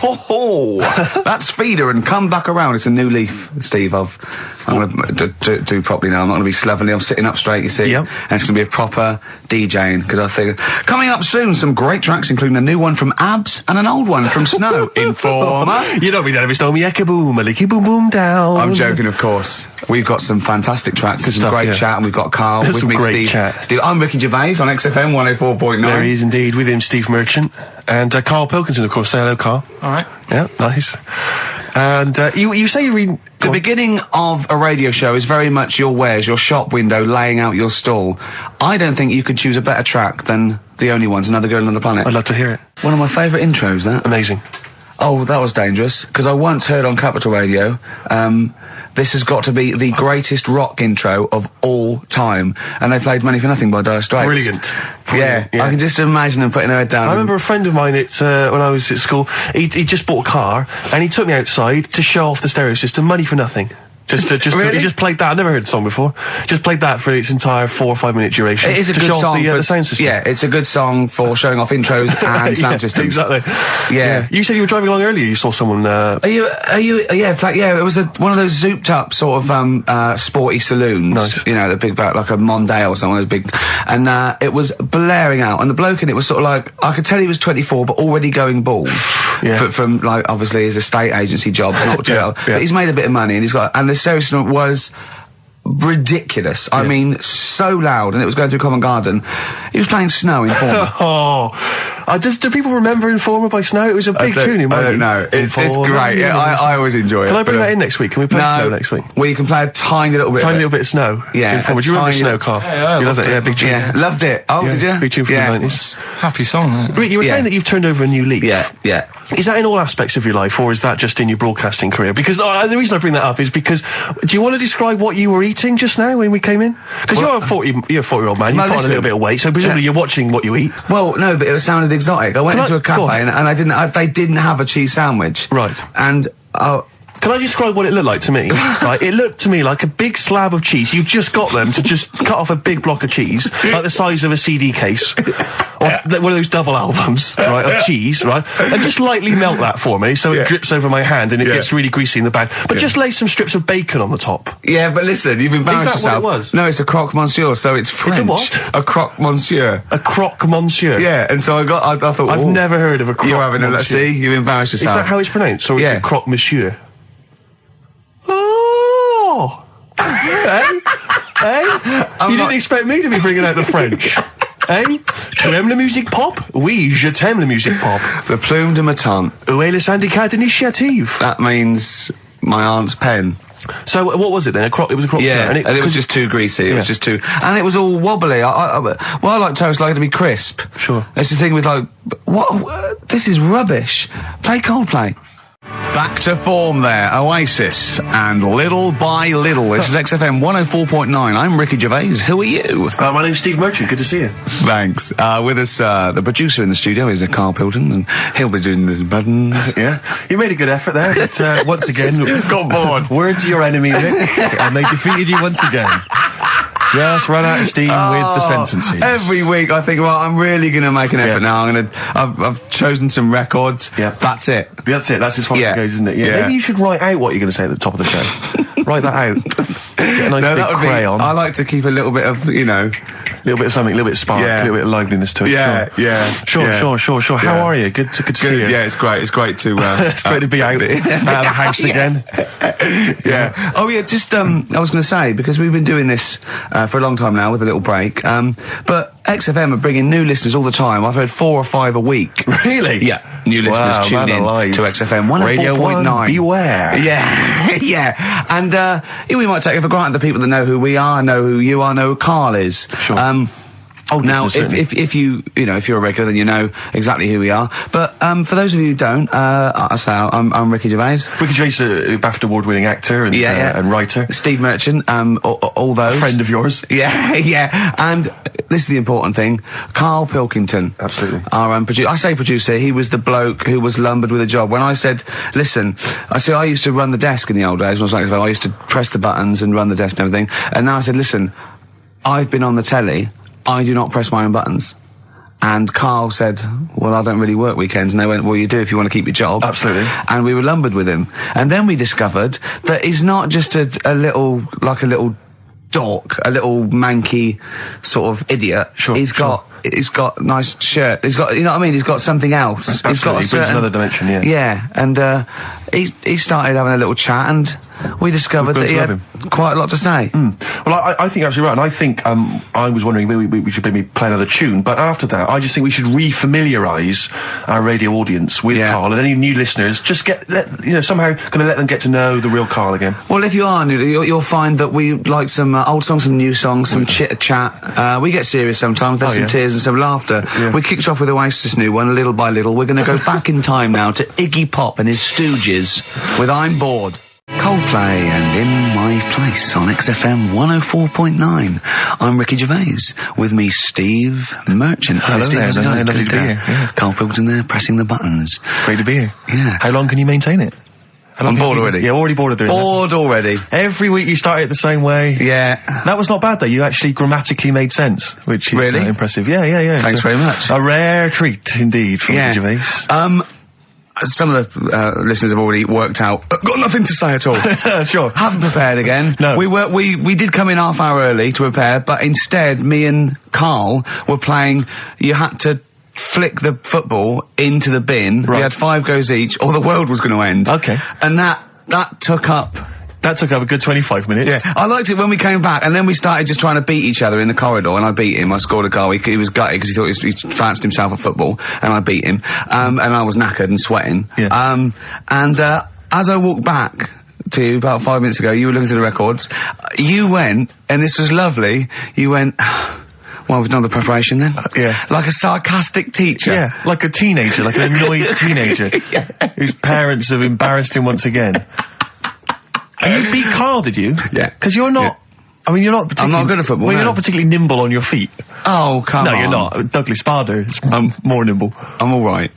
That speeder and come back around. It's a new leaf, Steve. I'm going to do properly now. I'm not going to be slovenly. I'm sitting up straight, you see. Yep. And it's going to be a proper DJing, because I think coming up soon, some great tracks, including a new one from Abs and an old one from Snow. Informer. You know me, Daddy, Mr. Me, eka boom, a licky boom boom down. I'm joking, of course. We've got some fantastic tracks. There's some great chat, and we've got Carl with some me, great Steve. chat. Steve. I'm Ricky Gervais on XFM 104.9. There he is indeed, with him, Steve Merchant. And Karl Pilkington, of course. Say hello, Carl. All right. Yeah, nice. And you say you read... The beginning of a radio show is very much your wares, your shop window, laying out your stall. I don't think you could choose a better track than The Only Ones, Another Girl on the Planet. I'd love to hear it. One of my favourite intros, that. Amazing. Oh, that was dangerous, because I once heard on Capital Radio, this has got to be the greatest rock intro of all time. And they played Money for Nothing by Dire Straits. Brilliant. Yeah, I can just imagine them putting their head down. I remember a friend of mine, when I was at school, he just bought a car, and he took me outside to show off the stereo system, Money for Nothing. Really? He just played that. I've never heard the song before. Just played that for its entire 4 or 5 minute duration. It is a good song for the sound system. Yeah, it's a good song for showing off intros and sound systems. Exactly. Yeah. You said you were driving along earlier. You saw someone. Yeah, it was one of those zooped up sort of sporty saloons. Nice. You know, the big like a Mondale or something, those big, and it was blaring out, and the bloke in it was sort of like, I could tell he was 24, but already going bald. Yeah. From like obviously his estate agency job, not jail. Yeah. But he's made a bit of money, and and the stereo system was ridiculous. I mean, so loud, and it was going through Covent Garden. He was playing Snow in Informer. Do people remember Informer by Snow? It was a big tune in my I don't know. It's great. Yeah, I always enjoy it. Can I bring that in next week? Can we play Snow next week? Well, you can play a tiny little bit. Tiny little bit of Snow. Yeah. Informer. Do you remember Snow, Carl? Yeah, you loved it. Yeah, big tune. Yeah, loved it. Oh, did you? Big tune from the 90s. Happy song, isn't it? Rick, you were saying that you've turned over a new leaf. Yeah. Is that in all aspects of your life, or is that just in your broadcasting career? Because the reason I bring that up is because, do you want to describe what you were eating just now when we came in? Because you're a 40-year-old man, you've put on a little bit of weight, so presumably you're watching what you eat. Well, no, but it sounded exotic. I went into a cafe and they didn't have a cheese sandwich. Right. And can I describe what it looked like to me? Right, it looked to me like a big slab of cheese. You've just got them to just cut off a big block of cheese, like the size of a CD case, or one of those double albums, right, of cheese, right, and just lightly melt that for me so it drips over my hand and it gets really greasy in the bag. But just lay some strips of bacon on the top. Yeah, but listen, you've embarrassed yourself. Is that what it was? No, it's a croque monsieur, so it's French. It's a what? A croque monsieur. A croque monsieur. Yeah, and so I thought, I've never heard of a croque monsieur. You're having let's see, you've embarrassed yourself. Is that how it's pronounced, or is it croque monsieur? You didn't expect me to be bringing out the French. Tu aimes la musique pop? Oui, je t'aime la musique pop. Le plume de ma tante. Où est le syndicat d'initiative? That means my aunt's pen. So what was it then? It was a croque. Yeah, and it was just too greasy. It was just too, and it was all wobbly. I like toast, like it to be crisp. Sure. That's the thing with like, what? This is rubbish. Play Coldplay. Back to form there, Oasis and Little by Little. This is XFM 104.9. I'm Ricky Gervais. Who are you? My name's Steve Merchant. Good to see you. Thanks. With us, the producer in the studio is Karl Pilkington, and he'll be doing the buttons. Yeah, you made a good effort there, but once again, got bored. Words are your enemy, Rick, and they defeated you once again. Just run out of steam with the sentences. Every week I think, well, I'm really going to make an effort now. I've chosen some records. Yeah. That's it. That's as far as it goes, isn't it? Yeah. Maybe you should write out what you're going to say at the top of the show. Write that out. Get a nice big crayon. I like to keep a little bit of, a little bit of something, a little bit of spark, a little bit of liveliness to it. Sure. How are you? Good to see you. Yeah, it's great. It's great to it's great to be out of the house again. Yeah. Oh yeah, just I was going to say, because we've been doing this for a long time now with a little break, but XFM are bringing new listeners all the time. I've heard 4 or 5 a week. Really? Yeah. New listeners tune in to XFM 104.9. Beware. Yeah. And we might take it for granted the people that know who we are, know who you are, know who Carl is. Sure. Now, if you're a regular, then you know exactly who we are. But for those of you who don't, I'm Ricky Gervais. Ricky Gervais, a BAFTA award-winning actor and writer. Steve Merchant, all those. A friend of yours. Yeah. And this is the important thing: Karl Pilkington. Absolutely. Our producer. I say producer. He was the bloke who was lumbered with a job. When I said, listen, I used to run the desk in the old days. When I used to press the buttons and run the desk and everything. And now I said, listen, I've been on the telly. I do not press my own buttons. and Karl said, well, I don't really work weekends, and they went, well, you do if you want to keep your job. Absolutely. And we were lumbered with him. And then we discovered that he's not just a little dork, a little manky sort of idiot. Sure. He's got nice shirt. He's got, you know what I mean? He's got something else. Absolutely. He's got He brings another dimension, yeah. Yeah, and he started having a little chat, and we discovered that he had quite a lot to say. Well, I think you're absolutely right, and I think I was wondering maybe we should maybe play another tune, but after that, I just think we should re-familiarise our radio audience with Karl, and any new listeners, just somehow going to let them get to know the real Karl again. Well, if you are new, you'll find that we like some old songs, some new songs, some chit-chat. We get serious sometimes, there's some tears and some laughter. Yeah. We kicked off with Oasis' new one, Little by Little. We're going to go back in time now to Iggy Pop and his Stooges with I'm Bored. Coldplay and In My Place on XFM 104.9. I'm Ricky Gervais. With me, Steve Merchant. Hello Steve, there. how's it going? Lovely to be here. Yeah. Karl Pilkington there, pressing the buttons. Great to be here. Yeah. How long can you maintain it? I'm bored already. Yeah, already bored of doing that. Bored already. Every week you start it the same way. Yeah. That was not bad though. You actually grammatically made sense, which is Really? impressive. Yeah. Thanks very much. A rare treat indeed from Ricky Gervais. Some of the listeners have already worked out. Got nothing to say at all. Sure. Haven't prepared again. No. We did come in half hour early to prepare, but instead me and Karl were playing. You had to flick the football into the bin. Right. We had 5 goes each, or the world was going to end. Okay. And that took up. That took up a good 25 minutes. Yeah, I liked it when we came back, and then we started just trying to beat each other in the corridor, and I beat him. I scored a goal. He was gutted because he thought he fancied himself at football, and I beat him. And I was knackered and sweating. Yeah. As I walked back to you about 5 minutes ago, you were looking at the records. You went, and this was lovely, you went, well, we've done the preparation then. Yeah. Like a sarcastic teacher. Yeah, like a teenager, like an annoyed teenager whose parents have embarrassed him once again. And you beat Karl, did you? Yeah. Because you're not... Yeah. I mean, you're not particularly... I'm not good at football, Well, no. you're not particularly nimble on your feet. Oh, come on. No, you're not. Douglas Bader is more nimble. I'm alright,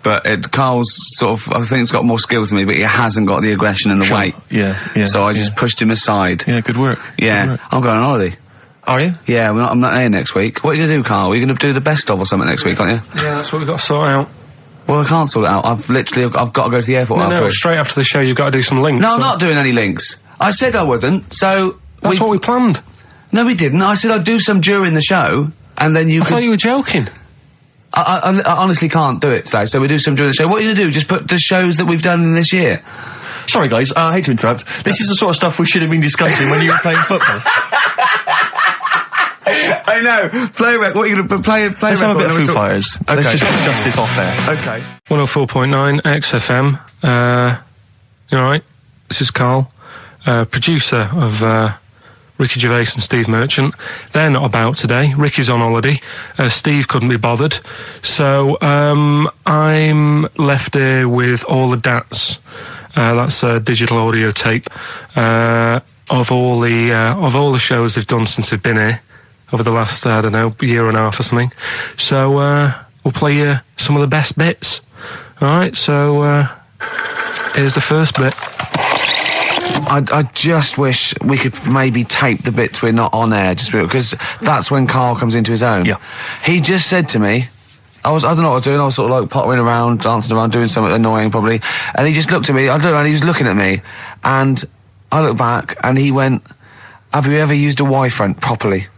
But Karl's sort of, I think he's got more skills than me, but he hasn't got the aggression and the weight. Yeah. So I just pushed him aside. Yeah, good work. Yeah. Good work. I'm going on holiday. Are you? Yeah, I'm not here next week. What are you going to do, Karl? Are you going to do the best of or something next week, aren't you? Yeah, that's what we've got to sort out. Well, I can't sort it out. I've got to go to the airport. No, straight after the show you've got to do some links. No, I'm not doing any links. I said I wouldn't, so... That's what we planned. No, we didn't. I said I'd do some during the show, and then you I thought you were joking. I honestly can't do it today, so we do some during the show. What are you going to do? Just put the shows that we've done in this year? Sorry, guys. I hate to interrupt. This is the sort of stuff we should have been discussing when you were playing football. I know. Play rec. What are you going to play? Let's have a bit of Foo Fighters. Okay. Let's just discuss this off there. Okay. 104.9 XFM. You alright? This is Karl, producer of Ricky Gervais and Steve Merchant. They're not about today. Ricky's on holiday. Steve couldn't be bothered. So I'm left here with all the DATs. That's a digital audio tape of all the shows they've done since they've been here over the last, I don't know, year and a half or something. So we'll play you some of the best bits. Alright, so here's the first bit. I just wish we could maybe tape the bits we're not on air, just because that's when Karl comes into his own. Yeah. He just said to me, I don't know what I was doing, I was sort of like pottering around, dancing around, doing something annoying probably, and he just looked at me, I don't know, and he was looking at me, and I looked back, and he went, have you ever used a Y-front properly?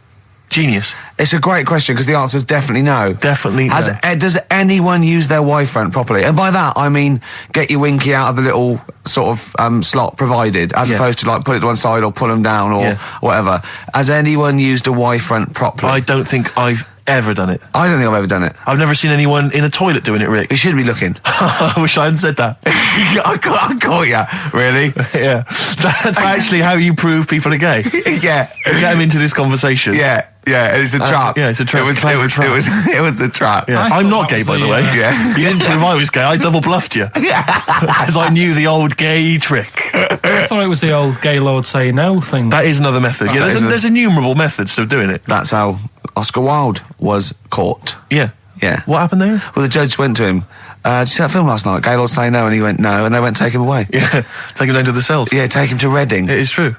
Genius. It's a great question, because the answer's definitely no. Definitely no. Does anyone use their Y-front properly? And by that, I mean, get your winky out of the little sort of slot provided, as opposed to like put it to one side or pull them down or whatever. Has anyone used a Y-front properly? I don't think I've ever done it. I don't think I've ever done it. I've never seen anyone in a toilet doing it, Rick. You should be looking. I wish I hadn't said that. I caught you. Really? Yeah. That's actually how you prove people are gay. Yeah. Get them into this conversation. Yeah. It's a trap. Yeah, it's a trap. It was the trap. Yeah. I'm not gay, by the way. Yeah. You didn't prove I was gay. I double bluffed you. As I knew the old gay trick. I thought it was the old gay lord say no thing. That is another method. Yeah, there's innumerable methods of doing it. That's how Oscar Wilde was caught. Yeah. Yeah. What happened there? Well, the judge went to him. Did you see that film last night? Gaylord Say No, and he went no, and they went take him away. Yeah. Take him down to the cells. Yeah, take him to Reading. It is true.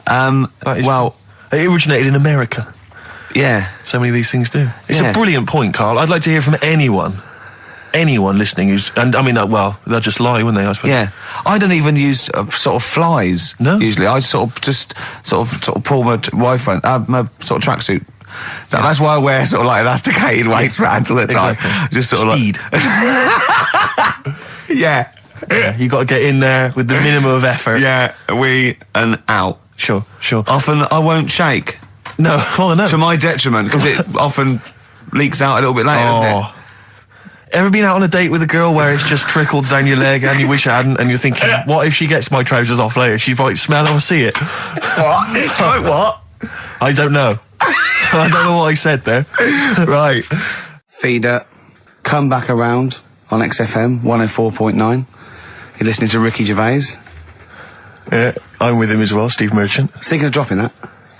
Well, it originated in America. Yeah. So many of these things do. It's Yeah. a brilliant point, Carl. I'd like to hear from anyone listening they'll just lie, wouldn't they, I suppose? Yeah. I don't even use sort of flies. No? Usually. I sort of pull my boyfriend, my sort of tracksuit. That's why I wear sort of like elasticated waistbands all the time. Exactly. Just sort Speed. of like... Yeah. Yeah, you got to get in there with the minimum of effort. Yeah, and out. Sure. Often I won't shake. No, no. To my detriment, because it often leaks out a little bit later, doesn't it? Ever been out on a date with a girl where it's just trickled down your leg and you wish it hadn't, and you're thinking, what if she gets my trousers off later? She might smell or see it. What? What? I don't know. I don't know what I said there. Right. Feeder, come back around on XFM 104.9. You're listening to Ricky Gervais. Yeah, I'm with him as well, Steve Merchant. I was thinking of dropping that.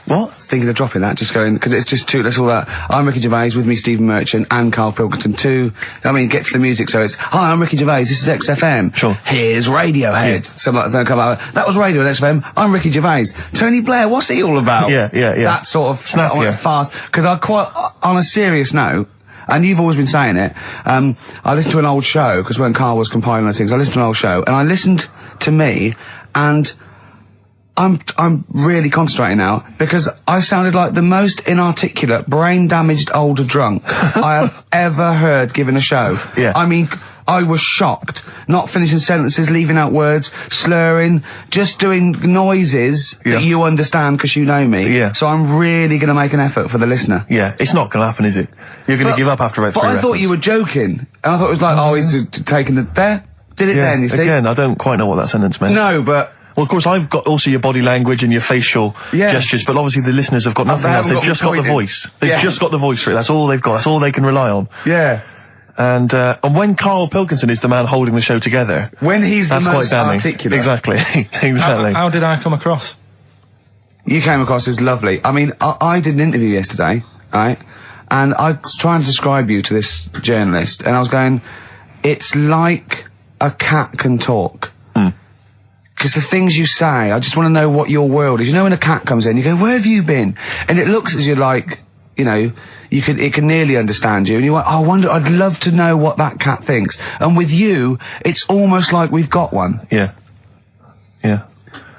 What? Thinking of dropping that, just going, because it's just too, that's all that. I'm Ricky Gervais, with me Stephen Merchant and Karl Pilkington too. I mean, get to the music, so it's, hi, I'm Ricky Gervais, this is XFM. Sure. Here's Radiohead. Yeah. Something like that, come out, that was Radio on XFM, I'm Ricky Gervais. Tony Blair, what's he all about? Yeah. That sort of, Snap, I went fast, because I quite, on a serious note, and you've always been saying it, I listened to an old show, because when Karl was compiling those things, I listened to an old show, and I listened to me, and I'm really concentrating now, because I sounded like the most inarticulate, brain-damaged older drunk I have ever heard given a show. Yeah. I mean, I was shocked. Not finishing sentences, leaving out words, slurring, just doing noises that you understand because you know me. Yeah. So I'm really going to make an effort for the listener. Yeah, it's not going to happen, is it? You're going to give up after about 3 But I thought records. you were joking. And I thought it was like, oh, he's taking the... There? Did it then, you see? Again, I don't quite know what that sentence meant. No, but... Well, of course, I've got also your body language and your facial gestures, but obviously the listeners have got nothing else. They've just got the voice. They've just got the voice for it. That's all they've got. That's all they can rely on. Yeah. And when Karl Pilkington is the man holding the show together... When he's the that's most quite damning. articulate. Exactly. Exactly. How did I come across? You came across as lovely. I mean, I did an interview yesterday, right? And I was trying to describe you to this journalist, and I was going, it's like a cat can talk. Because the things you say, I just want to know what your world is. You know when a cat comes in, you go, where have you been? And it looks as you're like, you know, it can nearly understand you. And you're like, oh, I wonder, I'd love to know what that cat thinks. And with you, it's almost like we've got one. Yeah. Yeah.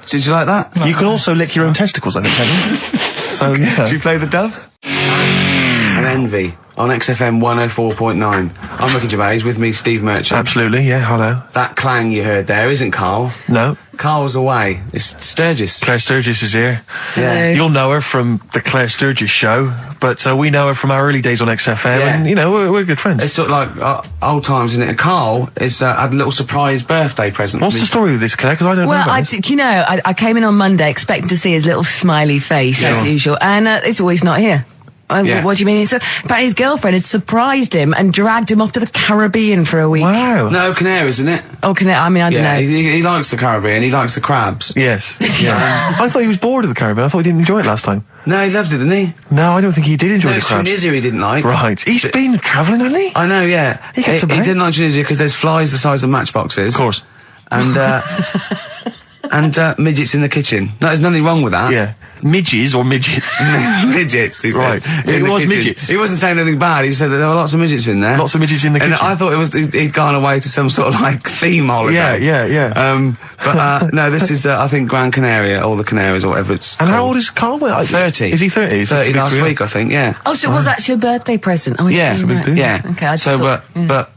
Did you like that? You can also lick your own testicles, I think, can you? So, yeah. Did you play the Doves? And Envy on XFM 104.9. I'm Ricky Gervais, with me Steve Merchant. Absolutely, yeah, hello. That clang you heard there isn't Karl. No. Karl's away. It's Sturgis. Claire Sturgis is here. Yeah. You'll know her from the Claire Sturgis show, but we know her from our early days on XFM, Yeah. and, you know, we're good friends. It's sort of like old times, isn't it? And Karl is had a little surprise birthday present. What's for the me. story with this, Claire? Because I don't know Well, about this. do you know, I came in on Monday expecting to see his little smiley face, as usual, and it's always not here. Yeah. What do you mean? So, apparently his girlfriend had surprised him and dragged him off to the Caribbean for a week. Wow. No, Canaries, isn't it? Oh, I mean, I don't Yeah, know. he likes the Caribbean. He likes the crabs. Yes. Yeah. I thought he was bored of the Caribbean. I thought he didn't enjoy it last time. No, he loved it, didn't he? No, I don't think he did enjoy No, the it's crabs. Tunisia he didn't like. Right. He's been travelling, hasn't he? I know, yeah. He gets he about. didn't like Tunisia because there's flies the size of matchboxes. Of course. And, and midgets in the kitchen. No, there's nothing wrong with that. Yeah. Midges or midgets? Midgets, he said. Right. In It the was kitchen. midgets. He wasn't saying anything bad. He said that there were lots of midgets in there. Lots of midgets in the And kitchen. I thought it was he'd gone away to some sort of like theme holiday. Yeah. But no, this is I think Gran Canaria or the Canaries or whatever it's. And how called. old is Karl? 30. Is he 30? Is 30 this last 3? week, I think. Yeah. Oh, so it was actually a birthday present. Oh, Yeah. Yeah. Okay, I just so, thought,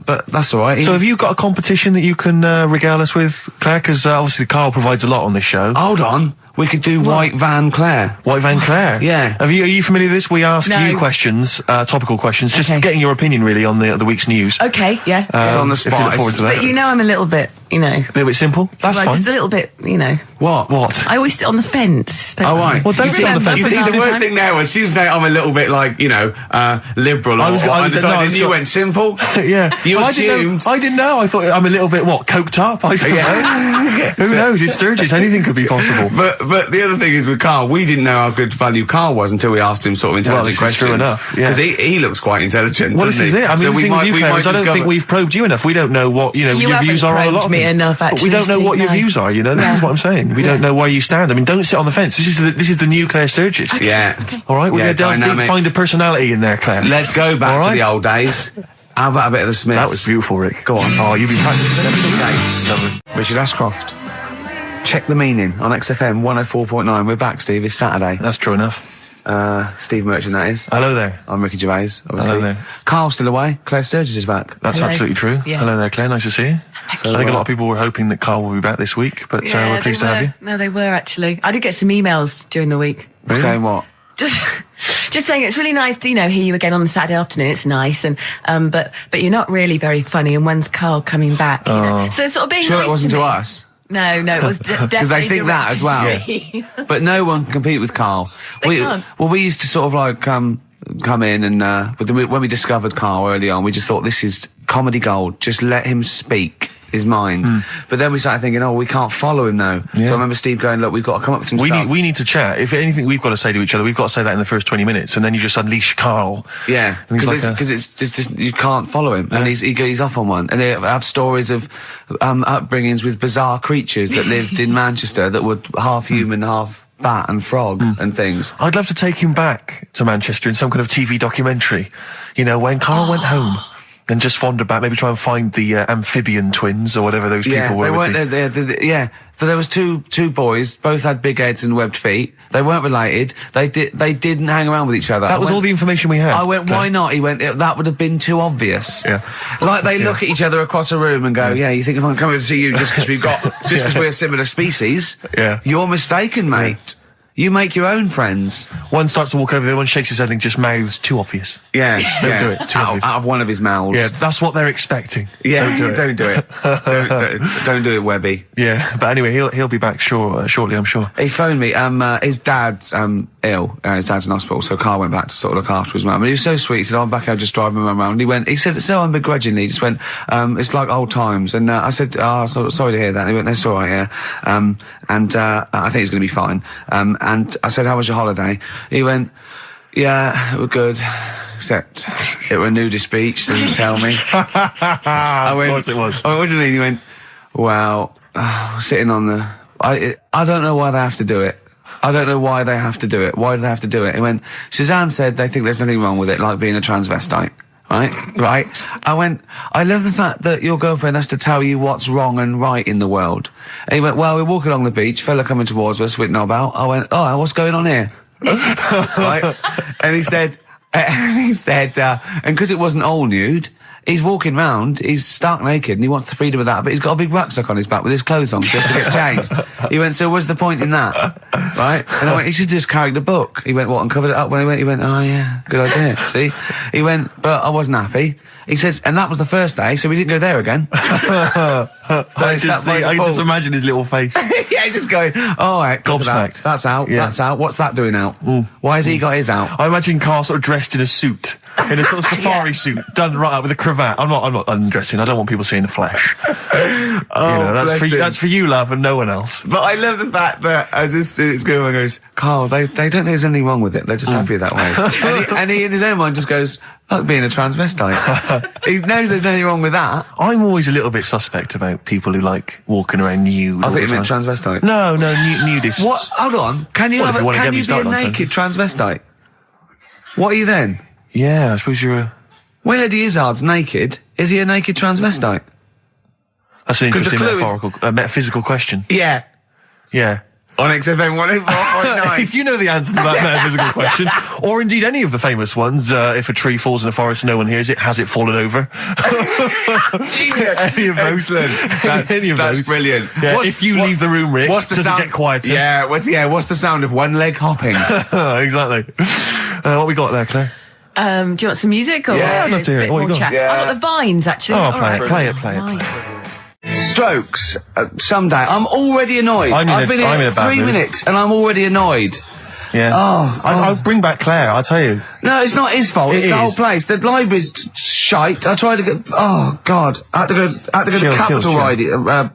but that's all right. So have you got a competition that you can regale us with, Claire? Because obviously Karl provides a lot on this show. Hold on. We could do White Van Claire. White Van Claire. Yeah. Are you familiar with this? We ask No. you questions, topical questions, just Okay. getting your opinion really on the week's news. Okay, yeah. It's on the If you spot. look forward to that. But you know I'm a little bit, you know. A little bit simple. That's well, fine. just a little bit, you know. What? What? I always sit on the fence. Don't Oh, I? right. Well, don't You sit on the remember? fence. You see, But the worst thing there was she was saying I'm a little bit like, you know, liberal or undecided, and you went simple. Yeah. You Well, assumed. I didn't know. I thought I'm a little bit, coked up? I don't know. Who knows? It's Sturgis. Anything could be possible. But the other thing is with Karl, we didn't know how good value Karl was until we asked him sort of intelligent Well, this is questions. true enough, yeah. Because he looks quite intelligent. Well, this doesn't is he? it. I mean, So the thing with you, Claire, is I don't think we've probed you enough. We don't know what, You your views haven't are on a probed lot of me things. enough, But we actually, don't know what Steve, your no. views are, you know? That's what I'm saying. in. We don't know where you stand. I mean, don't sit on the fence. This is the new Claire Sturgis. Okay. Yeah. Okay. All right, we're Yeah, going to delve deep, find a personality in there, Claire. Let's go back All to right. the old days. How about a bit of the Smiths? That was beautiful, Rick. Go on. Oh, you've been practicing Dates. Richard Ashcroft. Check the meaning on XFM 104.9. We're back, Steve. It's Saturday. That's true enough. Steve Merchant, that is. Hello there. I'm Ricky Gervais, obviously. Hello there. Carl's still away. Claire Sturgis is back. That's Hello. absolutely true. Yeah. Hello there, Claire. Nice to see you. So, I think a lot of people were hoping that Carl will be back this week, but we're pleased to have you. No, they were actually. I did get some emails during the week. We're saying what? Just saying it's really nice to, hear you again on the Saturday afternoon. It's nice, and but you're not really very funny. And when's Carl coming back? You know? So it's sort of being Sure, nice it wasn't to to me. us. No, it was definitely Because they think that as well. directed to me. But no one can compete with Carl. They can't. Well, we used to sort of like come in and when we discovered Carl early on, we just thought this is comedy gold. Just let him speak his mind. But then we started thinking, we can't follow him now. Yeah. So I remember Steve going, look, we've got to come up with some stuff. We need to chat. If anything we've got to say to each other, we've got to say that in the first 20 minutes, and then you just unleash Carl. Yeah, And he's like because it's just you can't follow him, and he's off on one. And they have stories of upbringings with bizarre creatures that lived in Manchester that were half human, half bat and frog and things. I'd love to take him back to Manchester in some kind of TV documentary. When Carl went home. And just wander back, maybe try and find the amphibian twins or whatever those people were. They weren't there. So there was two boys, both had big heads and webbed feet. They weren't related. They didn't hang around with each other. That was all the information we had. I went, why not? He went, that would have been too obvious. Yeah. Like they look at each other across a room and go, you think if I'm coming to see you just because we're similar species? Yeah. You're mistaken, mate. You make your own friends. One starts to walk over, the other one shakes his head and just mouths too obvious. Yeah. Don't do it. Too obvious. Out of one of his mouths. Yeah, that's what they're expecting. Yeah. Don't do it. Don't do it, Webby. Yeah, but anyway, he'll be back shortly, I'm sure. He phoned me. His dad's ill. His dad's in hospital, so Carl went back to sort of look after his mum. And he was so sweet. He said, I'm back. I'll just drive my mum around. He said so unbegrudgingly. He just went, it's like old times. And I said, sorry to hear that. And he went, that's all right, yeah. I think it's going to be fine. And I said, how was your holiday? He went, yeah, it was good. Except it were a nudist beach, didn't tell me. I went, of course it was. I went, what do you mean? He went, well, sitting on the... I don't know why they have to do it. I don't know why they have to do it. Why do they have to do it? He went, Suzanne said they think there's nothing wrong with it, like being a transvestite. Right? I went, I love the fact that your girlfriend has to tell you what's wrong and right in the world. And he went, well, we're walking along the beach, fella coming towards us with knob out. I went, what's going on here? Right? And he said, and because it wasn't all nude, he's walking round, he's stark naked, and he wants the freedom of that, but he's got a big rucksack on his back with his clothes on, just to get changed. He went, so what's the point in that? Right? And I went, he should just carry the book. He went, what, and covered it up when he went, oh yeah, good idea. See? He went, but I wasn't happy. He says, and that was the first day, so we didn't go there again. I just imagine his little face. Yeah, just going, all right, gobsmacked. That's out, Yeah. that's out. What's that doing out? Why has he got his out? I imagine Carl sort of dressed in a suit, in a sort of safari suit, done right up with a cravat. I'm not undressing. I don't want people seeing the flesh. That's for you, love, and no one else. But I love the fact that it's going goes, Carl, they don't think there's anything wrong with it. They're just happy that way. and he in his own mind just goes, like being a transvestite. He knows there's nothing wrong with that. I'm always a little bit suspect about people who like walking around nude. I all think you the meant time. transvestite. No, nudists. What? Hold on. Can you Well, if you wanna get me be a started on naked transvestite? What are you then? Yeah, I suppose you're a... When Eddie Izzard's naked, is he a naked transvestite? That's an 'Cause the interesting clue is- metaphysical question. Yeah. Yeah. On XFM 104.9. If you know the answer to that metaphysical question, or indeed any of the famous ones, if a tree falls in a forest and no one hears it, has it fallen over? Any of those. Excellent. Any of That's those. brilliant. Yeah, if you leave the room, Rick, what's the does sound? it get quieter? Yeah, what's the sound of one leg hopping? Exactly. What we got there, Claire? Do you want some music? Or Yeah, I'd love to hear a it. bit What more you got? chat? Yeah. I've got the vines, actually. Oh, All play it. Nice. Strokes. Someday. I'm already annoyed. I've been I'm in here a bad 3 mood. minutes and I'm already annoyed. Yeah. I'll bring back Claire, I'll tell you. No, it's not his fault. It It's the whole is. place. The library's shite. I tried to get. Oh God! I had to go Chill, to Capital chill. Library.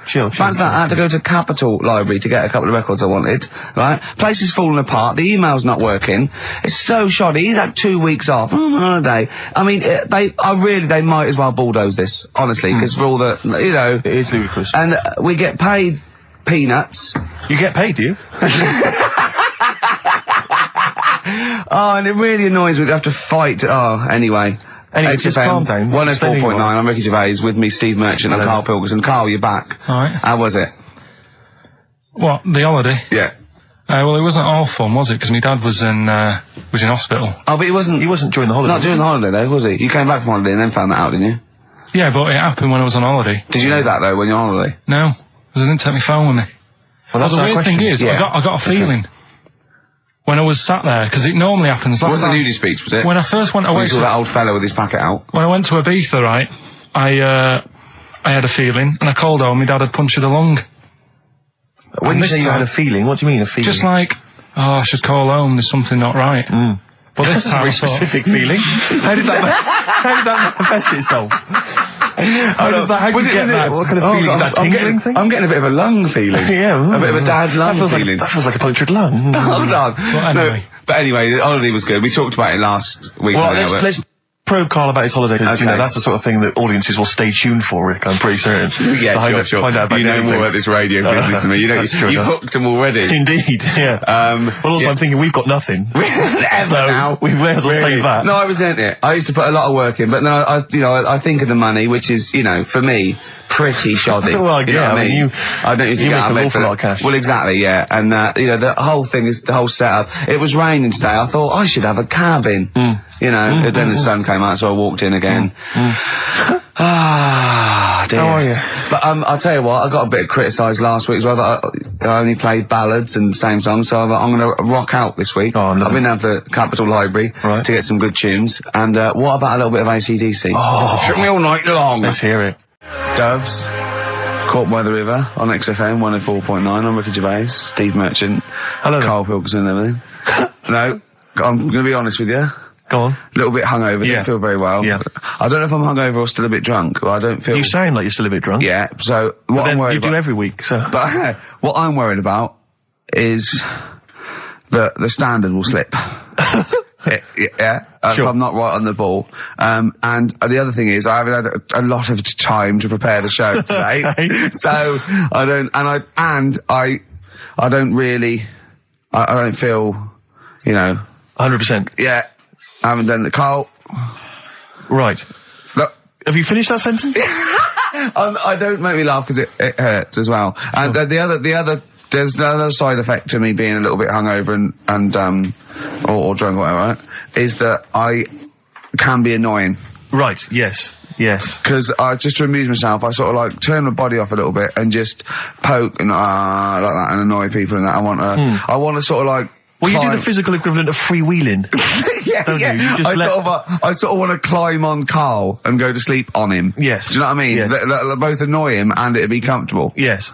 Chill. Fancy that. I had to go to Capital Library to get a couple of records I wanted. Right? Place is falling apart. The email's not working. It's so shoddy. He's had 2 weeks off. On holiday. I mean, they might as well bulldoze this, honestly, because for all the, It is ludicrous. and we get paid peanuts. You get paid, do you? Oh, and it really annoys me to have to fight. Oh, anyway. Anyway, just calm down. 104.9, I'm Ricky Gervais, with me Steve Merchant and Karl Pilkington. Karl, you're back. Alright. How was it? What, the holiday? Yeah. Well, it wasn't all fun, was it? Because my dad was in hospital. Oh, but he wasn't during the holiday. Not during the holiday, though, was he? You came back from holiday and then found that out, didn't you? Yeah, but it happened when I was on holiday. Did you know that, though, when you're on holiday? No, because I didn't take my phone with me. Well, that's the weird question. thing is, Yeah. I got a feeling when I was sat there, because it normally happens. It wasn't a nudie speech, was it? When I first went away, you saw that old fella with his packet out. When I went to Ibiza, right, I had a feeling, and I called home. My dad had punctured a lung. When you say you had a feeling, what do you mean a feeling? Just like, I should call home. There's something not right. But this time, very specific feeling. How did that manifest itself? How did you get that? What kind of feeling? Is that tingling thing? I'm getting a bit of a lung feeling. Yeah. A bit of a dad lung feeling. That feels like a punctured lung. Hold on. Well, anyway. No, but anyway, the holiday was good. We talked about it last week. Well, let's probe Karl about his holiday, because, Okay. that's the sort of thing that audiences will stay tuned for, Rick, I'm pretty certain. Yeah, sure. Find out about you know more about this radio business than me. You know, That's true you enough. hooked them already. Indeed, yeah. Well, also, yeah. I'm thinking we've got nothing. So now, we may as well save that. No, I resent it. I used to put a lot of work in, but no, I think of the money, which is, for me, pretty shoddy. Well, you know yeah, what I mean, I don't usually you get make out of an bed awful for lot of cash. Well, exactly, yeah. And, the whole thing is, the whole setup. It was raining today. I thought, I should have a cabin. And then the sun came out, so I walked in again. Ah, dear. How are you? But, I'll tell you what, I got a bit criticised last week as well, that I only played ballads and same songs, so I'm gonna rock out this week. Oh, I've been down to the Capitol Library Right. to get some good tunes. And, what about a little bit of AC/DC? Oh. Took me all night long. Let's hear it. Doves, Caught by the River on XFM 104.9. I'm Ricky Gervais, Steve Merchant, Hello there. Karl Pilkington and everything. No, I'm going to be honest with you. A Go on. little bit hungover, Yeah. didn't feel very well. Yeah. I don't know if I'm hungover or still a bit drunk, but I don't feel... You sound like you're still a bit drunk. Yeah, so But what then I'm worried you do about... every week, so... But what I'm worried about is that the standard will slip. Yeah, Sure. if I'm not right on the ball. And the other thing is, I haven't had a lot of time to prepare the show today, Okay. so I don't, I don't really, I don't feel, 100%. yeah, I haven't done the Karl. Right. Look, Have you finished that sentence? I don't make me laugh because it hurts as well. And there's another side effect to me being a little bit hungover or drunk or whatever, right, is that I can be annoying. Right, yes. Because just to amuse myself, I sort of like turn my body off a little bit and just poke and like that and annoy people and that. I want to sort of like. Well, you do climb- the physical equivalent of freewheeling. yeah, don't yeah. you? You just I sort of want to climb on Karl and go to sleep on him. Yes. Do you know what I mean? Yes. They'll both annoy him and it'd be comfortable. Yes.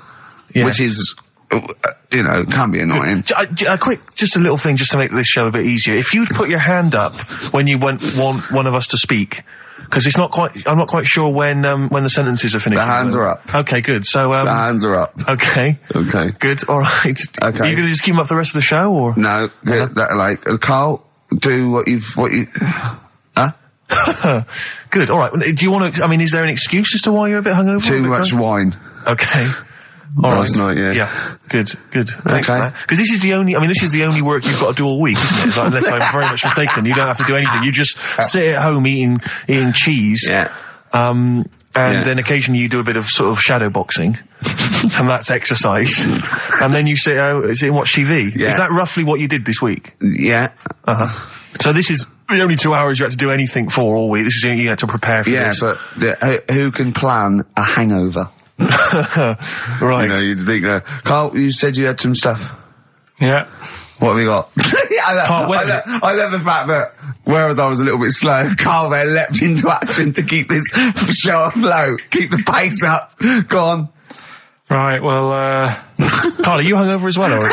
Which is, can be annoying. Just a little thing, just to make this show a bit easier. If you'd put your hand up when you want one of us to speak, because I'm not quite sure when the sentences are finished. The hands are up. Okay, good. So, The hands are up. okay. Okay. Good, alright. Okay. Are you gonna just keep them up the rest of the show, or? No, Karl, do what you, huh? Good, alright. Do you want to, is there an excuse as to why you're a bit hungover? Too much wine. Okay. All Last right. night, yeah. Yeah. Good. Thanks for Okay. that. Because this is the only work you've got to do all week, isn't it? It's like, unless I'm very much mistaken. You don't have to do anything. You just sit at home eating cheese. Yeah. And then occasionally you do a bit of sort of shadow boxing. And that's exercise. And then you sit and watch TV. Yeah. Is that roughly what you did this week? Yeah. Uh-huh. So this is the only 2 hours you had to do anything for all week. This is you had to prepare for Yeah, this. but who can plan a hangover? Right. You'd think, Karl, you said you had some stuff. Yeah. What have you got? Can't wait. I love the fact that, whereas I was a little bit slow, Karl there leapt into action to keep this show afloat, keep the pace up. Go on. Right, well, Karl, are you hungover as well, or?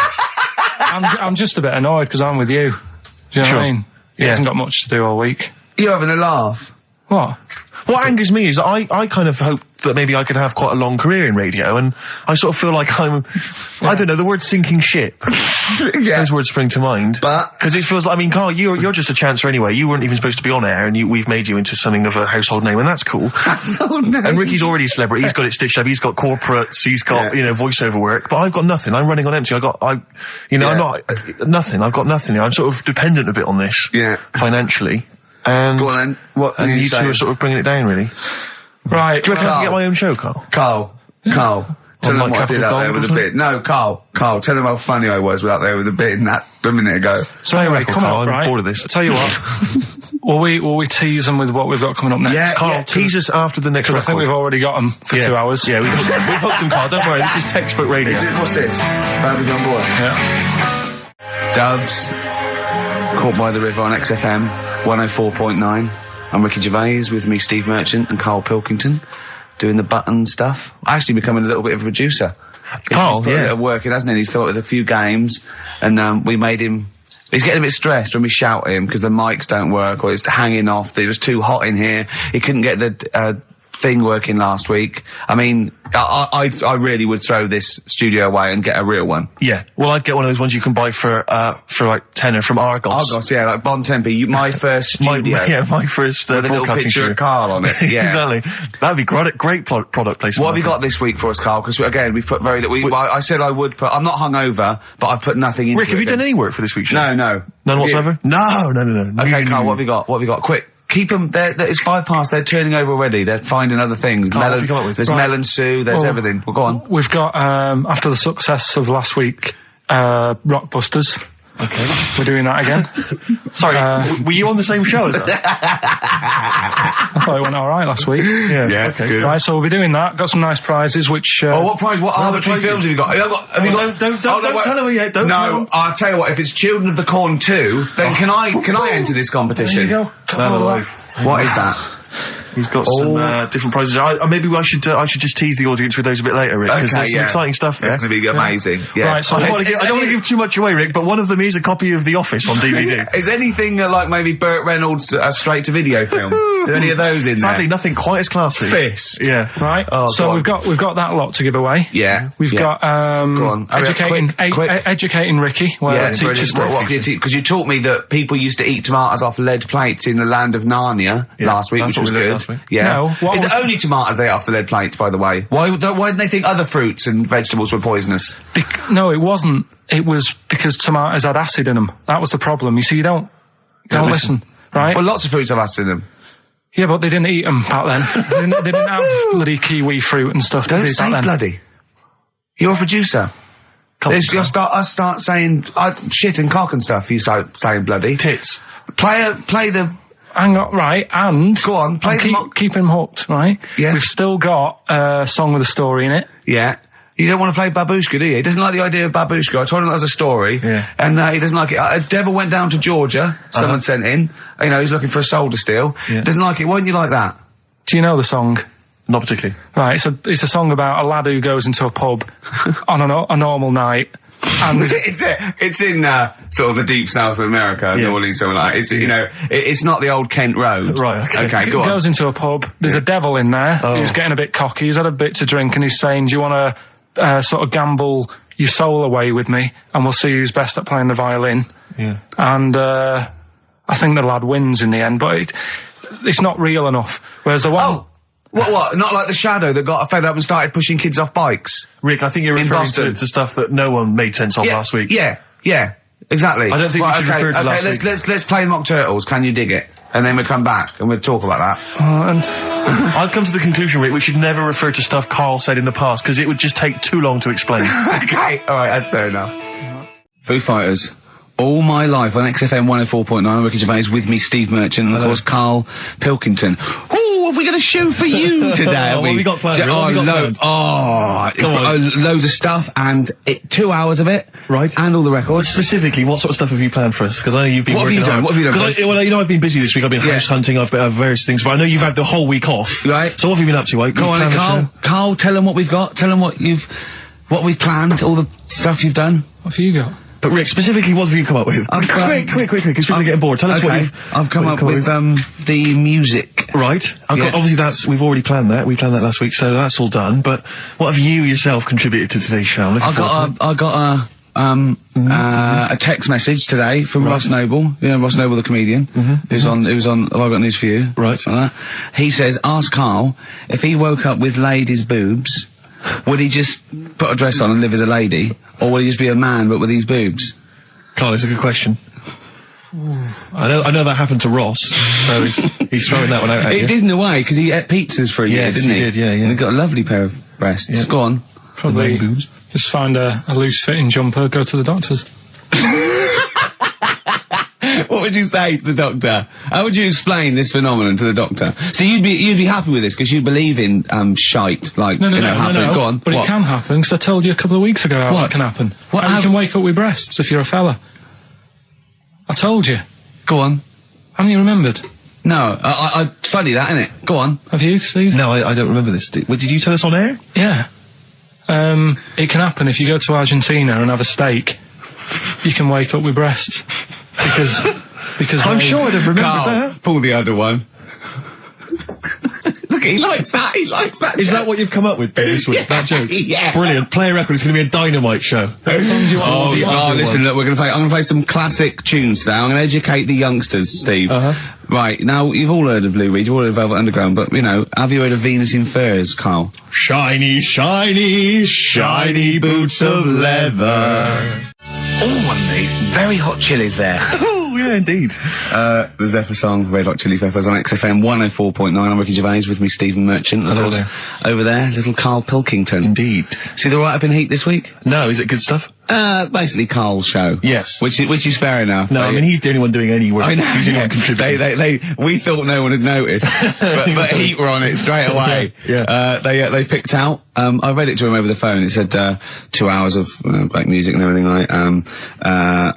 I'm just a bit annoyed because I'm with you. Do you know what I mean? He Yeah. hasn't got much to do all week. You're having a laugh. What? What angers me is I kind of hope that maybe I could have quite a long career in radio, and I sort of feel like I don't know, the word sinking ship. Those words spring to mind. But because it feels like, I mean, Carl, you're just a chancer anyway. You weren't even supposed to be on air, and we've made you into something of a household name, and that's cool. household name. And Ricky's already a celebrity. He's got it stitched up. He's got corporates. He's got voiceover work. But I've got nothing. I'm running on empty. I'm not nothing. I've got nothing. I'm sort of dependent a bit on this. financially. And, go on then. What and you two are sort of bringing it down, really. Right. Do you reckon I can get my own show, Carl? Carl. Tell them what I did out there with a bit. No, Carl, tell them how funny I was out there with a bit in that a minute ago. So anyway, come on, I'm bored of this. I'll tell you what. will we tease them with what we've got coming up next? Yeah, Carl, tease us after the next record. I think we've already got them for 2 hours. Yeah, we've hooked them, Carl. Don't worry, this is textbook radio. What's this? Barbie on board. Yeah. Doves. Caught by the River on XFM 104.9. I'm Ricky Gervais, with me Steve Merchant and Karl Pilkington, doing the button stuff. Actually becoming a little bit of a producer. Carl, he's put a bit of work in, hasn't he? He's come up with a few games, and we made him. He's getting a bit stressed when we shout at him because the mics don't work or it's hanging off. It was too hot in here. He couldn't get the thing working last week. I mean, I really would throw this studio away and get a real one. Yeah. Well, I'd get one of those ones you can buy for like tenner from Argos. Argos, yeah, like Bon Tempe. My first studio. my first with a little broadcasting picture studio. of Carl on it. Yeah, exactly. That'd be great product placement. What have you got this week for us, Carl? Because again, we've put I said I would put. I'm not hungover, but I've put nothing into Rick, have you done any work for this week's show? No. None whatsoever? No. Okay, Carl, what have you got? What have you got? Quick. Keep them. It's 5 past. They're turning over already. They're finding other things. There's melon stew. There's everything. Well, go on. We've got after the success of last week, Rockbusters. Okay. We're doing that again. Sorry, were you on the same show as us? I thought it went all right last week. Yeah. Okay. Good. Right, so we'll be doing that. Got some nice prizes, which. What prize? What arbitrary films have you got? Have you got? Don't tell her yet. Don't. No, I'll tell you what. If it's Children of the Corn 2, then can I enter this competition? There you go. What is that? He's got some different prizes. Maybe I should just tease the audience with those a bit later, Rick, because there's some exciting stuff there. It's going to be amazing. Yeah. Right, so I don't want to give too much away, Rick, but one of them is a copy of The Office on DVD. Is anything like maybe Burt Reynolds' straight-to-video film? Are there any of those in there? Sadly, nothing quite as classy. Fist. Yeah. Right. So we've got that lot to give away. Yeah. We've got Go on. educating Ricky. Where teachers because you taught me that people used to eat tomatoes off lead plates in the land of Narnia last week, which was good. Yeah. No, is it only tomatoes they ate off the lead plates, by the way? Why didn't they think other fruits and vegetables were poisonous? No, it wasn't. It was because tomatoes had acid in them. That was the problem. You see, you don't listen, right? Well, lots of fruits have acid in them. Yeah, but they didn't eat them back then. they didn't have bloody kiwi fruit and stuff. Don't did say back then. bloody. You're a producer. You'll start saying shit and cock and stuff. You start saying bloody. Tits. Play the. Hang on, right, and... Go on, keep him hooked, right? Yeah. We've still got a song with a story in it. Yeah. You don't want to play Babushka, do you? He doesn't like the idea of Babushka. I told him that was a story. Yeah. And he doesn't like it. Devil went down to Georgia. Someone sent in. You know, he's looking for a soul to steal. Yeah. Doesn't like it. Why don't you like that? Do you know the song? Not particularly. Right, it's a song about a lad who goes into a pub on a normal night. And it's in sort of the deep south of America, New Orleans, something like that. It's it's not the old Kent Road. Right. Okay. Go on. Goes into a pub. There's a devil in there who's getting a bit cocky. He's had a bit to drink, and he's saying, "Do you want to sort of gamble your soul away with me, and we'll see who's best at playing the violin?" Yeah. And I think the lad wins in the end, but it's not real enough. Whereas the one. What? Not like the Shadow that got fed up and started pushing kids off bikes? Rick, I think you're referring to stuff that no one made sense of last week. Yeah, exactly. I don't think we should refer to last week. Let's play Mock Turtles, Can You Dig It? And then we'll come back and we'll talk about that. I've come to the conclusion, Rick, we should never refer to stuff Carl said in the past, because it would just take too long to explain. Okay, alright, that's fair enough. Foo Fighters. All my life on XFM 104.9, I'm Ricky Gervais, with me Steve Merchant, and of course Karl Pilkington. Ooh, have we got a show for you today? What have we got planned? Loads of stuff, and 2 hours of it. Right. And all the records. Specifically, what sort of stuff have you planned for us? Because I know you've been working hard. What have you done? Well, you know, I've been busy this week. I've been house hunting, I've various things, but I know you've had the whole week off. Right. So what have you been up to? Go on, Karl, tell them what we've got. Tell them what we've planned, all the stuff you've done. What have you got? But Rick, specifically, what have you come up with? Quick, because people are getting bored. Tell us what I've come up with the music. Right. Obviously, we've already planned that. We planned that last week, so that's all done. But what have you yourself contributed to today's show? I got a text message today from Ross Noble. You know Ross Noble, the comedian. It was on. Have I got news for you? Right. He says, ask Carl if he woke up with ladies' boobs, would he just put a dress on and live as a lady, or would he just be a man but with these boobs? Carl, it's a good question. I know that happened to Ross, so he's throwing that one out at you. It did in a way, because he ate pizzas for a year, didn't he? Yes, he did, yeah. And he got a lovely pair of breasts. Yeah. Go on. Probably just find a loose-fitting jumper, go to the doctor's. What would you say to the doctor? How would you explain this phenomenon to the doctor? So you'd be happy with this because you believe in shite, like no. Go on. But it can happen, because I told you a couple of weeks ago how that can happen. How you can wake up with breasts if you're a fella. I told you. Go on. Haven't you remembered? No, I funny that, innit? Go on. Have you, Steve? No, I don't remember this. Did you tell us on air? Yeah. It can happen if you go to Argentina and have a steak. You can wake up with breasts. Because I'm sure I'd have remembered that. Pull the other one. Look, he likes that. Is that what you've come up with this week? That joke? Yeah. Brilliant. Play a record. It's going to be a dynamite show. Songs you want listen, look, I'm going to play some classic tunes today. I'm going to educate the youngsters, Steve. Right, now, you've all heard of Lou Reed, you've all heard of Velvet Underground, but, have you heard of Venus in Furs, Carl? Shiny, shiny, shiny boots of leather. Oh, on me. Very Hot Chilies there. Oh, yeah, indeed. The Zephyr song, Red Hot Chili Peppers on XFM 104.9. I'm Ricky Gervais, with me, Stephen Merchant. Hello there. Over there, little Karl Pilkington. Indeed. See the write-up in Heat this week? No, is it good stuff? Basically Carl's show. Yes. Which is fair enough. No, I mean, he's the only one doing any work. I know. He's the only one contributing. We thought no one had noticed, but Heat were on it straight away. Yeah. They picked out, I read it to him over the phone. It said, 2 hours of black music and everything, right?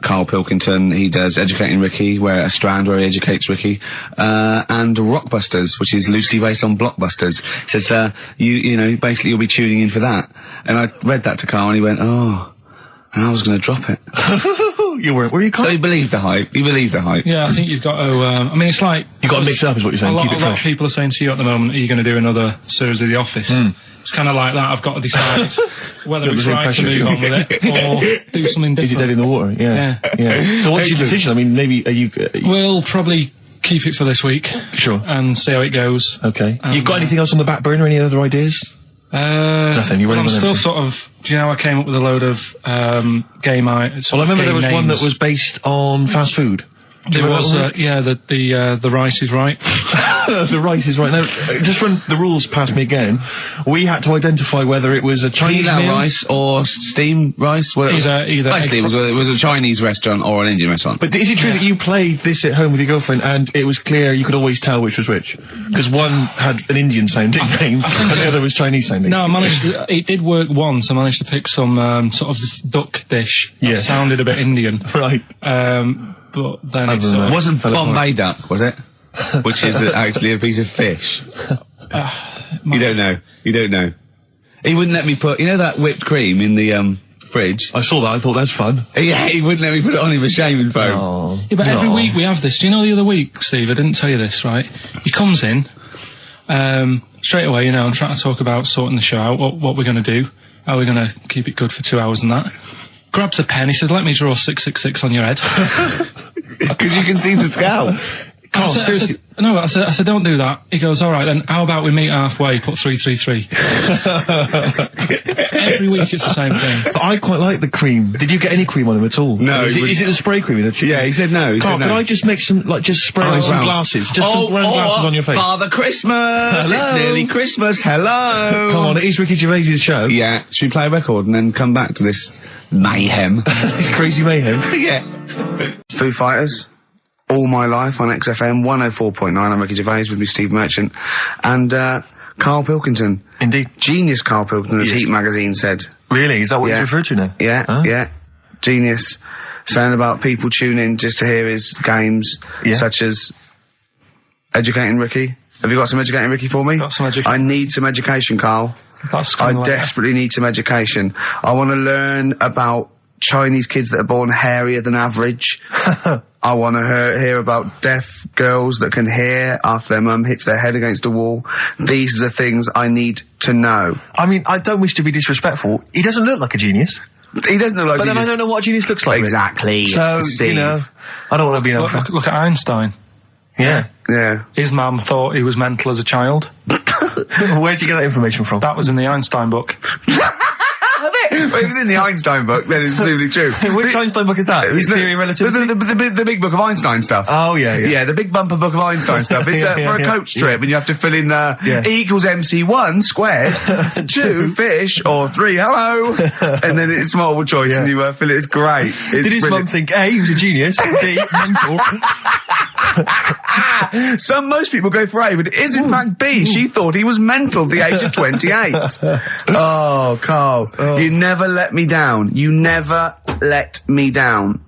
Karl Pilkington, he does Educating Ricky, where a strand where he educates Ricky, and Rockbusters, which is loosely based on Blockbusters. It says, basically you'll be tuning in for that. And I read that to Karl and he went, oh. And I was going to drop it. You weren't, were you, Carl? So he believed the hype. Yeah, I think you've got to, it's like... You've got to mix it up, is what you're saying. A lot of people are saying to you at the moment, are you going to do another series of The Office? It's kind of like that. I've got to decide whether it's right to move on with it or do something different. Is it dead in the water? Yeah. So what's your decision? I mean, maybe, are you... We'll probably keep it for this week. Sure. And see how it goes. Okay. You've got anything else on the back burner? Any other ideas? Nothing. I'm still sort of. Do you know I came up with a load of game items? Well, I remember there was one that was based on fast food. There was, the Rice is Right. The Rice is Right. Now, just run the rules past me again. We had to identify whether it was a Chinese meal, rice or steamed rice. Well, either. Basically, it was a Chinese restaurant or an Indian restaurant. But is it true that you played this at home with your girlfriend and it was clear you could always tell which was which? Because one had an Indian sounding name and the other was Chinese sounding. No, it did work once. I managed to pick some sort of duck dish that sounded a bit Indian. Right. But then it wasn't Bombay duck, was it? Which is actually a piece of fish. You don't know. He wouldn't let me put, that whipped cream in the fridge. I saw that. I thought that's fun. Yeah, he wouldn't let me put it on him with shaving foam. Oh. Yeah, but every week we have this. Do you know the other week, Steve? I didn't tell you this, right? He comes in straight away. I'm trying to talk about sorting the show out. What we're going to do? How we're going to keep it good for 2 hours and that. Grabs a pen, he says, let me draw 666 on your head. Because you can see the scalp. I said, don't do that. He goes, all right then, how about we meet halfway, put 333. Every week it's the same thing. But I quite like the cream. Did you get any cream on him at all? No. Is it the spray cream in a chicken? Yeah, he said no. Carl, can I just make some, just spray on some glasses? Just some round glasses on your face. Father Christmas! Hello. It's nearly Christmas, hello! Come on, it is Ricky Gervais' show. Yeah, should we play a record and then come back to this mayhem? This crazy mayhem? Yeah. Foo Fighters. All My Life on XFM 104.9. I'm Ricky Gervais, with me Steve Merchant and Karl Pilkington. Indeed. Genius Karl Pilkington, as Heat magazine said. Really? Is that what he's referred to now? Yeah, yeah. Genius. Saying about people tune in just to hear his games, such as Educating Ricky. Have you got some Educating Ricky for me? Got some education. I need some education, Carl. That's I desperately need some education. I want to learn about Chinese kids that are born hairier than average. I want to hear about deaf girls that can hear after their mum hits their head against a wall. These are the things I need to know. I mean, I don't wish to be disrespectful. He doesn't look like a genius. He doesn't look like But then I don't know what a genius looks like. Exactly. So, Steve. you know, I don't want to be no... Look at Einstein. Yeah. Yeah. His mum thought he was mental as a child. Where'd you get that information from? That was in the Einstein book. Well, it was in the Einstein book, then it's presumably true. Which Einstein book is that? His Theory of Relativity? The big book of Einstein stuff. Oh, yeah. Yeah, the big bumper book of Einstein stuff. It's for a coach trip, and you have to fill in E equals MC1 squared, 2 fish, or 3 hello, and then it's multiple choice, and you fill it. It's great. It's Did his mum think, A, he was a genius, B, mental? Most people go for A, but it is in fact B. She thought he was mental at the age of 28. Oh, Carl, you never let me down. You never let me down.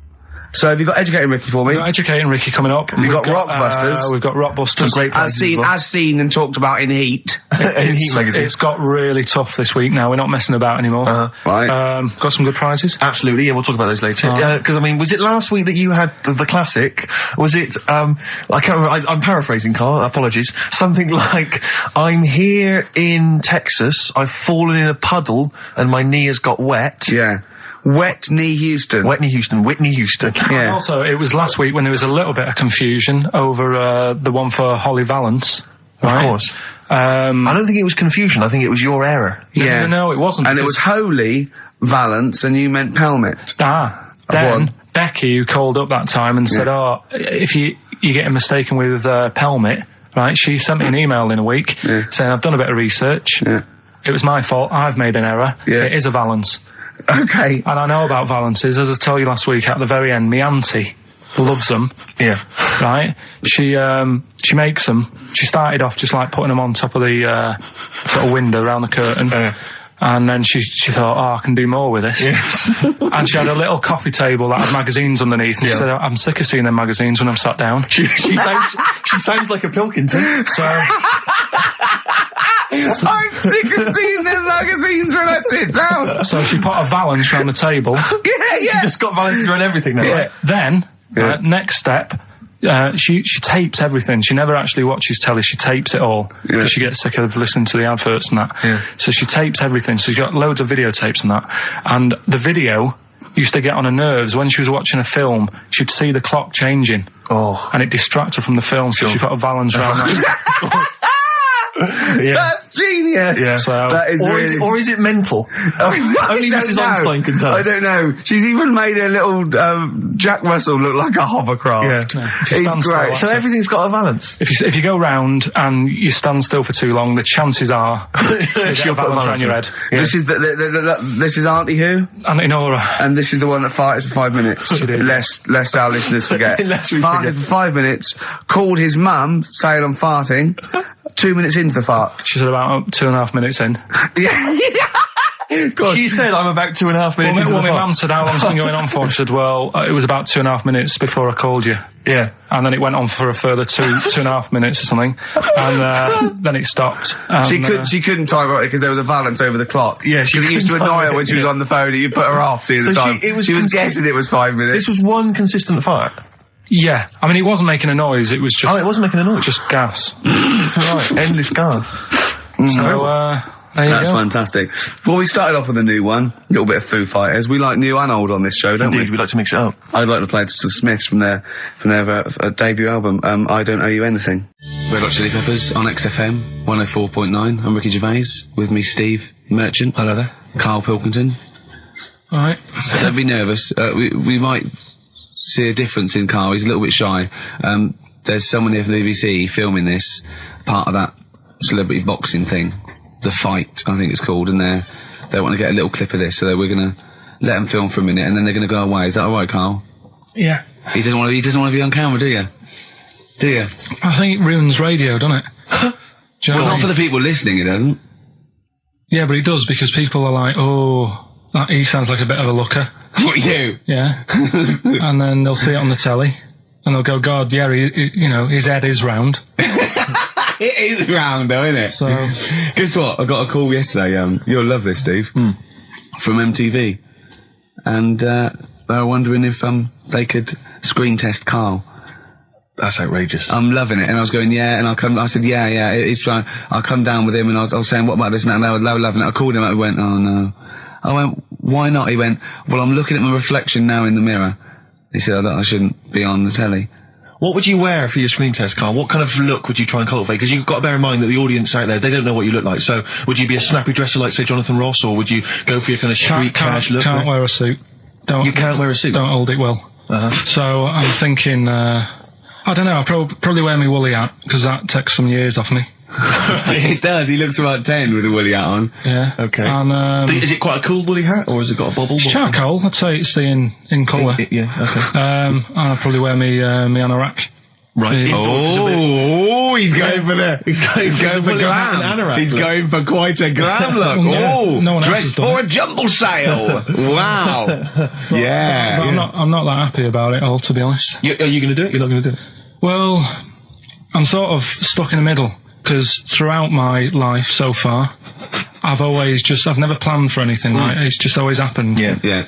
So have you got Educating Ricky for me? We've got Educating Ricky coming up. We've got Rockbusters. We've got Rockbusters. Great as seen and talked about in Heat. In Heat magazine. It's got really tough this week now. We're not messing about anymore. Right. Got some good prizes. Absolutely, yeah, we'll talk about those later. Because, I mean, was it last week that you had the classic? Was it, I can't remember, I'm paraphrasing, Carl, apologies. Something like, I'm here in Texas, I've fallen in a puddle, and my knee has got wet. Yeah. Whitney Houston. Whitney Houston. Yeah. And also, it was last week when there was a little bit of confusion over the one for Holly Valance. Right? Of course. I don't think it was confusion, I think it was your error. No, it wasn't. And it was Holy Valance, and you meant Pelmet. Then Becky, who called up that time and said, if you're getting mistaken with Pelmet, right, she sent me an email in a week saying, I've done a bit of research. Yeah. It was my fault. I've made an error. Yeah. It is a Valance. Okay. And I know about Valances. As I told you last week, at the very end, my auntie loves them. Yeah. Right? She makes them. She started off just like putting them on top of the sort of window around the curtain. And then she thought, I can do more with this. Yes. And she had a little coffee table that had magazines underneath. And she said, I'm sick of seeing them magazines when I'm sat down. She sounds like a Pilkington. So... I'm sick of seeing them magazines when I sit down. So she put a Valance around the table. Yeah. She just got Valances around everything now. Yeah. Then, next step, she tapes everything. She never actually watches telly. She tapes it all because she gets sick of listening to the adverts and that. Yeah. So she tapes everything. So she's got loads of videotapes and that. And the video used to get on her nerves. When she was watching a film, she'd see the clock changing. Oh. And it distracted her from the film. So she put a Valance around that. That's genius. Yeah. So, that is or is it mental? Only Mrs. Einstein can tell. I don't know. She's even made a little Jack Russell look like a hovercraft. Yeah. It's great. So everything's got a Valance. If you go round and you stand still for too long, the chances are she'll Valance around your head. Yeah. This is this is Auntie who? Auntie Nora. And this is the one that farted for 5 minutes. She did. Lest our listeners forget. Lest we farted forget. for 5 minutes, called his mum, saying I'm farting. 2 minutes into the fart. She said about 2.5 minutes in. God. She said I'm about 2.5 minutes into the my fart. mum said, how long's it been going on for? She said, well, it was about 2.5 minutes before I called you. Yeah. And then it went on for a further 2.5 minutes or something. And then it stopped. And, She couldn't time it because there was a Valance over the clock. Yeah, she Because it used to couldn't annoy time her when it, she was on the phone and you put her off seeing the So time. she was guessing it was 5 minutes. This was one consistent fart. yeah. I mean, it wasn't making a noise. It was just... Oh, it wasn't making a noise. Just gas. Right, endless gas. So, there you That's go. fantastic. Well, we started off with a new one, a little bit of Foo Fighters. We like new and old on this show, don't Indeed, we like to mix it up. I'd like to play the Smiths from their debut album, I Don't Owe You Anything. Red Hot Chili Peppers on XFM 104.9. I'm Ricky Gervais, with me Steve Merchant. Hello there. Karl Pilkington. All right. Don't be nervous. We might see a difference in Karl. He's a little bit shy. There's someone here from the BBC filming this, part of that celebrity boxing thing. The Fight, I think it's called, and they want to get a little clip of this, so we're going to let them film for a minute, and then they're going to go away. Is that all right, Karl? Yeah. He doesn't want to be on camera, do you? Do you? I think it ruins radio, doesn't it? Do you know Well, what I not mean? for the people listening, it doesn't. Yeah, but it does, because people are like, he sounds like a bit of a looker. What, you? Yeah. And then they'll see it on the telly, and they'll go, God, yeah, his head is round. It is round, though, isn't it? So... Guess what? I got a call yesterday, you'll love this, Steve, from MTV. and they were wondering if they could screen test Karl. That's outrageous. I'm loving it, and I was going, yeah, and I said, yeah, he's trying. I'll come down with him, and I was saying, what about this and that, and they were loving it. I called him up, he went, oh no. I went, why not? He went, well, I'm looking at my reflection now in the mirror. He said, I shouldn't be on the telly. What would you wear for your screen test, Karl? What kind of look would you try and cultivate? Because you've got to bear in mind that the audience out there, they don't know what you look like. So, would you be a snappy dresser like, say, Jonathan Ross, or would you go for your kind of street cash look? Can't wear a suit. You can't wear a suit? Don't hold it well. So, I'm thinking, I don't know, I'll probably wear my woolly hat, because that takes some years off me. It does, he looks about 10 with a woolly hat on. Yeah. Okay. And, is it quite a cool woolly hat, or has it got a bubble? It's charcoal, I'd say it's the in colour. Yeah, okay. And I'll probably wear me anorak. Right. Oh, he's going for glam. He's going for quite a glam look. No one else dressed for a jumble sale. Wow. Yeah. But I'm not that happy about it all, to be honest. Are you going to do it? You're not going to do it? Well, I'm sort of stuck in the middle, because throughout my life so far, I've never planned for anything, right? It's just always happened. Yeah.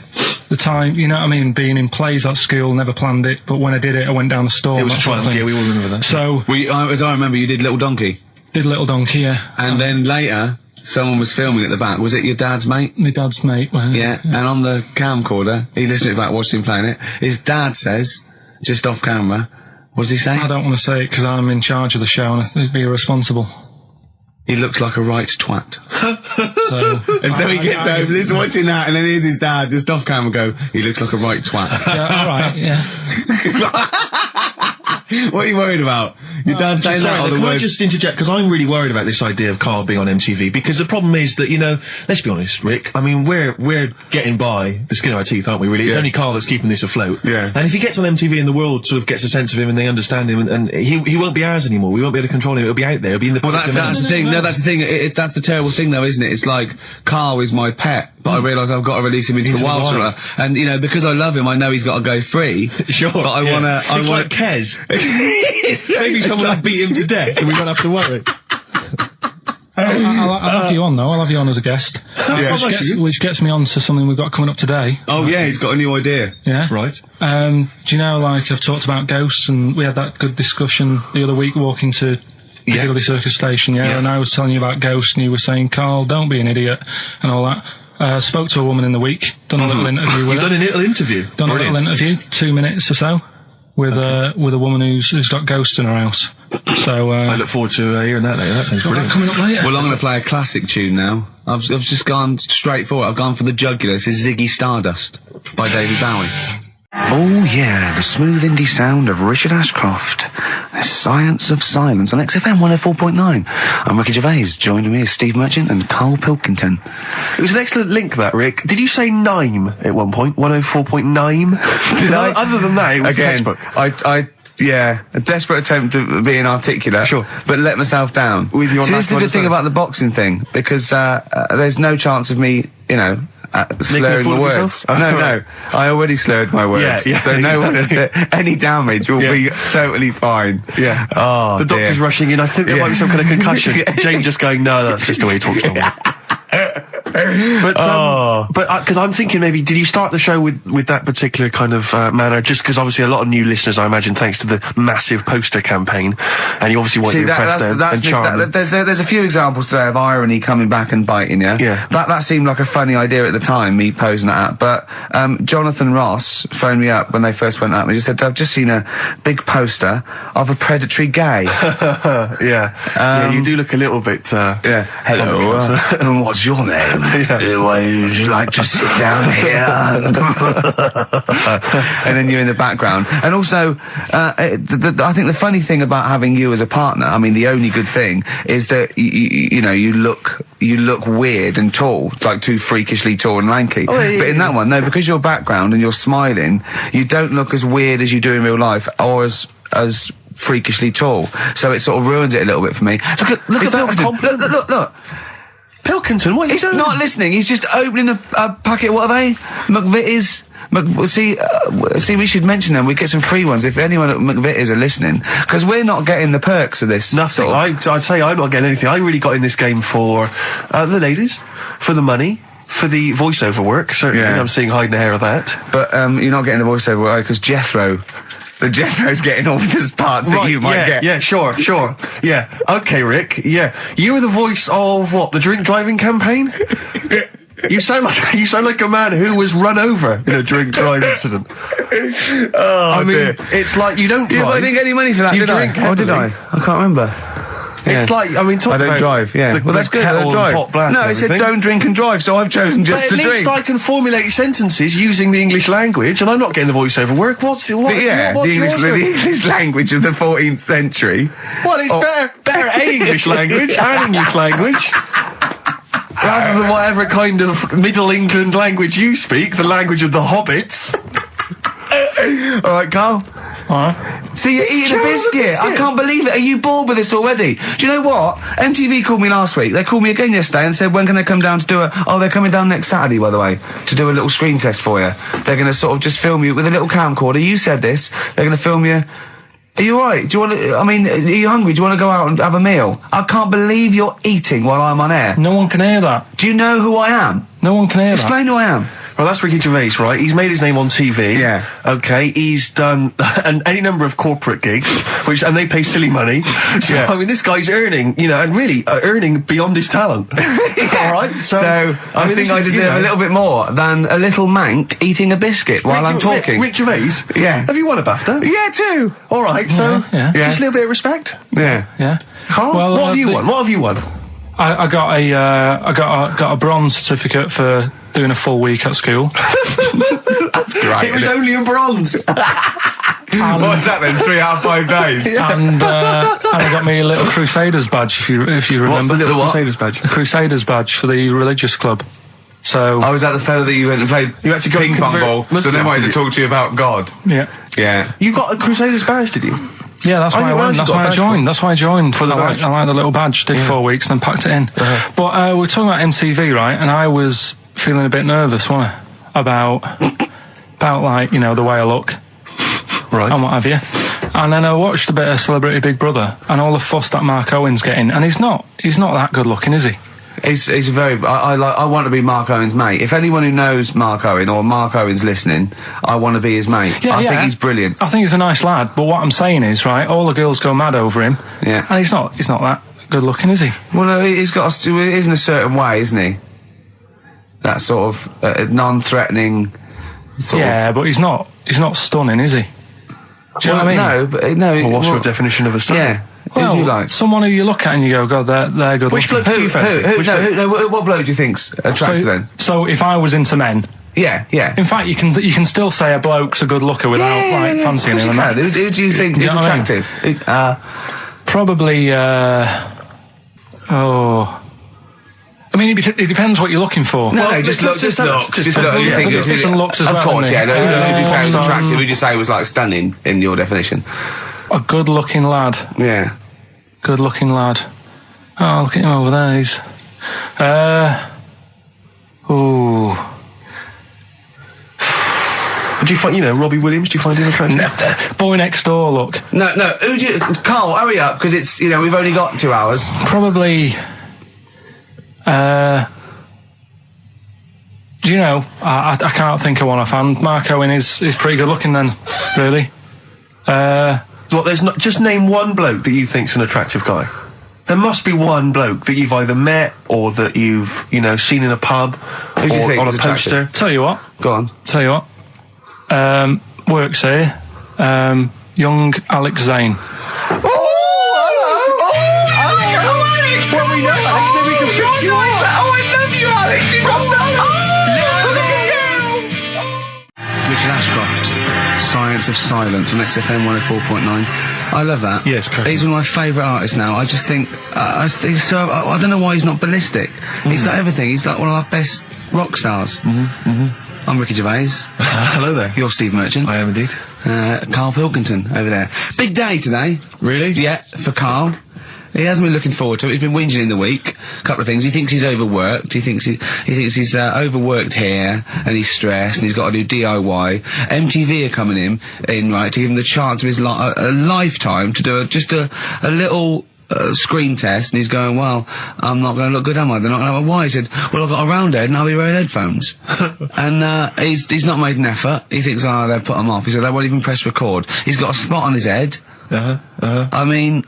The time, you know what I mean, being in plays at school, never planned it, but when I did it, I went down the store. It was a triumph, yeah, we all remember that. So, as I remember, you did Little Donkey. Did Little Donkey, yeah. And then later, someone was filming at the back. Was it your dad's mate? My dad's mate, yeah. And on the camcorder, he listened to it back, watched him playing it. His dad says, just off camera, what does he say? I don't want to say it because I'm in charge of the show and I'd be irresponsible. He looks like a right twat. So he gets home, listening, watching that, and then here's his dad just off camera go, he looks like a right twat. Yeah, alright, yeah. What are you worried about? Your dad saying that? Can I just interject? Because I'm really worried about this idea of Karl being on MTV. Because the problem is that, you know, let's be honest, Rick. I mean, we're getting by the skin of our teeth, aren't we? Really, it's only Karl that's keeping this afloat. Yeah. And if he gets on MTV and the world sort of gets a sense of him and they understand him, and he won't be ours anymore. We won't be able to control him. It'll be out there. It'll be in the. Well, that's the thing. No, that's the thing. That's the terrible thing, though, isn't it? It's like Karl is my pet, but I realise I've got to release him into the wild. And you know, because I love him, I know he's got to go free. Sure. But I want to. It's like Kez. Maybe someone will beat him to death and we won't have to worry. I'll have you on, though. I'll have you on as a guest. Which gets me on to something we've got coming up today. Oh, yeah, he's got a new idea. Yeah. Right. Do you know, like, I've talked about ghosts, and we had that good discussion the other week walking to Piccadilly Circus Station, and I was telling you about ghosts, and you were saying, Karl, don't be an idiot, and all that. Spoke to a woman in the week, done a little interview with her. You've done a little interview? Done a little interview, 2 minutes or so. With a woman who's got ghosts in her house. So I look forward to hearing that later. That sounds brilliant. Coming up later. Well, I'm going to play a classic tune now. I've just gone straight for it. I've gone for the jugular. This is Ziggy Stardust by David Bowie. Oh yeah, the smooth indie sound of Richard Ashcroft. The Science of Silence on XFM 104.9. I'm Ricky Gervais. Joined me is Steve Merchant and Karl Pilkington. It was an excellent link, that, Rick. Did you say Nime at one point? 104.9? Did I? Other than that, it was again, the textbook. A desperate attempt at being articulate. Sure. But let myself down. With your this is the good thing about the boxing thing, because there's no chance of me, you know, slurring the words. No, I already slurred my words. Yeah, so no one, any damage will be totally fine. Yeah. Oh, the doctor's rushing in. I think there might be some kind of concussion. Jane just going, no, that's just the way he talks normally. But because I'm thinking maybe, did you start the show with that particular kind of manner? Just because obviously a lot of new listeners, I imagine, thanks to the massive poster campaign, and you obviously want to impress them and charm them. There's a few examples today of irony coming back and biting you. Yeah. That seemed like a funny idea at the time, me posing that. But Jonathan Ross phoned me up when they first went up and he just said, I've just seen a big poster of a predatory gay. Yeah, you do look a little bit hello, what's your name? Would you like to sit down here? And then you're in the background. And also, I think the funny thing about having you as a partner, I mean, the only good thing is that you know, you look weird and tall, like too freakishly tall and lanky. But in that one, no, because your background and you're smiling, you don't look as weird as you do in real life, or as freakishly tall. So it sort of ruins it a little bit for me. Look at Pilkington. Look. Pilkington, what are you doing? He's not listening. He's just opening a packet. What are they? McVitie's. See, we should mention them. We get some free ones if anyone at McVitie's are listening, because we're not getting the perks of this. Nothing. I'd say I'm not getting anything. I really got in this game for the ladies, for the money, for for the voiceover work. Certainly, Yeah. I'm seeing hide and hair of that. But you're not getting the voiceover because Jethro's getting all the parts that you might get. Yeah, sure. Yeah. Okay, Rick. Yeah. You were the voice of what? The drink driving campaign? You sound like a man who was run over in a drink drive incident. Oh, I mean, dear. it's like you don't drive. Yeah, but I didn't get any money for that, You did I? drink Oh, did I? heavily. I can't remember. It's Yeah. like, I mean, talk I don't about drive, yeah. the- Well, that's the good, I kettle don't and drive. pot black No, and it said everything. don't drink and drive, so I've chosen just But to at least drink. I can formulate sentences using the English language, and I'm not getting the voiceover work. What's But yeah, what's the yours? English language of the 14th century. Well, it's better A, English language and English language. Rather than whatever kind of Middle England language you speak, the language of the hobbits. All right, Carl. All right. So you're eating a Joe, biscuit. I biscuit. can't believe it. Are you bored with this already? Do you know what? MTV called me last week. They called me again yesterday and said, when can they come down to do they're coming down next Saturday, by the way, to do a little screen test for you. They're going to sort of just film you with a little camcorder. You said this. They're going to film you. Are you alright? Do you want to, are you hungry? Do you want to go out and have a meal? I can't believe you're eating while I'm on air. No one can hear that. Do you know who I am? No one can hear that. Explain who I am. Well, that's Ricky Gervais, right? He's made his name on TV. Yeah. Okay. He's done any number of corporate gigs, and they pay silly money. So, Yeah. I mean, this guy's earning, and really earning beyond his talent. All right. So I think this I is, deserve a little bit more than a little mank eating a biscuit while I'm talking. Rick Gervais? Yeah. Have you won a BAFTA? Yeah, too. All right. So, Yeah. just a little bit of respect. Yeah. Yeah. Carl, Well, what have you the- won? What have you won? I got a bronze certificate for doing a full week at school. That's great. It was only a bronze. What's that then? 3 out of 5 days. and I got me a little Crusaders badge, if you remember. What's the little what? Crusaders badge? The Crusaders badge for the religious club. So I was at the fella that you went and played You had to go ping and pong convert ball, so Muslim, they wanted to did you? talk to you about God. yeah, Yeah. You got a Crusaders badge, did you? yeah, that's Oh, why I you went. actually That's got a why I badge joined. That's why I joined For the I badge? I like the little badge. Did 4 weeks and then packed it in. But we're talking about MTV, right? And I was feeling a bit nervous, wasn't I? About like the way I look. Right. And what have you. And then I watched a bit of Celebrity Big Brother and all the fuss that Mark Owen's getting, and he's not that good looking, is he? He's very. I want to be Mark Owen's mate. If anyone who knows Mark Owen or Mark Owen's listening, I want to be his mate. I think he's brilliant. I think he's a nice lad, but what I'm saying is, right, all the girls go mad over him. Yeah. And he's not that good looking, is he? Well, no, he's got. He is in a certain way, isn't he? That sort of non-threatening. Yeah, but he's not stunning, is he? Do you know what I mean? No, but no. Well, what's your definition of a star? Yeah. Well, who do you like? someone who you look at and you go, God, they're good Which looking. bloke do you fancy? What bloke do you think's attractive then? So if I was into men, Yeah. in fact, you can still say a bloke's a good looker without fancying him. And that. Who do you think Do you is know what I mean? attractive? Probably. I mean, it depends what you're looking for. No, just look. Just look. just look. You yeah, think but it's- looks and looks as of well, course, doesn't yeah. it? Who would you say was Yeah. attractive? Who would you say was like stunning in your definition? A good-looking lad. Yeah. Good-looking lad. Oh, look at him over there. He's. Ooh. Do you find, Robbie Williams, do you find him attractive? Boy next door. Look. No. Who do you? Carl, hurry up, because it's we've only got 2 hours. Probably. I can't think of one offhand. Mark Owen is pretty good looking then, really. Well, there's not. Just name one bloke that you think's an attractive guy. There must be one bloke that you've either met or that you've, seen in a pub Who do you or think on a is poster. attractive? Tell you what. Go on. Works here. Young Alex Zane. Alex! Well, we know Alex, maybe we can fix you up. Oh, I love you, Alex. You got Richard Ashcroft, Science of Silence on XFM 104.9. I love that. Yes, correct. He's one of my favourite artists now. I just think he's so. I don't know why he's not ballistic. He's got everything. He's like one of our best rock stars. I'm Ricky Gervais. Hello there. You're Steve Merchant. I am indeed. Karl Pilkington over there. Big day today. Really? Yeah, for Karl. He hasn't been looking forward to it. He's been whinging in the week. A couple of things. He thinks he's overworked. He thinks he's overworked here, and he's stressed, and he's got to do DIY. MTV are coming in right, to give him the chance of his a lifetime to do just a little screen test, and he's going, well, I'm not going to look good, am I? They're not going to have a why. He said, well, I've got a round head and I'll be wearing headphones. And he's not made an effort. He thinks, oh, they'll put him off. He said, they won't even press record. He's got a spot on his head. I mean,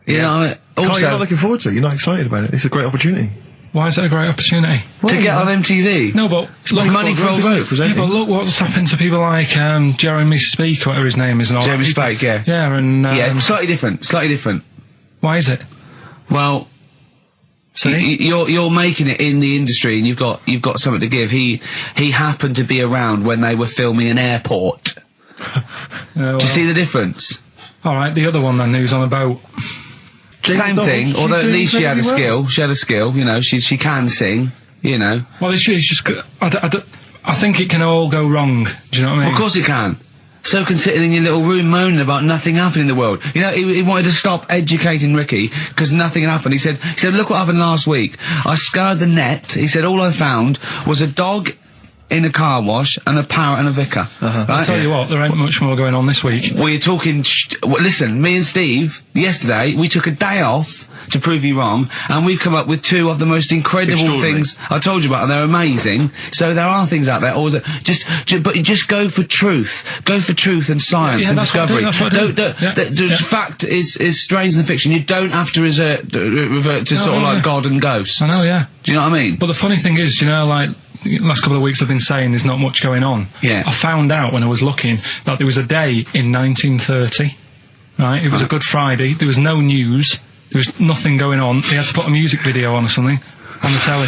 you know, also... Carl, you're not looking forward to it. You're not excited about it. It's a great opportunity. Why is it a great opportunity? To get on MTV. No, but It's money for old rope. Yeah, but look what's happened to people like Jeremy Speak, whatever his name is. And all Jeremy that. Spake, yeah. Yeah, and... yeah, slightly different. Why is it? Well... See? You're making it in the industry, and you've got something to give. He happened to be around when they were filming an airport. Well, Do you see the difference? Alright, the other one then, who's on a boat. Same thing, she's although at doing least she had a incredibly skill. well. She had a skill, you know, she can sing, you know. Well, it's just... I think it can all go wrong. Do you know what I mean? Well, of course it can. So can sitting in your little room moaning about nothing happening in the world. You know, he wanted to stop educating Ricky because nothing happened. He said, look what happened last week. I scoured the net. He said, all I found was a dog in a car wash and a parrot and a vicar. Right? I'll tell you what, there ain't much more going on this week. Well, you're talking... well, listen, me and Steve, yesterday, we took a day off to prove you wrong, and we've come up with two of the most incredible things I told you about, and they're amazing. So there are things out there. Or but just go for truth. Go for truth and science and discovery. Fact is stranger than fiction. You don't have to revert to sort of like God and ghosts. I know, yeah. Do you know what I mean? But the funny thing is, you know, like... last couple of weeks I've been saying there's not much going on. Yeah. I found out when I was looking that there was a day in 1930, right? It was a Good Friday. There was no news. There was nothing going on. They had to put a music video on or something on the telly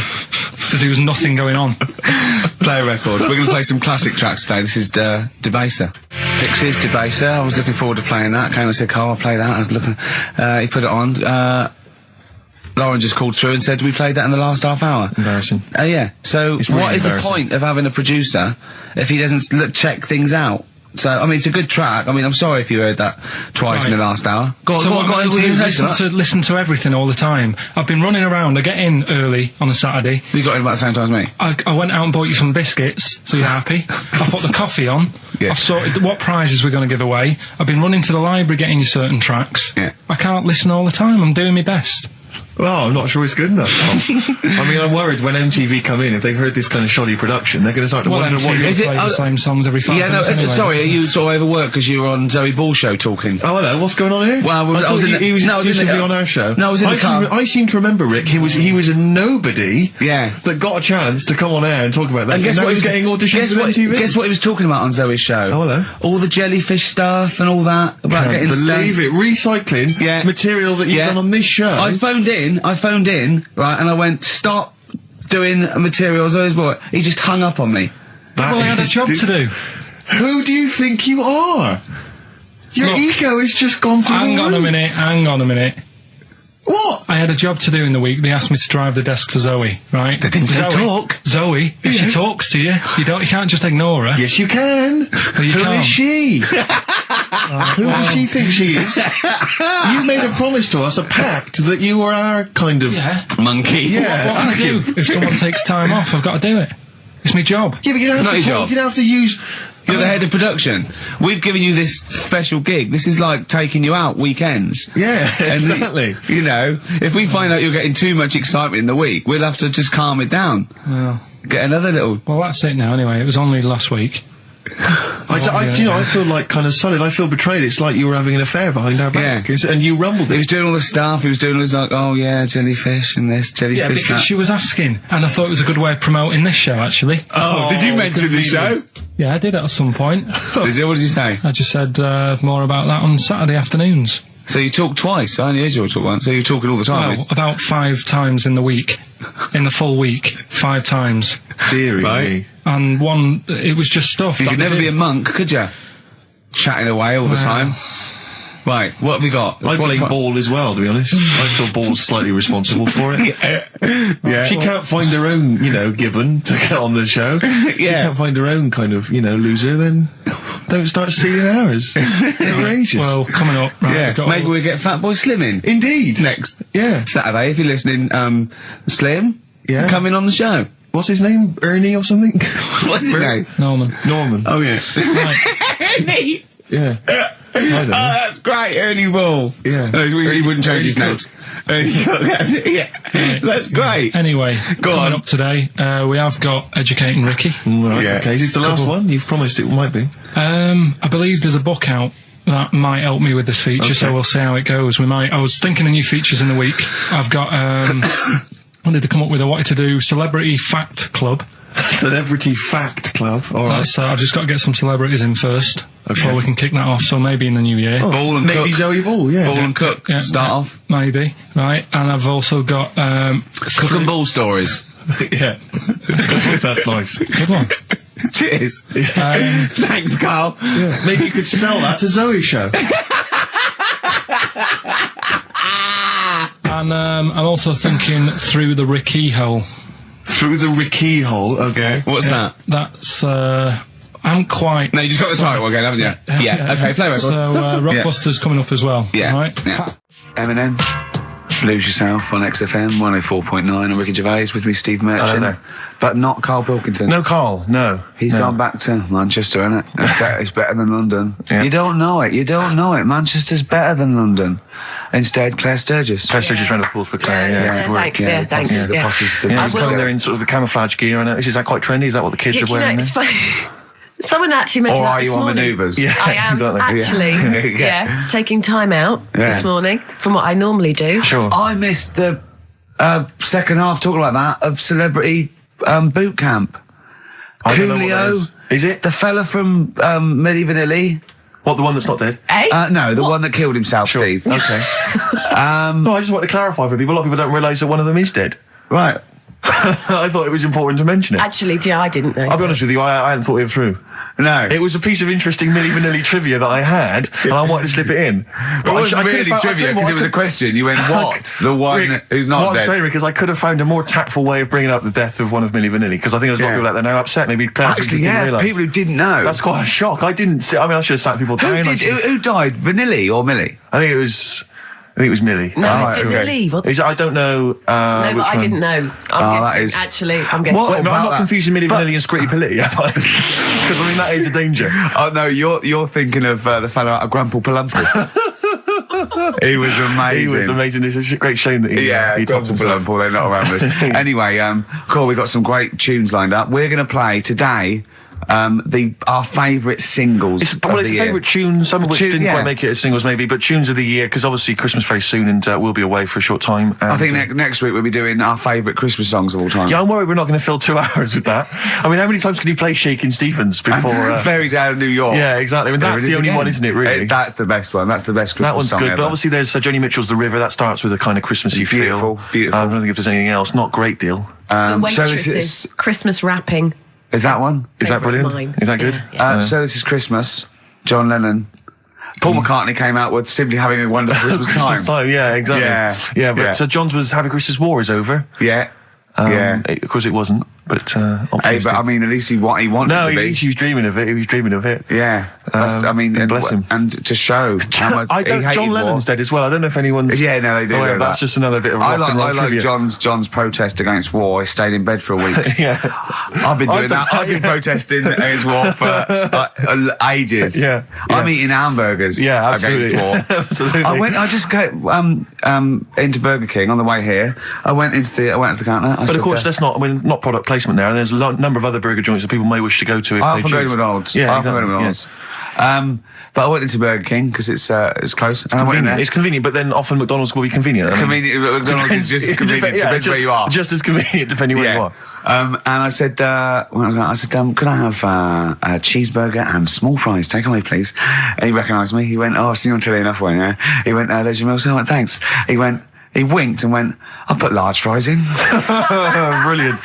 because there was nothing going on. Play a record. We're going to play some classic tracks today. This is Debaser. Pixies, Debaser. I was looking forward to playing that. Came and said, Carl, I'll play that. I was looking... he put it on. Lauren just called through and said we played that in the last half hour. Embarrassing. Yeah. So It's really what is the embarrassing. point of having a producer if he doesn't check things out? So, I mean, it's a good track. I mean, I'm sorry if you heard that twice in the last hour. Go on, So go what on, I'm go going on, to do go is on. listen to everything all the time. I've been running around. I get in early on a Saturday. You got in about the same time as me. I went out and bought you some biscuits, so you're happy. I put the coffee on. Yeah. I've sorted what prizes we're going to give away. I've been running to the library getting you certain tracks. Yeah. I can't listen all the time. I'm doing my best. Well, I'm not sure it's good enough. I mean, I'm worried when MTV come in, if they've heard this kind of shoddy production, they're going to start to wonder what... MTV Is it- play the same songs every 5 Yeah, no, minutes anyway, sorry, so- you sort of overworked because you were on Zoe Ball's show talking. Oh, hello, what's going on here? Well, I was thought in the- he was no, I was in the- exclusively on our show. No, I was in the car. I seem to remember, Rick, he was a nobody Yeah. that got a chance to come on air and talk about that. And So guess now what he's he was getting auditions with MTV. Guess what he was talking about on Zoe's show? Oh, hello. All the jellyfish stuff and all that about Can't getting believe it. Recycling Yeah. material that you've Yeah. done on this show. I phoned in, right, and I went, stop doing materials. He just hung up on me. That Well, I had a is- job to do. Who do you think you are? Your Look, ego has just gone through Hang the on a roof. minute. What? I had a job to do in the week. They asked me to drive the desk for Zoe, right? They didn't say talk. Zoe, if she Yes. talks to you, you can't just ignore her. Yes, you can. you Who can't. is she? Who does she think she is? You made a promise to us, a pact, that you were our kind of... Yeah. Monkey. Yeah. What can I do? If someone takes time off, I've got to do it. It's my job. Yeah, but you don't It's have not to your talk, job. you don't have to use... You're the head of production. We've given you this special gig. This is like taking you out weekends. Yeah, And exactly. you know, if we find out you're getting too much excitement in the week, we'll have to just calm it down. Well, Get another little... well, that's it now anyway. It was only last week. Do you know, I feel like kind of solid. I feel betrayed. It's like you were having an affair behind our back. Yeah. And you rumbled He it. was doing all the stuff. He was doing all this like, oh yeah, jellyfish and this, jellyfish Yeah, because that. she was asking, and I thought it was a good way of promoting this show, actually. Oh, did you mention the show? Yeah, I did at some point. Did you? What did you say? I just said more about that on Saturday afternoons. So you talked twice. I only heard you talk once. So you're talking all the time. Well, about 5 times in the week. In the full week, 5 times. Deary Right. me. And one, it was just stuff. You that could they never did. be a monk, could you? Chatting away all the time. Right, what have we got? I blame Ball as well, to be honest. I feel Ball's slightly responsible for it. Yeah. She can't find her own, gibbon to get on the show. She Yeah. can't find her own kind of, loser, then don't start stealing ours. Outrageous. Well, coming up, right, Yeah, we've got maybe we'll get Fat Boy Slim in. Indeed. Next Yeah. Saturday, if you're listening, Slim, Yeah. come in on the show. What's his name? Ernie or something? What's his name? Norman. Norman. Oh, yeah. Right. Yeah. don't know. That's great, Ernie Ball. Yeah. He wouldn't change his name. Ernie Cook, that's it, yeah. That's great. Anyway, coming up today, we have got Educating Ricky. Right, Yeah. okay. Is this the last one? You've promised it might be. I believe there's a book out that might help me with this feature, so we'll see how it goes. I was thinking of new features in the week. I've got, wanted to come up with, I wanted to do Celebrity Fact Club. Celebrity Fact Club. All right. I've just got to get some celebrities in first before we can kick that off, so maybe in the new year. Ball and Maybe Cook. Zoe Ball, yeah. Ball and Cook. Yeah, Start off. Maybe, right. And I've also got... Cook and Ball stories. Yeah. That's nice. Good one. Cheers. Thanks, Carl. Yeah. Maybe you could sell that to Zoe's show. And I'm also thinking Through the Ricky Hole. Through the Ricky Hole, okay. What's that? That's... I'm quite... No, you just got the title again, haven't you? Yeah. Okay, play record. So, Rockbuster's coming up as well. Yeah. Right? Yeah. Eminem, Lose Yourself on XFM 104.9. I'm Ricky Gervais, with me Steve Merchant. Hello there. But not Karl Pilkington. No, Carl, no. He's gone back to Manchester, innit? It's better than London. Yeah. You don't know it. Manchester's better than London. Instead, Claire Sturgis. Claire Sturgis round of applause for Claire, Yeah, thanks. Yeah, Yeah, thanks. the Yeah. posses. Yeah, I he's will- coming there in sort of the camouflage gear, and is that quite trendy? Is that what the kids are Do you know, wearing? it's there? funny. Someone actually mentioned Or that are this you on morning. manoeuvres? Yeah, I am exactly. actually, Yeah. taking time out this morning from what I normally do. Sure. I missed the second half, talking like that, of Celebrity Boot Camp. I don't know what that Coolio. is it? The fella from Milli Vanilli. What, the one that's not dead? Eh? No, the one that killed himself, Sure. Steve. Okay. No, I just want to clarify for people. A lot of people don't realise that one of them is dead. Right. I thought it was important to mention it. Actually, yeah, I didn't know. I'll be honest with you, I hadn't thought it through. No. It was a piece of interesting Milli Vanilli trivia that I had, and I wanted to slip it in. It wasn't I could really have found- I trivia, tell you because what, it was a question. You went, what? The one Rick, who's not what dead. I'm saying, Rick, is I could have found a more tactful way of bringing up the death of one of Milli Vanilli, because I think there's a lot of people out there now upset. Maybe Claire Actually, didn't yeah, realise. people who didn't know. That's quite a shock. I didn't see. I mean, I should have sat people down. Who died? Vanilli or Millie? I think it was Millie. No, Oh, it's okay. Vanilli. What? I don't know. No, but I didn't know. I'm that guessing. is- Actually, I'm guessing. What? I'm about not that? confusing Milli Vanilli and Scritti Politti, am I? Because I mean that is a danger. Oh no, you're thinking of the fellow out of Grumple Palumple. He was amazing. He was amazing. It's a great shame that he topped Grumple himself. Palumple, they're not around this. Anyway, cool, we've got some great tunes lined up. We're going to play today our favourite singles It's of a the year. favourite tune, some of which Tune, didn't yeah. quite make it as singles maybe, but tunes of the year, because obviously Christmas very soon and we'll be away for a short time. And, I think next week we'll be doing our favourite Christmas songs of all time. yeah, I'm worried we're not going to fill 2 hours with that. I mean, how many times can you play Shakin' Stevens before... Fairies Out of New York. yeah, exactly. I mean, There that's it the is only again. one, isn't it, really? That's the best one. That's the best Christmas That one's song good, ever. but obviously there's Joni Mitchell's The River. That starts with a kind of Christmassy Beautiful, feel. beautiful. I don't think if there's anything else. Not a great deal. The so this waitresses, is Christmas wrapping. that one? Is that Favourite brilliant? of mine. Is that good? Yeah, So this is Christmas. John Lennon. Paul McCartney came out with Simply Having a Wonderful Christmas Time. Christmas time, yeah, exactly. Yeah, but yeah. So John's was Happy Christmas War is over. Yeah. Of course it wasn't, but Hey, optimistic. but I mean, at least he wanted no, to be. he was dreaming of it. He was dreaming of it. Yeah. That's, I mean, and, bless him. and to show how much I he don't. hated John war. Lennon's dead as well. I don't know if anyone's. Yeah, no, they do. Oh, yeah, know that's that. just another bit of I rock and roll like trivia. John's protest against war. He stayed in bed for a week. Yeah, I've been doing that. I've been protesting against war for ages. Yeah, I'm yeah. eating hamburgers yeah, absolutely. against war. Absolutely. I just got into Burger King on the way here. I went to the counter. But of course, that's not. I mean, not product placement there. And there's a number of other burger joints that people may wish to go to if I they often go to choose. McDonald's. Yeah, I often go to exactly, McDonald's. But I went into Burger King because it's close. And I went in Convenient. there. It's convenient, but then often McDonald's will be convenient. I mean, Convenient. McDonald's is just convenient. Depends where you are. Just as convenient depending where you are. And I said, could I have a cheeseburger and small fries? Take away, please. And he recognised me. He went, I've seen you on telly enough, won't you? He went, there's your meal. So I went, thanks. He winked and went, I'll put large fries in. Brilliant.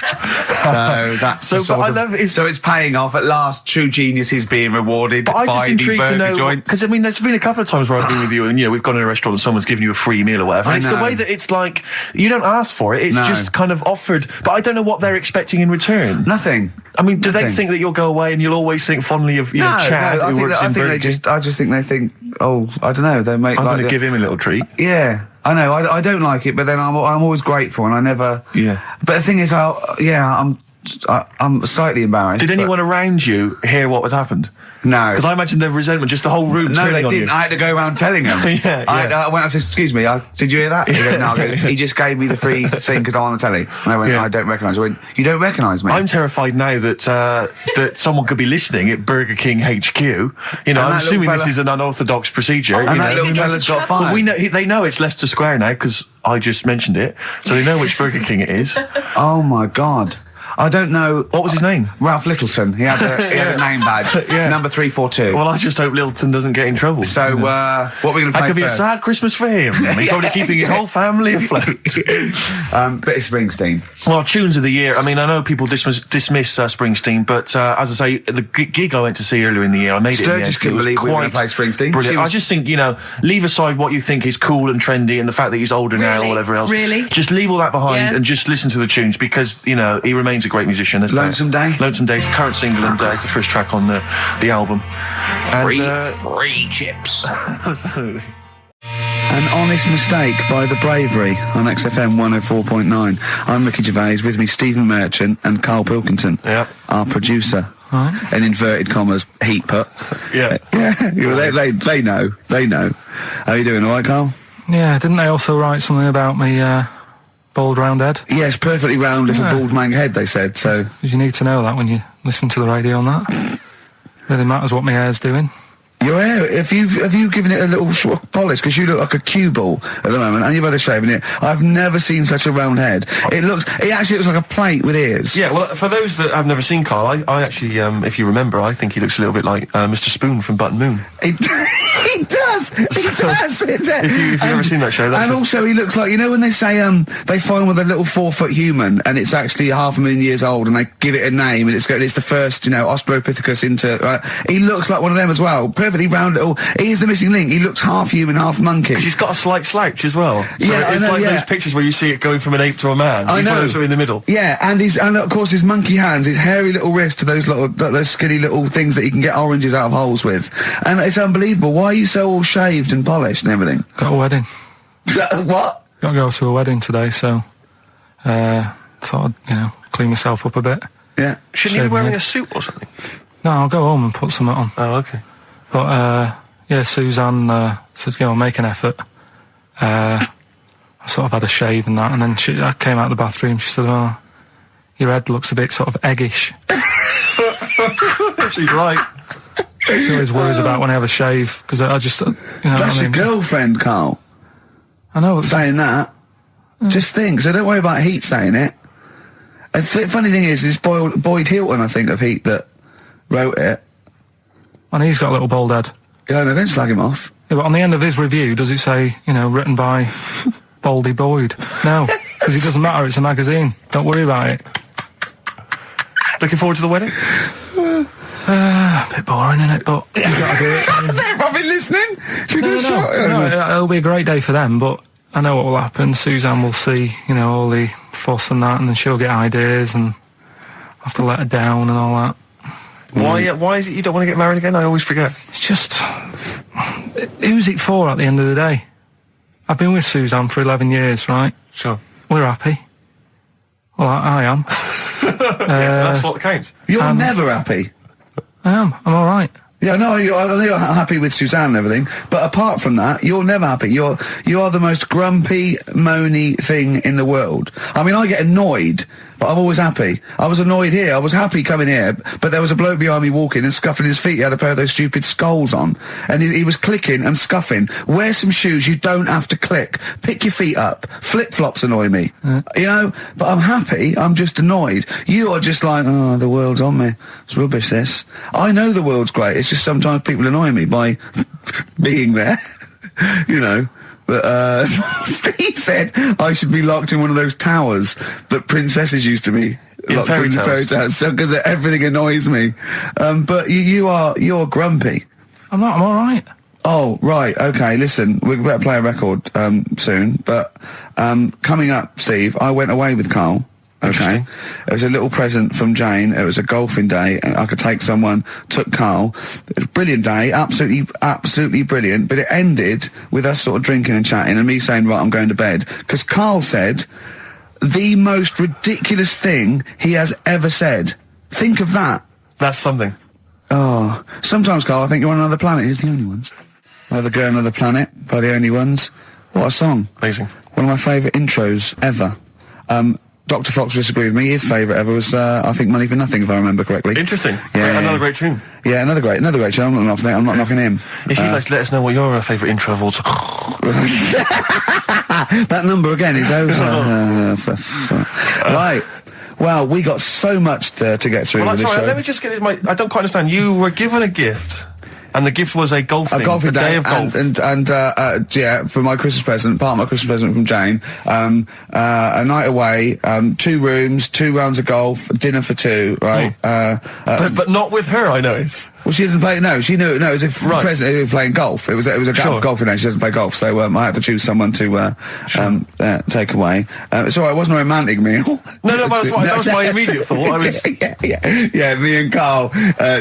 So that's So, the sort but I of- love it. So it's paying off. At last, true genius is being rewarded But I'm by just the intrigued to burger know, joints. because I mean, there's been a couple of times where I've been with you, and we've gone to a restaurant and someone's given you a free meal or whatever. I And it's the know. way that it's like you don't ask for it; it's No. just kind of offered. But I don't know what they're expecting in return. Nothing. I mean, do they Nothing. think that you'll go away and you'll always think fondly of Chad, who works in Burger King? I just think they think, I don't know, they make I'm like going to give him a little treat. Yeah, I know. I don't like it, but then I'm always grateful, and I never. Yeah. But the thing is, I'm slightly embarrassed. Did anyone around you hear what had happened? No. Because I imagine the resentment, just the whole room No, turning they on didn't. you. I had to go around telling them. I went and said, excuse me, did you hear that? He goes, no. I go, he just gave me the free thing because I'm on the telly. And I went, I don't recognise. I went, you don't recognise me? I'm terrified now that that someone could be listening at Burger King HQ. You know, I'm assuming this is an unorthodox procedure. And you that know. little fella's got fired. Well, we know, they know it's Leicester Square now because I just mentioned it. So they know which Burger King it is. Oh, my God. I don't know. What was his name? Ralph Littleton. He had a name badge. Number 342. Well, I just hope Littleton doesn't get in trouble. So, what are we going to play That could be a first? sad Christmas for him. He's probably keeping his whole family afloat. Bit of Springsteen. Well, tunes of the year. I mean, I know people dismiss Springsteen, but as I say, the gig I went to see earlier in the year, I made it. Sturgis couldn't believe we were going to play Springsteen. Brilliant. I just think, you know, leave aside what you think is cool and trendy and the fact that he's older now or whatever else. Really? Just leave all that behind and just listen to the tunes because, you know, he remains a great musician. Lonesome Day? Lonesome Day is the current single and it's the first track on the album. And, free chips. absolutely. An Honest Mistake by The Bravery on XFM 104.9. I'm Ricky Gervais, with me Stephen Merchant and Karl Pilkington, our producer. In inverted commas, heat put. Yeah. They know. How you doing, all right, Karl? Yeah, didn't they also write something about me, bald round head? Yes, perfectly round little bald man head, they said, so... Because you need to know that when you listen to the radio on that. Really matters what my hair's doing. Your hair, have you given it a little polish? Because you look like a cue ball at the moment, and you've had a shave in it. I've never seen such a round head. It actually looks like a plate with ears. Yeah, well, for those that have never seen Karl, I actually, if you remember, I think he looks a little bit like Mr. Spoon from Button Moon. He does. If you've never seen that show, that's and also he looks like, you know when they say they find with a little 4-foot human and it's actually 500,000 years old and they give it a name and it's the first, you know, Australopithecus into. He looks like one of them as well. Perfectly round little. He's the missing link. He looks half human, half monkey. Because he's got a slight slouch as well. So it's like those pictures where you see it going from an ape to a man. He's one of those in the middle. Yeah, and of course his monkey hands, his hairy little wrist to those skinny little things that he can get oranges out of holes with. And it's unbelievable. Why are you so all shaved and polished and everything? Got a wedding. What? Got to go to a wedding today, so thought I'd, you know, clean myself up a bit. Yeah. Shouldn't you be wearing a suit or something? No, I'll go home and put something on. Oh, okay. But yeah, Suzanne said, you know, make an effort. I sort of had a shave and that, and then I came out of the bathroom. She said, "Oh, your head looks a bit sort of eggish." She's right. She always worries about when I have a shave because I just, you know. That's your girlfriend, Karl. I know. Saying that. Just think. So don't worry about Heat saying it. And funny thing is, it's Boyd Hilton, I think, of Heat that wrote it. And he's got a little bald head. Yeah, no, don't slag him off. Yeah, but on the end of his review, does it say, you know, written by Baldy Boyd? No, because it doesn't matter. It's a magazine. Don't worry about it. Looking forward to the wedding? A bit boring, innit? But you got to do it. They're probably listening. Should we do a shot? No, it'll be a great day for them, but I know what will happen. Suzanne will see, you know, all the fuss and that, and then she'll get ideas, and I'll have to let her down and all that. Why is it you don't want to get married again? I always forget. It's just, who's it for at the end of the day? I've been with Suzanne for 11 years, right? Sure. We're happy. Well, I am. That's what counts. You're never happy. I am. I'm all right. Yeah, no, you're happy with Suzanne and everything, but apart from that, you're never happy. You are the most grumpy, moany thing in the world. I mean, I get annoyed, but I'm always happy. I was annoyed here. I was happy coming here, but there was a bloke behind me walking and scuffing his feet. He had a pair of those stupid skulls on, and he was clicking and scuffing. Wear some shoes you don't have to click. Pick your feet up. Flip-flops annoy me. You know, but I'm happy. I'm just annoyed. You are just like, oh, the world's on me. It's rubbish, this. I know the world's great. It's just sometimes people annoy me by being there. You know. But Steve said I should be locked in one of those towers that princesses used to be locked in fairy tales, so because everything annoys me. But you're grumpy. I'm not. I'm all right. Oh, right. Okay. Listen, we better play a record soon. But coming up, Steve, I went away with Karl. Okay. It was a little present from Jane. It was a golfing day. I could take someone, took Karl. It was a brilliant day. Absolutely brilliant. But it ended with us sort of drinking and chatting and me saying, right, I'm going to bed. Because Karl said, the most ridiculous thing he has ever said. Think of that. That's something. Oh, sometimes, Carl, I think you're on another planet. Here's The Only Ones. Another Girl, Another Planet by The Only Ones. What a song. Amazing. One of my favourite intros ever. Dr. Fox disagreed with me. His favourite ever was, I think, Money for Nothing, if I remember correctly. Interesting. Yeah. Another great tune. Yeah, another great tune. I'm not knocking it. I'm not knocking him. If you'd like to let us know what your favourite intro of all time. That number again is over. Right. Well, we got so much to get through with this show. Let me just get this. I don't quite understand. You were given a gift, and the gift was a golfing day of golf. And yeah, for my Christmas present, part of my Christmas present from Jane, a night away, 2 rooms, 2 rounds of golf, dinner for 2, right? But not with her, I notice. Well, she doesn't play. No, she knew. No, it was a present. It was playing golf. It was a golfing day. She doesn't play golf, so I had to choose someone to take away. It's all right. It wasn't a romantic meal. No, but that was my immediate thought. Yeah. Me and Carl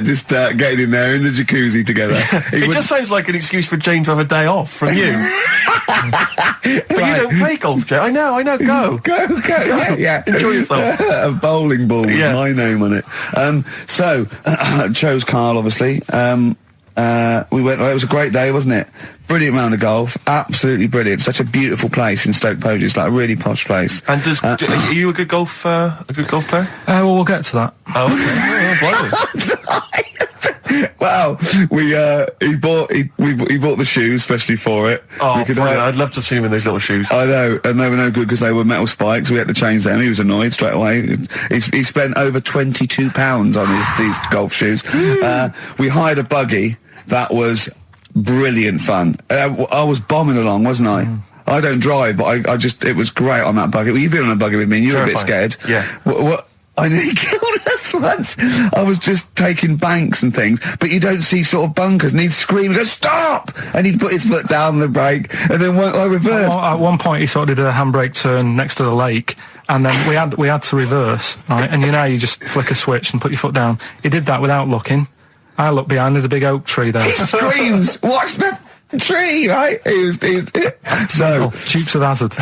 just getting in there in the jacuzzi together. It just sounds like an excuse for Jane to have a day off from you. But you don't play golf, Jane. I know. Go. Yeah. Enjoy yourself. A bowling ball with my name on it. So chose Carl, obviously. We went. It was a great day, wasn't it? Brilliant round of golf. Absolutely brilliant. Such a beautiful place in Stoke Poges. It's like a really posh place. And are you a good golf player? Well, we'll get to that. Oh, okay. Well, he bought the shoes especially for it. Oh, I'd love to see him in those little shoes. I know, and they were no good because they were metal spikes. We had to change them. He was annoyed straight away. He spent over £22 on these golf shoes. We hired a buggy that was brilliant fun. I was bombing along, wasn't I? I don't drive, but it was great on that buggy. Well, you've been on a buggy with me and you were a bit scared. Yeah. What I nearly killed us once. I was just taking banks and things, but you don't see sort of bunkers, and he'd scream and go, "Stop!" And he'd put his foot down the brake, and then I reversed. At one point, he sort of did a handbrake turn next to the lake, and then we had to reverse, right? And you just flick a switch and put your foot down. He did that without looking. I look behind, there's a big oak tree there. He screams, "Watch the tree!" Right? He's so Dukes of Hazzard.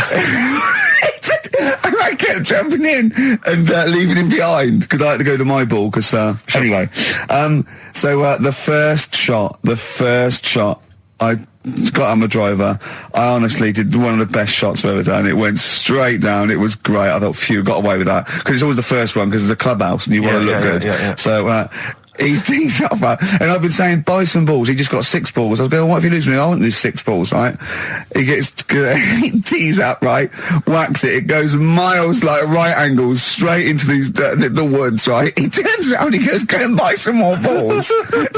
And I kept jumping in and leaving him behind because I had to go to my ball. Because anyway, the first shot, I got on my driver. I honestly did one of the best shots I've ever done. It went straight down. It was great. I thought, phew, got away with that because it's always the first one because it's a clubhouse and you want to look good. Yeah. So. He tees up, and I've been saying, buy some balls. He just got 6 balls. I was going, what if you lose me? I won't lose 6 balls, right? He tees up, right? Whacks it. It goes miles, like right angles, straight into these the woods, right? He turns around, he goes, go and buy some more balls.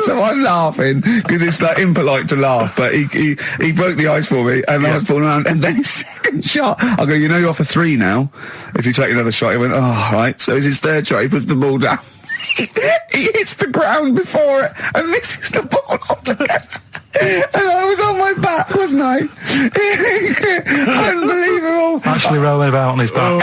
So I'm laughing because it's like impolite to laugh, but he broke the ice for me, and I was falling around. And then his second shot, I go, you're off a 3 now. If you take another shot, he went, oh, right. So it's his third shot. He puts the ball down. He hits the ground before it and misses the ball altogether. And I was on my back, wasn't I? Unbelievable. Actually rolling about on his back.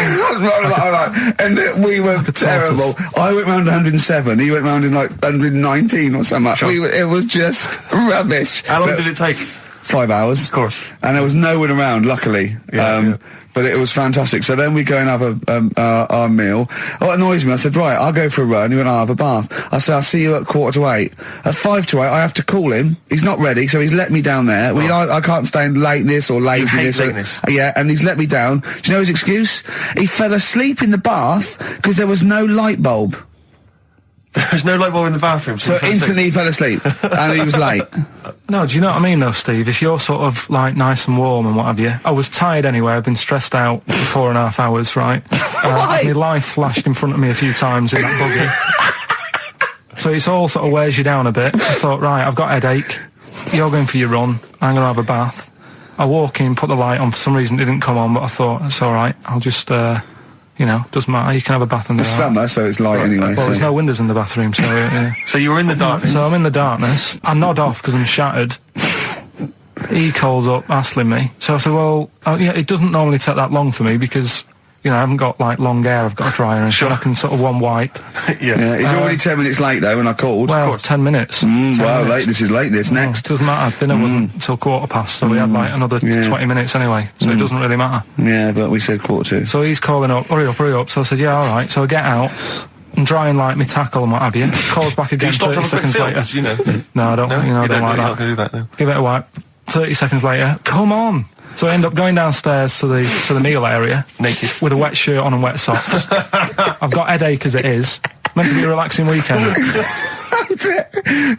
And we were terrible. I went round 107. He went round in like 119 or something. Sure. It was just rubbish. How long did it take? 5 hours. Of course. And there was no one around, luckily. But it was fantastic. So then we go and have our meal. What annoys me, I said, right, I'll go for a run. He went, I'll have a bath. I said, I'll see you at 7:45. At 7:55, I have to call him. He's not ready, so he's let me down there. I can't stand lateness or laziness. Yeah, and he's let me down. Do you know his excuse? He fell asleep in the bath because there was no light bulb. There's no light bulb in the bathroom. So instantly he fell asleep, and he was late. No, do you know what I mean though, Steve? If you're sort of like nice and warm and what have you, I was tired anyway. I've been stressed out for 4.5 hours, right? My life flashed in front of me a few times in that buggy. So it's all sort of wears you down a bit. I thought, right, I've got a headache. You're going for your run. I'm going to have a bath. I walk in, put the light on. For some reason, it didn't come on, but I thought it's all right. I'll just. Doesn't matter. You can have a bath in the summer, so it's light anyway. Well, there's no windows in the bathroom, so... So you were in the darkness? So I'm in the darkness. I nod off because I'm shattered. He calls up, hassling me. So I said, well, it doesn't normally take that long for me because, I haven't got like long hair. I've got a dryer, and so I can sort of one wipe. Yeah. He's already 10 minutes late though when I called. Well, 10 minutes. 10 Wow, minutes. this is late. This next. Doesn't matter. Dinner wasn't until 15:15, so we had like another 20 minutes anyway. So it doesn't really matter. Yeah, but we said 1:45. So he's calling up, hurry up. So I said, yeah, all right. So I get out and dry and like my tackle and what have you. Calls back again 30 seconds later. No, I don't. I don't like that. Do that then. Give it a wipe. 30 seconds later, come on. So I end up going downstairs to the meal area, naked, with a wet shirt on and wet socks. I've got headache as it is. Meant to be a relaxing weekend.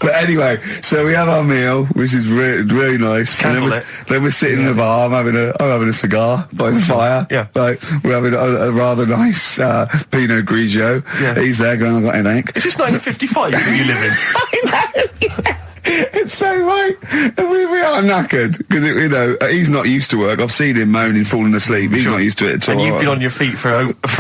But anyway, so we have our meal, which is really nice. And then we're sitting in the bar. I'm having a cigar by the fire. Yeah. Like, we're having a rather nice Pinot Grigio. Yeah. He's there going, I've got headache. Is this 1955 that you live in? I know. Yeah. It's so right. And we are knackered because he's not used to work. I've seen him moaning, falling asleep. He's not used to it at all. And you've been on your feet for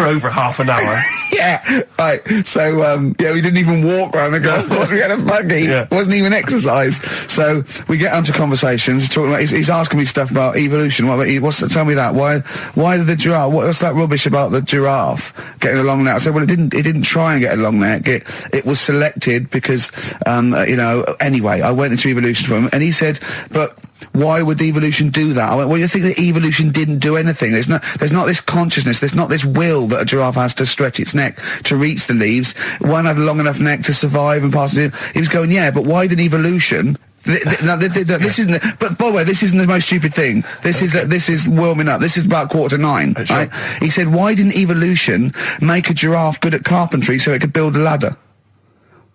over half an hour. Yeah, right. So we didn't even walk around the golf course. We had a buggy. It wasn't even exercise. So we get onto conversations. Talking about, he's asking me stuff about evolution. Tell me that. Why did the giraffe? What's that rubbish about the giraffe getting a long neck? I said, well, it didn't try and get a long neck. It was selected because anyway. I went into evolution for him, and he said, but why would evolution do that? I went, well, you think that evolution didn't do anything. There's not this consciousness, there's not this will that a giraffe has to stretch its neck to reach the leaves. One had a long enough neck to survive and pass it. He was going, yeah, but why did evolution... this isn't. But by the way, this isn't the most stupid thing. This is warming up. This is about 8:45. Sure. Right? He said, why didn't evolution make a giraffe good at carpentry so it could build a ladder?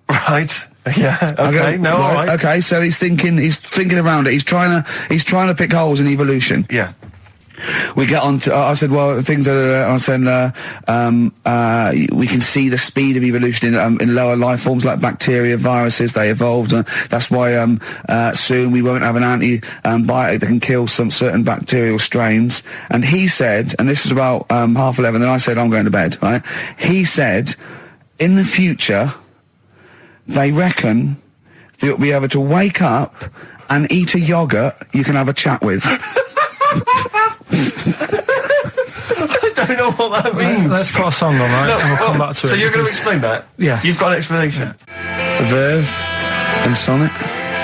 Right. Yeah. Okay. No. All right. Okay. So he's thinking around it. He's trying to pick holes in evolution. Yeah. We get on to. I said, well, things are. I said, we can see the speed of evolution in lower life forms like bacteria, viruses. They evolved. That's why soon we won't have an antibiotic that can kill some certain bacterial strains. And he said, and this is about 11:30. Then I said, I'm going to bed. Right? He said, in the future, they reckon that you'll be able to wake up and eat a yogurt you can have a chat with. I don't know what that means. Let's put a song on, right? And we'll come back to it. So you're going to explain that? Yeah. You've got an explanation? The Verve and Sonic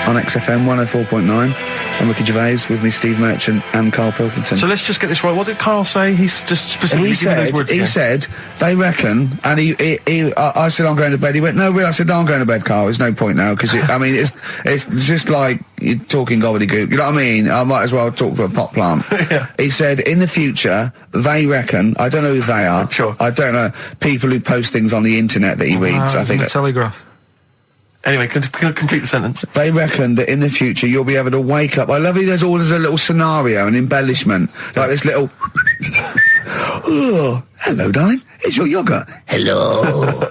on XFM 104.9. I'm Ricky Gervais, with me Steve Merchant and Karl Pilkington. So let's just get this right. What did Karl say? He's just specifically giving those words again. He said, they reckon, and I said, I'm going to bed. He went, no, really? I said, no, I'm going to bed, Karl. There's no point now, because, it's just like you're talking gobbledygook. You know what I mean? I might as well talk to a pot plant. Yeah. He said, in the future, they reckon, I don't know who they are. Sure. I don't know, people who post things on the internet that he reads. I think the Telegraph. Anyway, complete the sentence. They reckon that in the future you'll be able to wake up. I love it. There's a little scenario, an embellishment, like this little. Oh, hello, darling. It's your yogurt. Hello.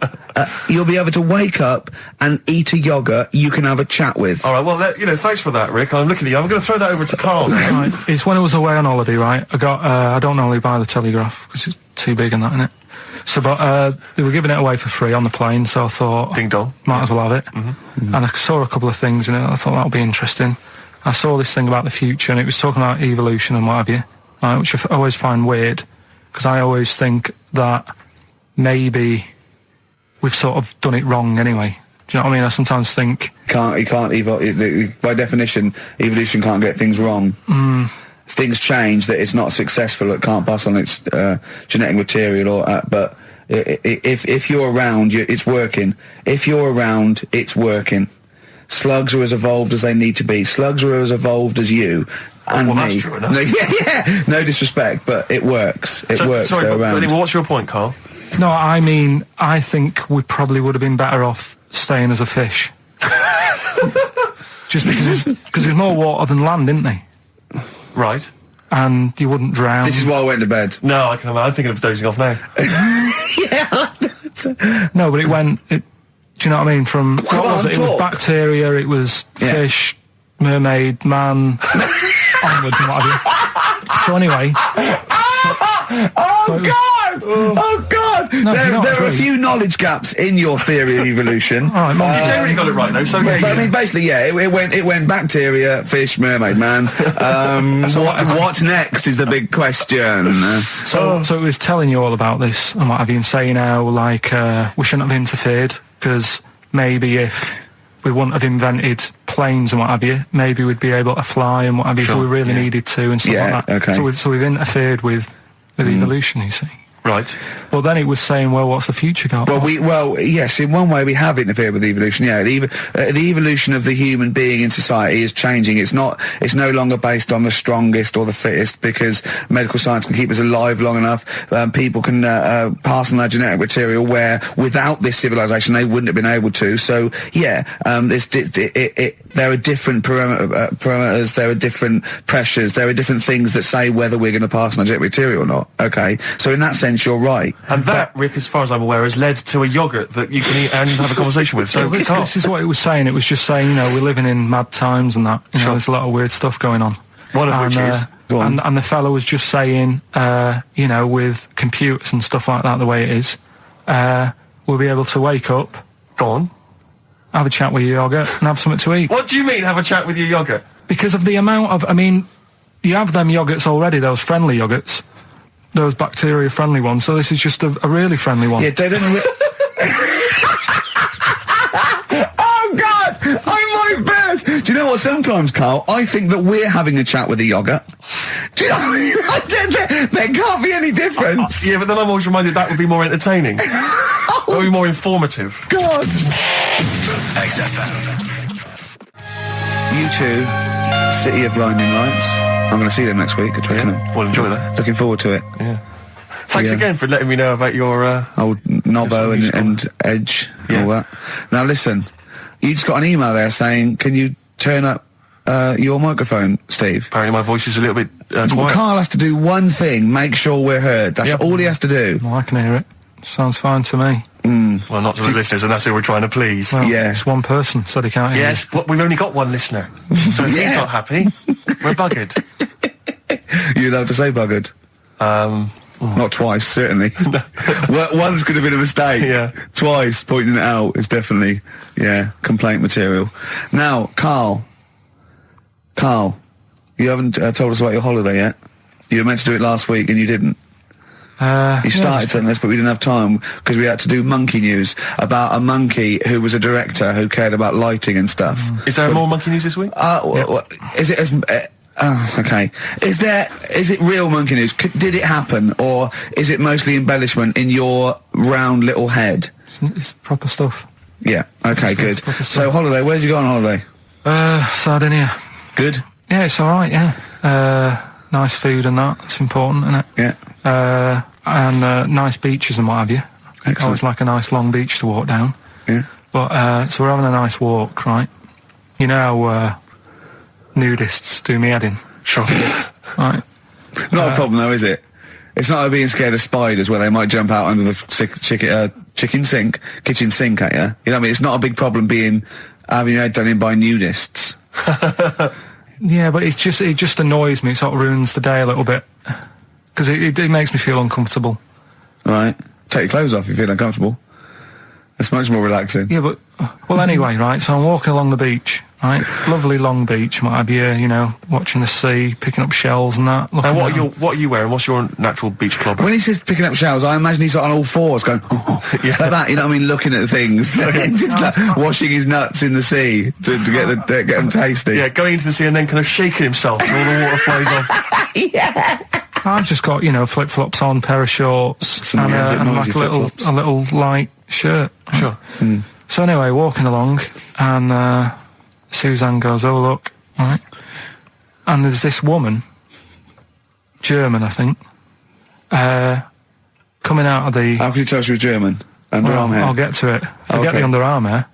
You'll be able to wake up and eat a yogurt you can have a chat with. All right. Well, thanks for that, Rick. I'm looking at you. I'm going to throw that over to Karl. Right. It's when I was away on holiday, right? I don't normally buy the Telegraph because it's too big and that, innit? So, but they were giving it away for free on the plane, so I thought, ding dong, might as well have it. And I saw a couple of things in it. I thought that would be interesting. I saw this thing about the future, and it was talking about evolution and what have you, right, which I always find weird, because I always think that maybe we've sort of done it wrong anyway. Do you know what I mean? I sometimes think you can't evolve. By definition, evolution can't get things wrong. Things change, that it's not successful, it can't pass on its genetic material, but if you're around, it's working. If you're around, it's working. Slugs are as evolved as they need to be. Slugs are as evolved as you and me. That's true enough. Yeah. No disrespect, but it works. It works. Sorry, they're around. Anyway, what's your point, Karl? No, I mean, I think we probably would have been better off staying as a fish. Just because there's more water than land, isn't there? Right. And you wouldn't drown. This is why I went to bed. No, I'm thinking of dozing off now. Yeah. No, but do you know what I mean? From what was it? It was bacteria, it was fish, mermaid, man, onwards and what have you. So anyway. Oh God! God! No, do you not there are a agree? few knowledge gaps in your theory of evolution. All right, Mum. You generally got it right though, so But I mean, basically, yeah, it went bacteria, fish, mermaid man. What's next is the big question. So it was telling you all about this and what have you, and saying how, like, we shouldn't have interfered, because maybe if we wouldn't have invented planes and what have you, maybe we'd be able to fly and what have you if we really needed to and stuff like that. Okay. So we've interfered with evolution, you see. Right. Well, then it was saying, well, what's the future got? Well, yes, in one way we have interfered with evolution. Yeah, the evolution of the human being in society is changing. It's no longer based on the strongest or the fittest, because medical science can keep us alive long enough. People can pass on their genetic material where without this civilization they wouldn't have been able to. So yeah, there are different parameters, there are different pressures, there are different things that say whether we're going to pass on our genetic material or not. Okay, so in that sense you're right. And that, Rick, as far as I'm aware, has led to a yogurt that you can eat and have a conversation with. So this is what it was saying. It was just saying, we're living in mad times and that. There's a lot of weird stuff going on. One of which is... And the fellow was just saying, with computers and stuff like that, the way it is, we'll be able to wake up, Go on. have a chat with your yogurt and have something to eat. What do you mean, have a chat with your yogurt? Because of the amount of, you have them yogurts already, those friendly yogurts, those bacteria-friendly ones, so this is just a really friendly one. Yeah, they don't... Oh, God! I'm my best! Do you know what, sometimes, Carl, I think that we're having a chat with a yogurt. Do you know there can't be any difference. Yeah, but then I'm always reminded that would be more entertaining. That would be more informative. God! XFM. You two, City of Blinding Lights. I'm going to see them next week at Twickenham. Well, enjoy that. Looking forward to it. Yeah. Thanks Yeah. again for letting me know about your... Old Nobbo Yes, and Edge and Yeah. all that. Now listen, you just got an email there saying, can you turn up your microphone, Steve? Apparently my voice is a little bit Well, quiet. Carl has to do one thing, make sure we're heard. That's Yep. all he has to do. Well, I can hear it. Sounds fine to me. Well, not to the listeners, and that's who we're trying to please. Well, Yeah. It's one person, said he can't hear Yes, but we've only got one listener. So if he's Yeah. not happy, we're buggered. You're allowed to say buggered. Not twice, certainly. Once could have been a mistake. Yeah. Twice, pointing it out is definitely, complaint material. Now, Carl, you haven't told us about your holiday yet. You were meant to do it last week and you didn't. You started telling us, but we didn't have time because we had to do monkey news about a monkey who was a director who cared about lighting and stuff. Is there more monkey news this week? Is it as... okay. Is it real monkey news? Did it happen, or is it mostly embellishment in your round little head? It's proper stuff. Yeah. Okay. It's Good. proper So stuff. holiday. Where did you go on holiday? Sardinia. Good. Yeah, it's alright, yeah. Nice food and that. It's important, isn't it? Yeah. And nice beaches and what have you. Excellent. Always like a nice long beach to walk down. Yeah. But, so we're having a nice walk, right? You know how, nudists do me head in? Sure. Right. Not a problem though, is it? It's not like being scared of spiders where they might jump out under the kitchen sink at you. You know what I mean? It's not a big problem having your head done in by nudists. Yeah, but it just annoys me. It sort of ruins the day a little bit. Because it makes me feel uncomfortable. Right. Take your clothes off if you feel uncomfortable. It's much more relaxing. Yeah, but... Well, anyway, right, so I'm walking along the beach, right? Lovely long beach, what have you, watching the sea, picking up shells and that. And what are you wearing? What's your natural beach club? When he says picking up shells, I imagine he's on all fours going, Yeah. like that, you know what I mean, looking at things. Just like washing his nuts in the sea to get them tasty. Yeah, going into the sea and then kind of shaking himself and all the water flies off. Yeah. I've just got, flip-flops on, pair of shorts, Some and, a bit and noisy like a little light shirt. Sure. So anyway, walking along, and Suzanne goes, "Oh look," right? And there's this woman, German, I think, coming out of the. How can you tell she was German? Underarm hair. I'll get to it. Forget Okay. the underarm hair.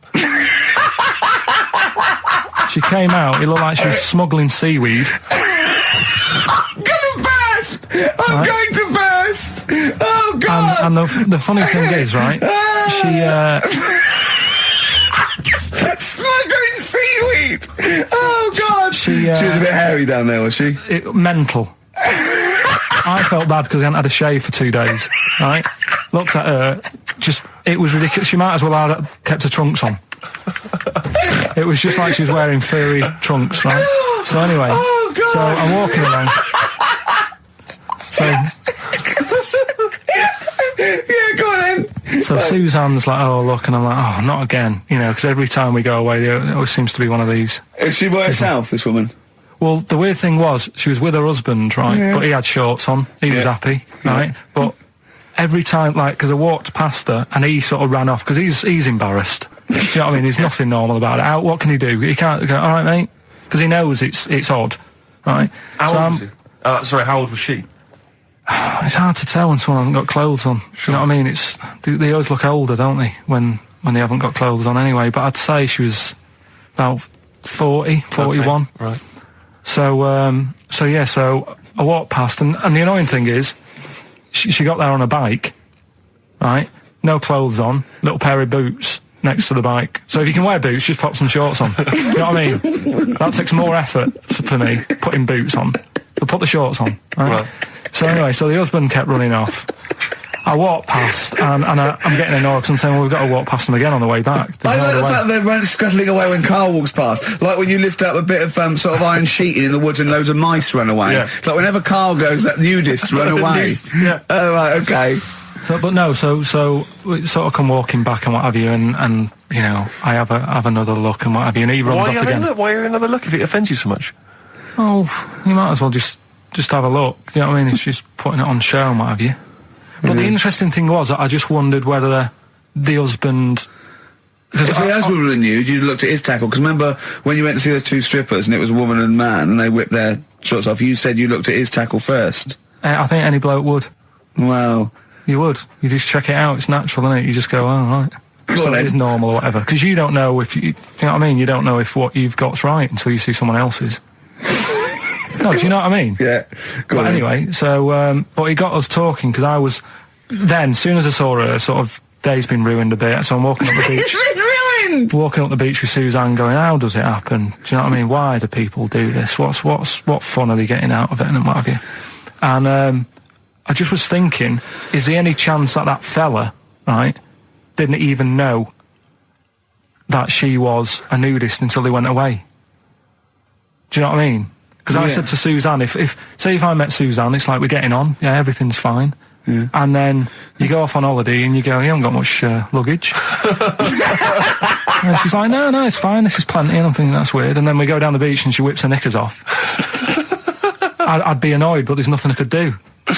She came out. It looked like she was smuggling seaweed. I'm gonna burst! I'm going to burst! Oh, God! And the funny thing is, right? She. Smuggling seaweed! Oh, God! She was a bit hairy down there, was she? Mental. I felt bad because I hadn't had a shave for 2 days, right? looked at her, it was ridiculous. She might as well have kept her trunks on. It was just like she was wearing furry trunks, right? So anyway, so I'm walking along. So Yeah, go on then. So Suzanne's like, oh, look, and I'm like, oh, not again, because every time we go away, there always seems to be one of these. Is she by herself, this woman? Well, the weird thing was, she was with her husband, right, but he had shorts on, he was happy, right, but every time, because I walked past her, and he sort of ran off, because he's embarrassed. Do you know what I mean? There's nothing normal about it. What can he do? He can't go, all right, mate, because he knows it's odd, right? How old was he? Sorry, how old was she? It's hard to tell when someone hasn't got clothes on. Do you know what I mean? They always look older, don't they, when they haven't got clothes on anyway. But I'd say she was about 40, 41. Okay, right. So I walked past, and the annoying thing is, she got there on a bike, right? No clothes on, little pair of boots next to the bike. So if you can wear boots, just pop some shorts on. You know what I mean? That takes more effort for me, putting boots on. So put the shorts on, right? So anyway, so the husband kept running off. I walked past, and I'm getting annoyed because I'm saying, well, we've got to walk past them again on the way back. I like the fact they're scuttling away when Carl walks past. Like when you lift up a bit of sort of iron sheeting in the woods and loads of mice run away. Yeah. It's like whenever Carl goes, that nudists run away. Yeah. Oh, right, okay. So we sort of come walking back and what have you, and I have another look and what have you, and he runs off again. Why are you another look if it offends you so much? Oh, you might as well just have a look. You know what I mean? It's just putting it on show and what have you. But the interesting thing was, I just wondered whether the husband... Because if the husband were nude, you'd looked at his tackle. Because remember, when you went to see those two strippers, and it was a woman and man, and they whipped their shorts off, you said you looked at his tackle first. I think any bloke would. Wow. You would. You just check it out. It's natural, isn't it? You just go, oh, right. So it is normal or whatever. Because you don't know if you know what I mean? You don't know if what you've got's right until you see someone else's. No, do you know what I mean? Yeah. But anyway, so, but he got us talking, because I was, then, as soon as I saw her, sort of, day's been ruined a bit, so I'm walking up the beach. It's been ruined! Walking up the beach with Suzanne going, how does it happen? Do you know what I mean? Why do people do this? What fun are they getting out of it, and what have you? And, I just was thinking, is there any chance that fella, right, didn't even know that she was a nudist until they went away? Do you know what I mean? Because I said to Suzanne, if I met Suzanne, it's like we're getting on, everything's fine. Yeah. And then you go off on holiday and you go, you haven't got much luggage. And she's like, no, it's fine, this is plenty. And I'm thinking, that's weird. And then we go down the beach and she whips her knickers off. I'd be annoyed, but there's nothing I could do. Do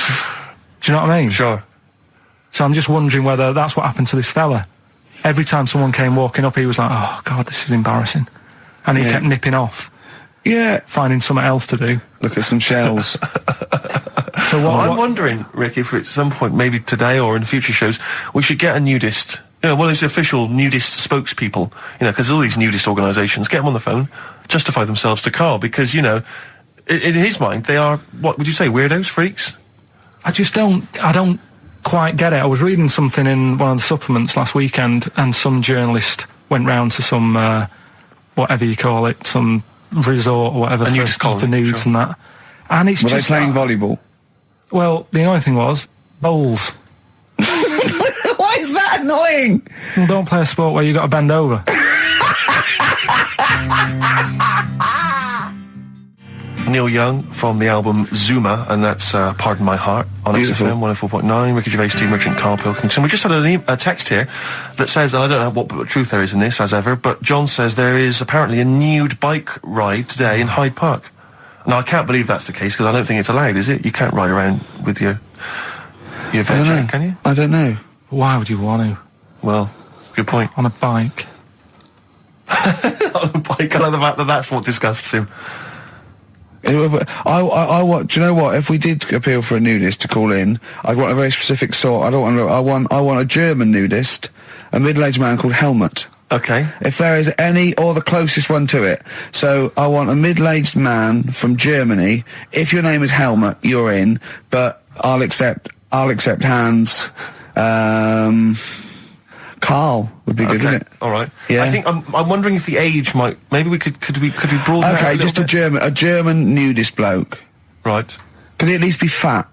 you know what I mean? Sure. So I'm just wondering whether that's what happened to this fella. Every time someone came walking up, he was like, oh, God, this is embarrassing. And he kept nipping off. Yeah. Finding something else to do. Look at some shells. So I'm wondering, Rick, if at some point, maybe today or in future shows, we should get a nudist, one of those official nudist spokespeople, because all these nudist organisations, get them on the phone, justify themselves to Carl, because, in his mind, they are, what would you say, weirdos, freaks? I don't quite get it. I was reading something in one of the supplements last weekend, and some journalist went round to some, whatever you call it, some resort or whatever for nudes and that. And it's Were they playing volleyball? Well, the annoying thing was, bowls. Why is that annoying? Well, don't play a sport where you got to bend over. Neil Young from the album Zuma, and that's Pardon My Heart on XFM 104.9. Ricky Gervais, Steve Merchant, Karl Pilkington. We just had a text here that says, and I don't know what truth there is in this, as ever, but John says there is apparently a nude bike ride today in Hyde Park. Now, I can't believe that's the case, because I don't think it's allowed, is it? You can't ride around with your veg, can you? I don't know. Why would you want to? Well, good point. On a bike. On a bike, I love the fact that that's what disgusts him. Do you know what? If we did appeal for a nudist to call in, I'd want a very specific sort. I want a German nudist, a middle-aged man called Helmut. Okay. If there is any, or the closest one to it. So I want a middle-aged man from Germany. If your name is Helmut, you're in. But I'll accept hands. Carl would be good, wouldn't it? All right. Yeah. I think I'm wondering if the age maybe we could we broaden. Okay, just a German nudist bloke. Right. Can he at least be fat?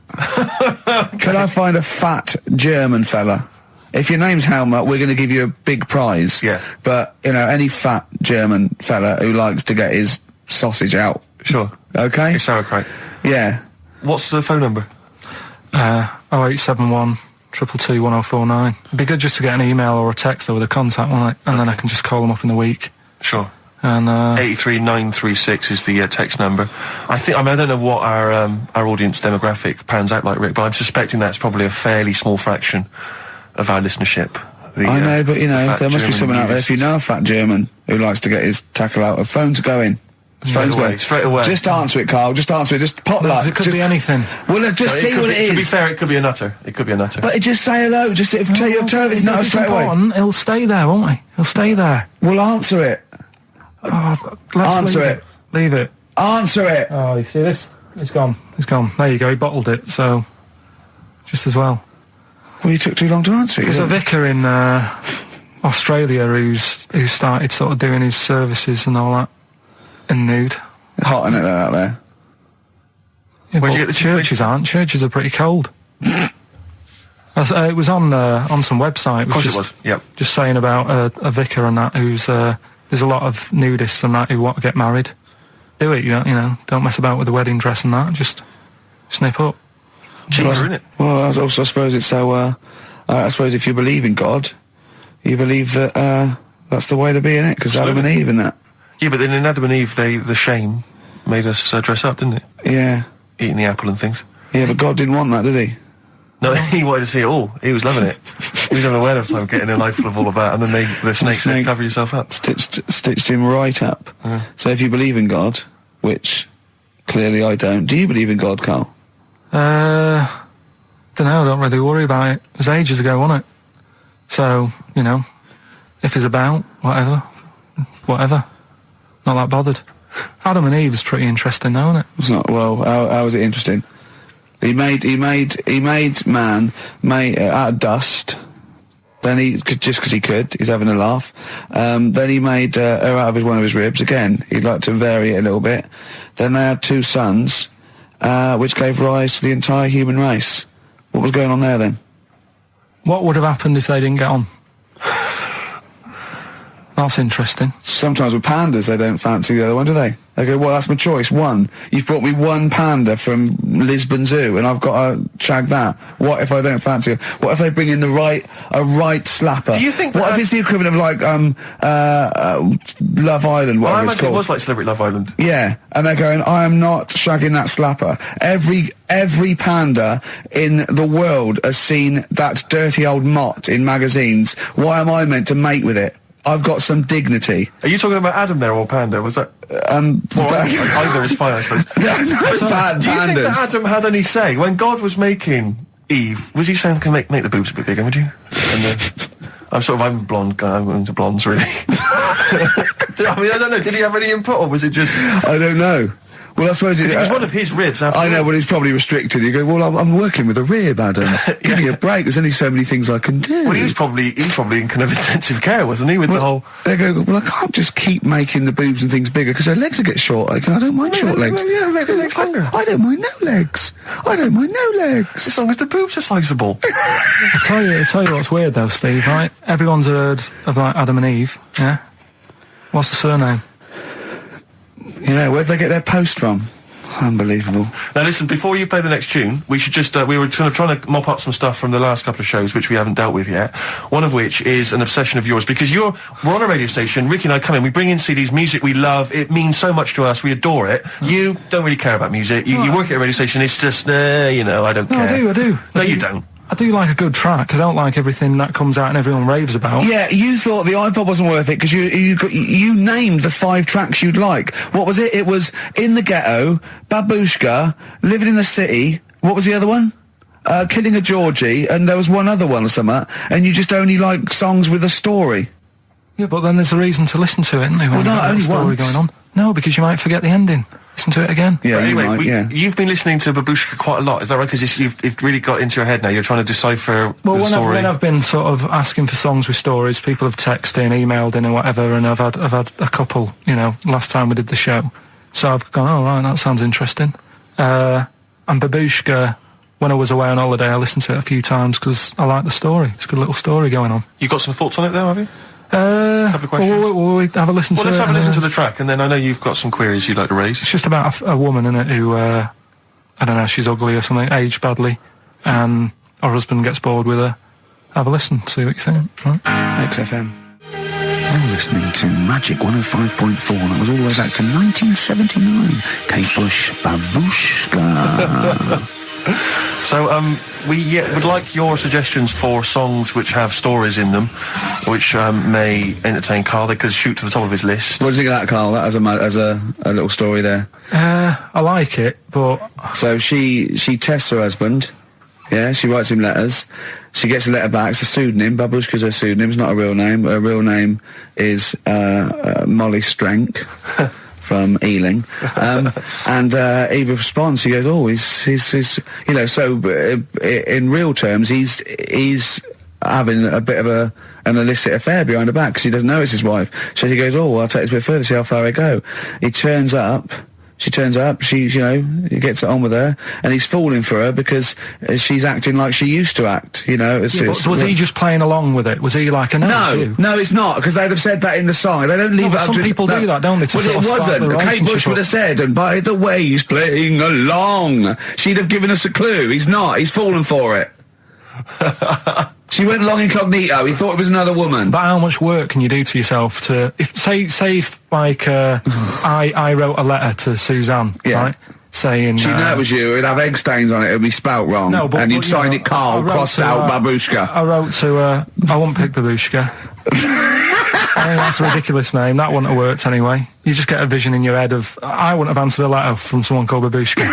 Can I find a fat German fella? If your name's Helmut, we're going to give you a big prize. Yeah. But, you know, any fat German fella who likes to get his sausage out. Sure. Okay? It's sauerkraut. Yeah. What's the phone number? 0871 222 1049. It'd be good just to get an email or a text with a contact, wouldn't it? And then I can just call them up in the week. Sure. And 83936 is the text number. I don't know what our audience demographic pans out like, Rick, but I'm suspecting that's probably a fairly small fraction of our listenership. I know, but you know, there must be German someone out there. If you know a fat German who likes to get his tackle out, phones are going. Straight away. Just answer it, Carl. Just answer it. Just pot luck. it could be anything. Well, just see what it is. To be fair, it could be a nutter. But just say hello. Just tell your turn. It's not straight away. He'll stay there, won't he? He'll stay there. Well, answer it. Answer it. Leave it. Answer it. Oh, you see this? It's gone. It's gone. There you go. He bottled it. So, just as well. Well, you took too long to answer it. There's a vicar in Australia who started sort of doing his services and all that in nude. Hot, isn't it, out there? Yeah, Where'd you get the churches aren't. Churches are pretty cold. It was on some website. Of course it was. Yep. Just saying about a vicar and that who's there's a lot of nudists and that who want to get married. Do it, you know. Don't mess about with the wedding dress and that. Just snip up. Cheaper, isn't it? Well, I suppose it's so. I suppose if you believe in God, you believe that that's the way to be in it. Because Adam and Eve and that. Yeah, but then in Adam and Eve, the shame made us dress up, didn't it? Yeah. Eating the apple and things. Yeah, but God didn't want that, did he? No, he wanted to see it all. He was loving it. He was having a whale of time getting a life full of all of that, and then the snake said, cover yourself up. Stitched him right up. Yeah. So if you believe in God, which clearly I don't, do you believe in God, Carl? Don't know, I don't really worry about it. It was ages ago, wasn't it? So, you know, if it's about, whatever. Not that bothered. Adam and Eve is pretty interesting though, isn't it? It's not, well, how is it interesting? He made man out of dust. Then just because he could, he's having a laugh. Then he made her out of one of his ribs. Again, he'd like to vary it a little bit. Then they had 2 sons, which gave rise to the entire human race. What was going on there then? What would have happened if they didn't get on? That's interesting. Sometimes with pandas, they don't fancy the other one, do they? They go, well, that's my choice. One. You've brought me one panda from Lisbon Zoo, and I've got to shag that. What if I don't fancy it? What if they bring in a right slapper? Do you think what if it's the equivalent of like Love Island, Well, I whatever it's imagine called? it was like Celebrity Love Island. Yeah, and they're going, I am not shagging that slapper. Every panda in the world has seen that dirty old mott in magazines. Why am I meant to mate with it? I've got some dignity. Are you talking about Adam there or Panda? Was that... either is fine, I suppose. Bad do you think pandas. that Adam had any say? When God was making Eve, was he saying, can make the boobs a bit bigger, would you? And then... I'm a blonde guy, I'm into blondes, really. I mean, I don't know, did he have any input, or was it just... I don't know. Well, I suppose it was one of his ribs. I know, but he's probably restricted. You go, well, I'm working with a rib, Adam. Give me a break. There's only so many things I can do. Well, he was probably in kind of intensive care, wasn't he? With the whole. They go, well, I can't just keep making the boobs and things bigger because their legs will get short. I don't mind short legs. Yeah, make the legs longer. I don't mind no legs. I don't mind no legs. As long as the boobs are sizable. I tell you what's weird though, Steve. Right? Everyone's heard of like Adam and Eve. Yeah. What's the surname? Yeah. Where'd they get their post from? Unbelievable. Now listen, before you play the next tune, we should just, we were trying to mop up some stuff from the last couple of shows, which we haven't dealt with yet. One of which is an obsession of yours, because we're on a radio station, Ricky and I come in, we bring in CDs, music we love, it means so much to us, we adore it. You don't really care about music, you work at a radio station, it's just, I don't care. I do. No, you don't. I do like a good track. I don't like everything that comes out and everyone raves about. Yeah, you thought the iPod wasn't worth it because you named the 5 tracks you'd like. What was it? It was In the Ghetto, Babushka, Living in the City. What was the other one? Killing a Georgie, and there was one other one or something. And you just only like songs with a story. Yeah, but then there's a reason to listen to it, isn't there? Well, no, only story once. going on. No, because you might forget the ending. Listen to it again. Yeah, but anyway, yeah. You've been listening to Babushka quite a lot, is that right? Because you've really got into your head now. You're trying to decipher the story. When I've been sort of asking for songs with stories, people have texted in, emailed in, and whatever, and I've had a couple. You know, last time we did the show, so I've gone, oh right, that sounds interesting. And Babushka, when I was away on holiday, I listened to it a few times because I like the story. It's a good little story going on. You got some thoughts on it though, have you? A couple of questions. Will we have a listen to it? Let's have a listen to the track, and then I know you've got some queries you'd like to raise. It's just about a woman in it who, I don't know, she's ugly or something, aged badly, and her husband gets bored with her. Have a listen, see what you think. Right? XFM. You're listening to Magic 105.4, and it was all the way back to 1979. Kate Bush, Babushka. So, we would like your suggestions for songs which have stories in them, which may entertain Karl. They could shoot to the top of his list. What do you think of that, Karl? That as a little story there. I like it, but... So she tests her husband. Yeah, she writes him letters. She gets a letter back. It's a pseudonym. Babushka's her pseudonym. It's not a real name. Her real name is Molly Strank from Ealing. And Eva responds. She goes, "Oh, he's you know." So in real terms, he's having a bit of an illicit affair behind her back because he doesn't know it's his wife. So she goes, "Oh, well, I'll take this a bit further. See how far I go." He turns up. She turns up, he gets it on with her, and he's falling for her because she's acting like she used to act, But was he just playing along with it? Was he like, No, it's not, because they'd have said that in the song. They don't leave it up to... Some people do that, don't they? Well, it wasn't. Kate Bush would have said, and by the way, he's playing along. She'd have given us a clue. He's not. He's fallen for it. She went along incognito. He thought it was another woman. But how much work can you do to yourself to... I wrote a letter to Suzanne, right? Saying... She'd know it was you. It'd have egg stains on it. It'd be spelt wrong. No, but... And you'd sign it Karl, crossed out Babushka. I wrote to her... I wouldn't pick Babushka. I mean, that's a ridiculous name. That wouldn't have worked anyway. You just get a vision in your head of... I wouldn't have answered a letter from someone called Babushka.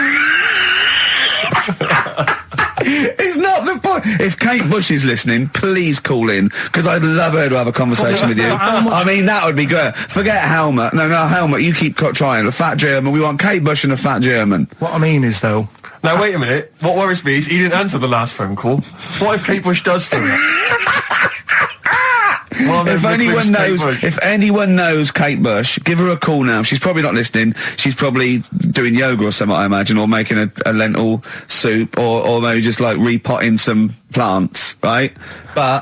It's not the point. If Kate Bush is listening, please call in, because I'd love her to have a conversation with you. I mean, that would be great. Forget Helmut. No, Helmut, you keep trying. A fat German. We want Kate Bush and a fat German. What I mean is, though... Now, wait a minute. What worries me is he didn't answer the last phone call. What if Kate Bush does phone that? Well, if anyone knows Kate Bush, give her a call now. She's probably not listening. She's probably doing yoga or something, I imagine, or making a lentil soup, or maybe just like repotting some plants, right?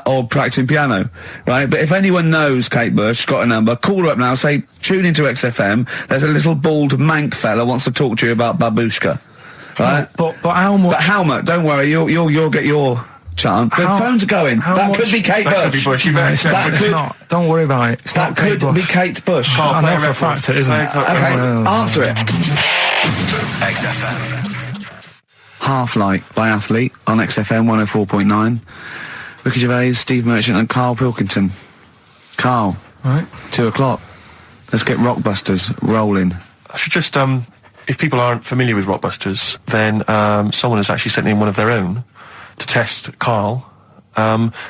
Or practicing piano, right? But if anyone knows Kate Bush, got a number, call her up now. Say, tune into XFM. There's a little bald mank fella wants to talk to you about Babushka, right? But how much? But Helmut, don't worry, you'll get your chance. The phones are going. That could be Kate Bush. That could be Bush. That could not. Don't worry about it. That could be Kate Bush. I know for a fact it isn't. Okay, answer it. XFM. Half Light by Athlete on XFM 104.9. Ricky Gervais, Steve Merchant and Karl Pilkington. Karl, right. 2 o'clock. Let's get Rockbusters rolling. I should just, if people aren't familiar with Rockbusters, then someone has actually sent in one of their own to test Karl.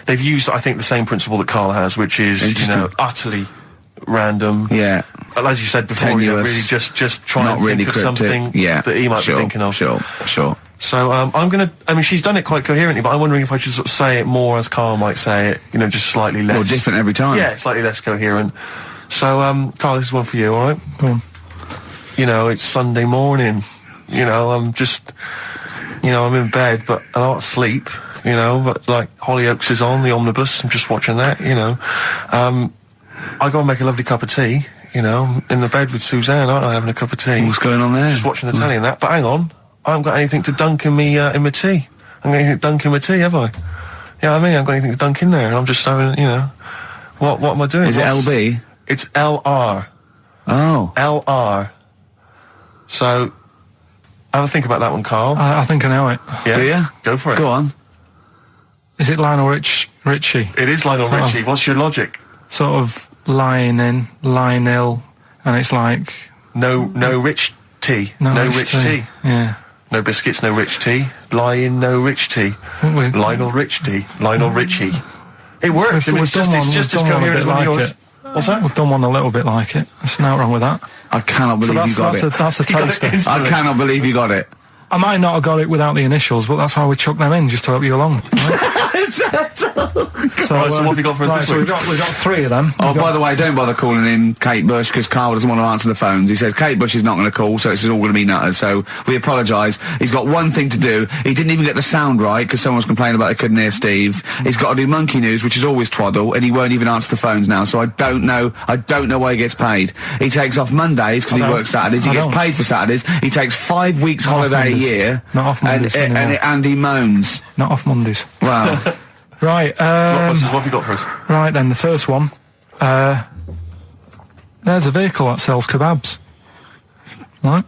They've used, I think, the same principle that Karl has, which is, utterly random. Yeah. As you said before, tenuous, really just try and think of something that he might be thinking of. Sure. So I'm going to... I mean, she's done it quite coherently, but I'm wondering if I should sort of say it more as Karl might say it, just slightly less... More different every time. Yeah, slightly less coherent. So, Karl, this is one for you, all right? Go on. It's Sunday morning. I'm just... I'm in bed, but I don't sleep, but, like, Hollyoaks is on, the omnibus, I'm just watching that, I go and make a lovely cup of tea, in the bed with Suzanne, aren't I, having a cup of tea. What's going on there? Just watching the telly and that, but hang on, I haven't got anything to dunk in me, in my tea. I haven't got anything to dunk in my tea, have I? Yeah, I mean, I haven't got anything to dunk in there, and I'm just having, what am I doing? Is it LB? It's LR. Oh. LR. So... have a think about that one, Karl. I think I know it. Yeah? Do you? Go for it. Go on. Is it Lionel Richie? It is Lionel Richie. What's your logic? Sort of Lionel, and it's like... No rich tea. No rich tea. Yeah. No biscuits, no rich tea. No rich tea. Lionel Rich tea. Lionel Richie. It works. It's just as coherent as one of yours. What's that? We've done one a little bit like it. There's nothing wrong with that. I cannot believe you got it. That's a taster. I cannot believe you got it. I might not have got it without the initials, but that's why we chucked them in, just to help you along. Right? So, Right, so what have you got for us right, this so week? we've got 3 of them. Oh, by the way, don't bother calling in Kate Bush because Carl doesn't want to answer the phones. He says Kate Bush is not going to call, so it's all going to be nutters. So we apologise. He's got one thing to do. He didn't even get the sound right because someone was complaining about they couldn't hear Steve. He's got to do Monkey News, which is always twaddle, and he won't even answer the phones now. So I don't know why he gets paid. He takes off Mondays because he works Saturdays. He gets paid for Saturdays. He takes 5 weeks holiday a year. Not off Mondays and he moans. Not off Mondays. Wow. Right, What have you got for us? right then, the first one. There's a vehicle that sells kebabs. Right?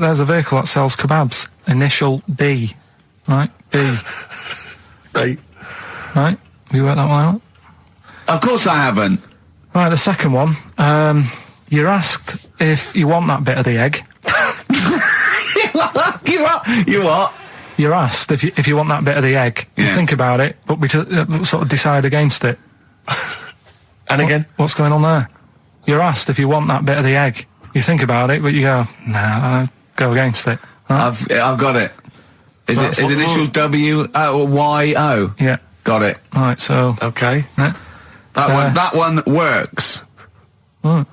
There's a vehicle that sells kebabs. Initial B. Right? B. Right. Right? Have you worked that one out? Of course I haven't. Right, the second one. You're asked if you want that bit of the egg. You what? You're asked if you want that bit of the egg. You Yeah. think about it, but we sort of decide against it. And again? What's going on there? You're asked if you want that bit of the egg. You think about it, but you go, nah, I'll go against it. Right? I've got it. Is So it that's his initials W-O-Y-O? Yeah. Got it. Right, so... Okay. Yeah. That one works. Right.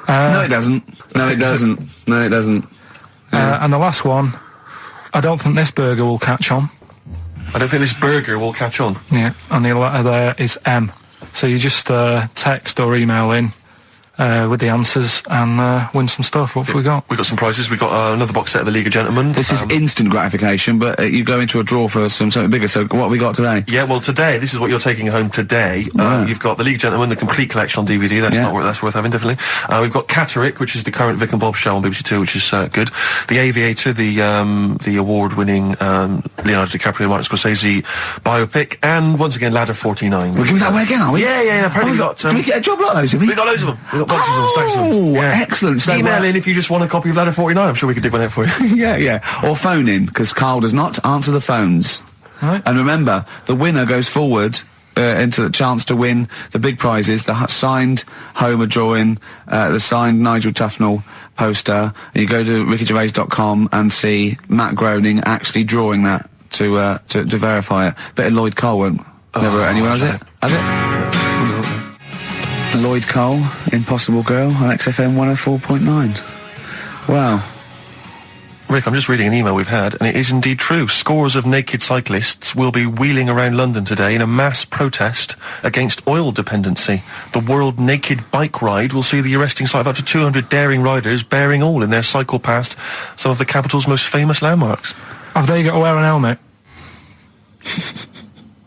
No, it doesn't. No, it doesn't. No, it doesn't. And the last one, I don't think this burger will catch on. I don't think this burger will catch on. Yeah, and the letter there is M. So you just text or email in with the answers and win some stuff. What have we got? We got some prizes. We got another box set of the League of Gentlemen. This is instant gratification, but you go into a draw for something bigger. So what have we got today? Yeah, well, today, this is what you're taking home today. Right. You've got the League of Gentlemen, the complete collection on DVD. That's that's worth having, definitely. We've got Catterick, which is the current Vic and Bob show on BBC Two, which is good. The Aviator, the award-winning Leonardo DiCaprio, Martin Scorsese biopic, and once again, Ladder 49. We're giving that away again, are we? Yeah. Apparently, we got. Did we get a job lot of those? Did we? We got loads of them. We got boxes of them, stacks of them. Oh, Yeah. excellent. So Email in if you just want a copy of Ladder 49. I'm sure we could dig one out for you. yeah. Or phone in, because Carl does not answer the phones. Right. And remember, the winner goes forward into the chance to win the big prizes, the signed Homer drawing, the signed Nigel Tufnell poster. And you go to rickygervais.com and see Matt Groening actually drawing that to verify it. Bet Lloyd Cole won't. Never anyone has it? Has it? Lloyd Cole, Impossible Girl on XFM 104.9. Wow. Rick, I'm just reading an email we've had, and it is indeed true. Scores of naked cyclists will be wheeling around London today in a mass protest against oil dependency. The World Naked Bike Ride will see the arresting sight of up to 200 daring riders bearing all in their cycle past some of the capital's most famous landmarks. Have they got to wear an helmet?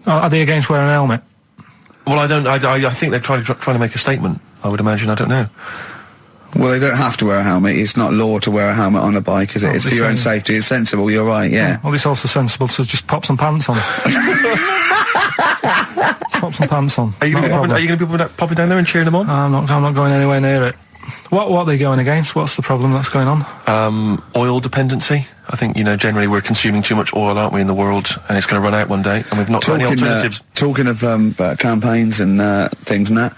Are they against wearing a helmet? Well, I think they're trying to make a statement, I would imagine. I don't know. Well, they don't have to wear a helmet. It's not law to wear a helmet on a bike, is it? It's for your own safety. It's sensible. You're right, yeah. Well, it's also sensible to just pop some pants on. Just pop some pants on. Are you going to be popping down there and cheering them on? I'm not going anywhere near it. What are they going against? What's the problem that's going on? Oil dependency. I think, generally we're consuming too much oil, aren't we, in the world, and it's going to run out one day, and we've not got any alternatives. Talking of campaigns and things and that,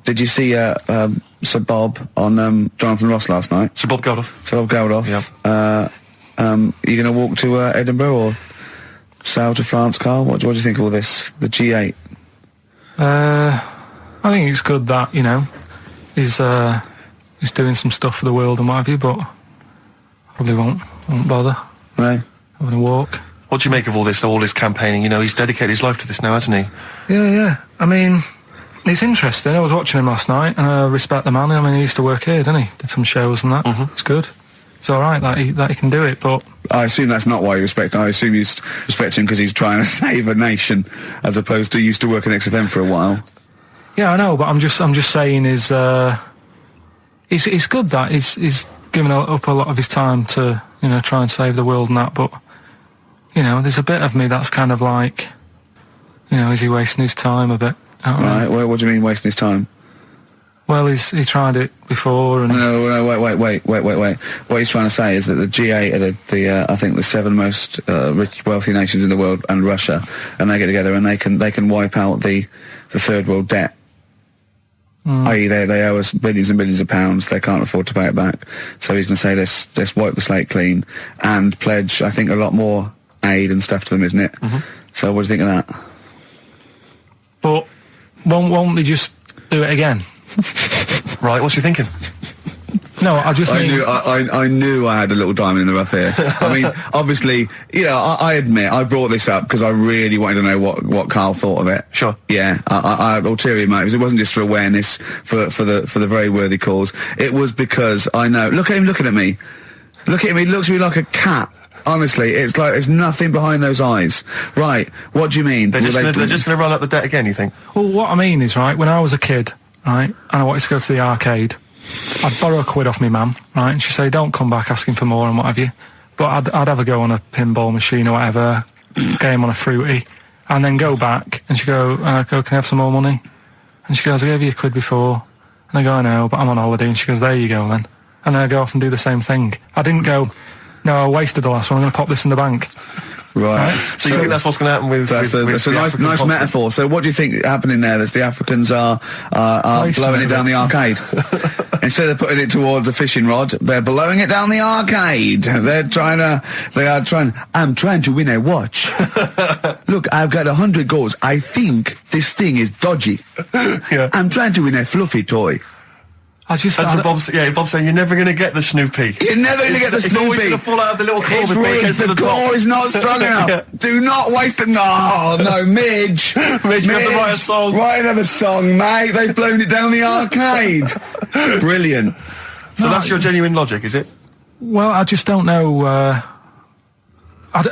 did you see Sir Bob on Jonathan Ross last night? Sir Bob Geldof. Sir Bob Geldof. Yeah. Are you going to walk to Edinburgh or sail to France, Carl? What do you think of all this? The G8? I think it's good that, he's doing some stuff for the world and what have you, but probably won't bother. No? Having a walk. What do you make of all this campaigning? He's dedicated his life to this now, hasn't he? Yeah. I mean, it's interesting. I was watching him last night, and I respect the man. I mean, he used to work here, didn't he? Did some shows and that. Mm-hmm. It's good. It's all right that he can do it, but... I assume that's not why you respect him. I assume you respect him because he's trying to save a nation, as opposed to he used to work in XFM for a while. Yeah, I know, but I'm just saying it's good that he's given up a lot of his time to, try and save the world and that, but, there's a bit of me that's kind of like, is he wasting his time a bit? Right, well, what do you mean wasting his time? Well, he tried it before and... No, wait. What he's trying to say is that the G8 are I think the 7 most rich, wealthy nations in the world, and Russia, and they get together and they can wipe out the third world debt. I.e. they owe us billions and billions of pounds. They can't afford to pay it back. So he's going to say, let's wipe the slate clean and pledge, I think, a lot more aid and stuff to them, isn't it? So what do you think of that? But won't they just do it again? Right, what's you thinking? No, I just mean... I knew I had a little diamond in the rough here. I mean, obviously, you know, I admit, I brought this up because I really wanted to know what Karl thought of it. Sure. Yeah, I had ulterior motives. It wasn't just for awareness, for the very worthy cause. It was because I know... Look at him looking at me. Look at him, he looks at me like a cat. Honestly, it's like there's nothing behind those eyes. Right, what do you mean? They're just going to run up the debt again, you think? Well, what I mean is, right, when I was a kid, right, and I wanted to go to the arcade, I'd borrow £1 off my mum, right, and she'd say, don't come back asking for more and what have you. But I'd have a go on a pinball machine or whatever, game on a fruity, and then go back, and she'd go, can I have some more money? And she goes, I gave you £1 before. And I go, I know, but I'm on holiday. And she goes, there you go then. And then I go off and do the same thing. I didn't go, no, I wasted the last one, I'm going to pop this in the bank. Right. So you think that's what's going to happen with... That's a nice metaphor. So what do you think happening there? That the Africans are blowing it down the arcade. Instead of putting it towards a fishing rod, they're blowing it down the arcade. I'm trying to win a watch. Look, I've got 100 goals. I think this thing is dodgy. Yeah. I'm trying to win a fluffy toy. Bob's saying you're never going to get the Snoopy. You're never going to get the Snoopy. It's always going to fall out of the little claw it's before it gets to the top. claw is not strong enough. Yeah. Do not waste it. No, Midge. Midge, you have to write a song. Write another song, mate. They've blown it down the arcade. Brilliant. So that's your genuine logic, is it? Well, I just don't know...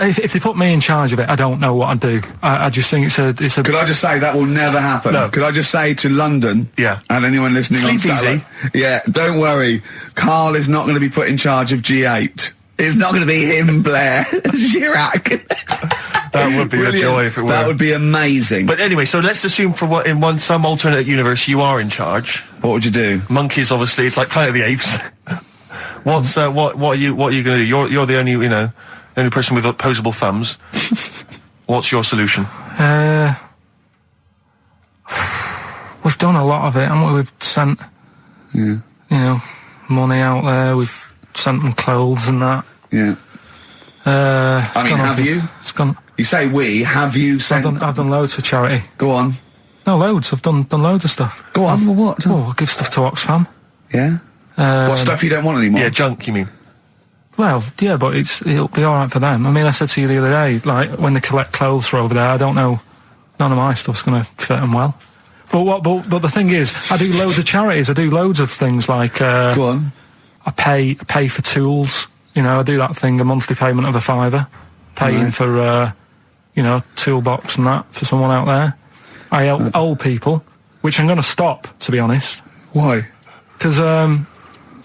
if they put me in charge of it, I don't know what I'd do. I just think it's a... Could I just say that will never happen? No. Could I just say to London, yeah, and anyone listening Sleep on Saturday, easy. yeah, don't worry, Karl is not going to be put in charge of G8. It's not going to be him, Blair Chirac. That would be a joy if it were. That would be amazing. But anyway, so let's assume some alternate universe you are in charge. What would you do? Monkeys, obviously. It's like Planet of the Apes. What are you going to do? You're the only person with opposable thumbs. What's your solution? We've done a lot of it, haven't we? We've sent, money out there. We've sent them clothes and that. Yeah. Have you? It's gone. You say we. Have you sent? I've done loads for charity. Go on. No, loads. I've done loads of stuff. Go on. For what? Oh, I give stuff to Oxfam. Yeah. What stuff you don't want anymore? Yeah, junk. You mean? Well, yeah, but it'll be all right for them. I mean, I said to you the other day, like when they collect clothes for over there, I don't know, none of my stuff's going to fit them well. But the thing is, I do loads of charities. I do loads of things like. Go on. I pay for tools. I do that thing, a monthly payment of £5, paying for toolbox and that for someone out there. I help old people, which I'm going to stop, to be honest. Why? Because do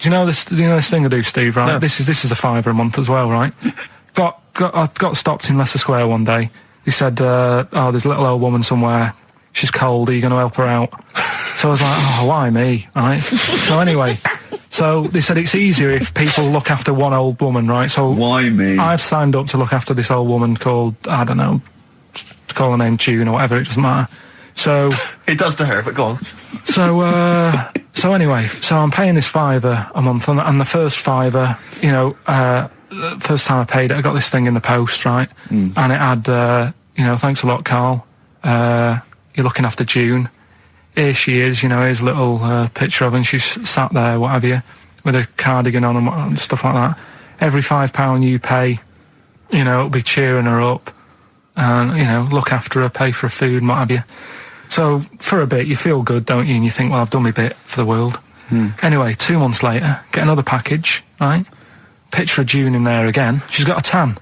you know this thing I do, Steve? Right, no. this is a £5 a month as well, right? I got stopped in Leicester Square one day. They said, there's a little old woman somewhere. She's cold. Are you going to help her out? So I was like, oh, why me? Right. So anyway, so they said it's easier if people look after one old woman, right? So why me? I've signed up to look after this old woman called, I don't know, call her name June or whatever. It doesn't matter. So it does to her, but go on. So anyway, so I'm paying this £5 a month, and the first £5, first time I paid it, I got this thing in the post, right? And it had, thanks a lot, Karl. You're looking after June. Here she is, here's a little picture of her, and she's sat there, what have you, with a cardigan on and stuff like that. Every £5 you pay, it'll be cheering her up, and, look after her, pay for her food and what have you. So, for a bit, you feel good, don't you? And you think, well, I've done my bit for the world. Anyway, 2 months later, get another package, right? Picture of June in there again. She's got a tan.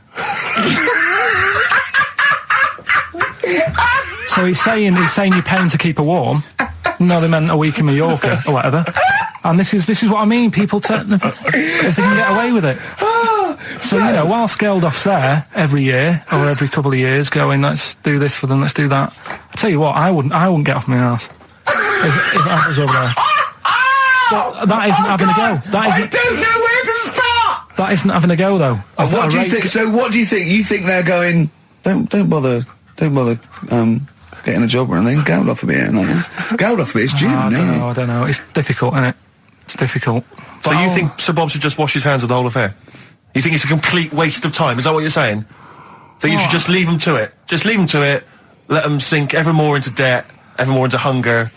So he's saying you're paying to keep her warm. No, they meant a week in Mallorca or whatever. And this is what I mean. People if they can get away with it. So whilst Geldof's there every year or every couple of years, going, let's do this for them, let's do that. I tell you what, I wouldn't get off my arse if I was over there. But that isn't having a go. I don't know where to start. That isn't having a go though. What do you think? So what do you think? You think they're going? Don't bother getting a job or anything. Geldof will be here, Geldof will be. It's June. I don't know. It's difficult, isn't it? It's difficult. So you think Sir Bob should just wash his hands of the whole affair? You think it's a complete waste of time? Is that what you're saying? That you should just leave them to it. Just leave them to it. Let them sink ever more into debt, ever more into hunger.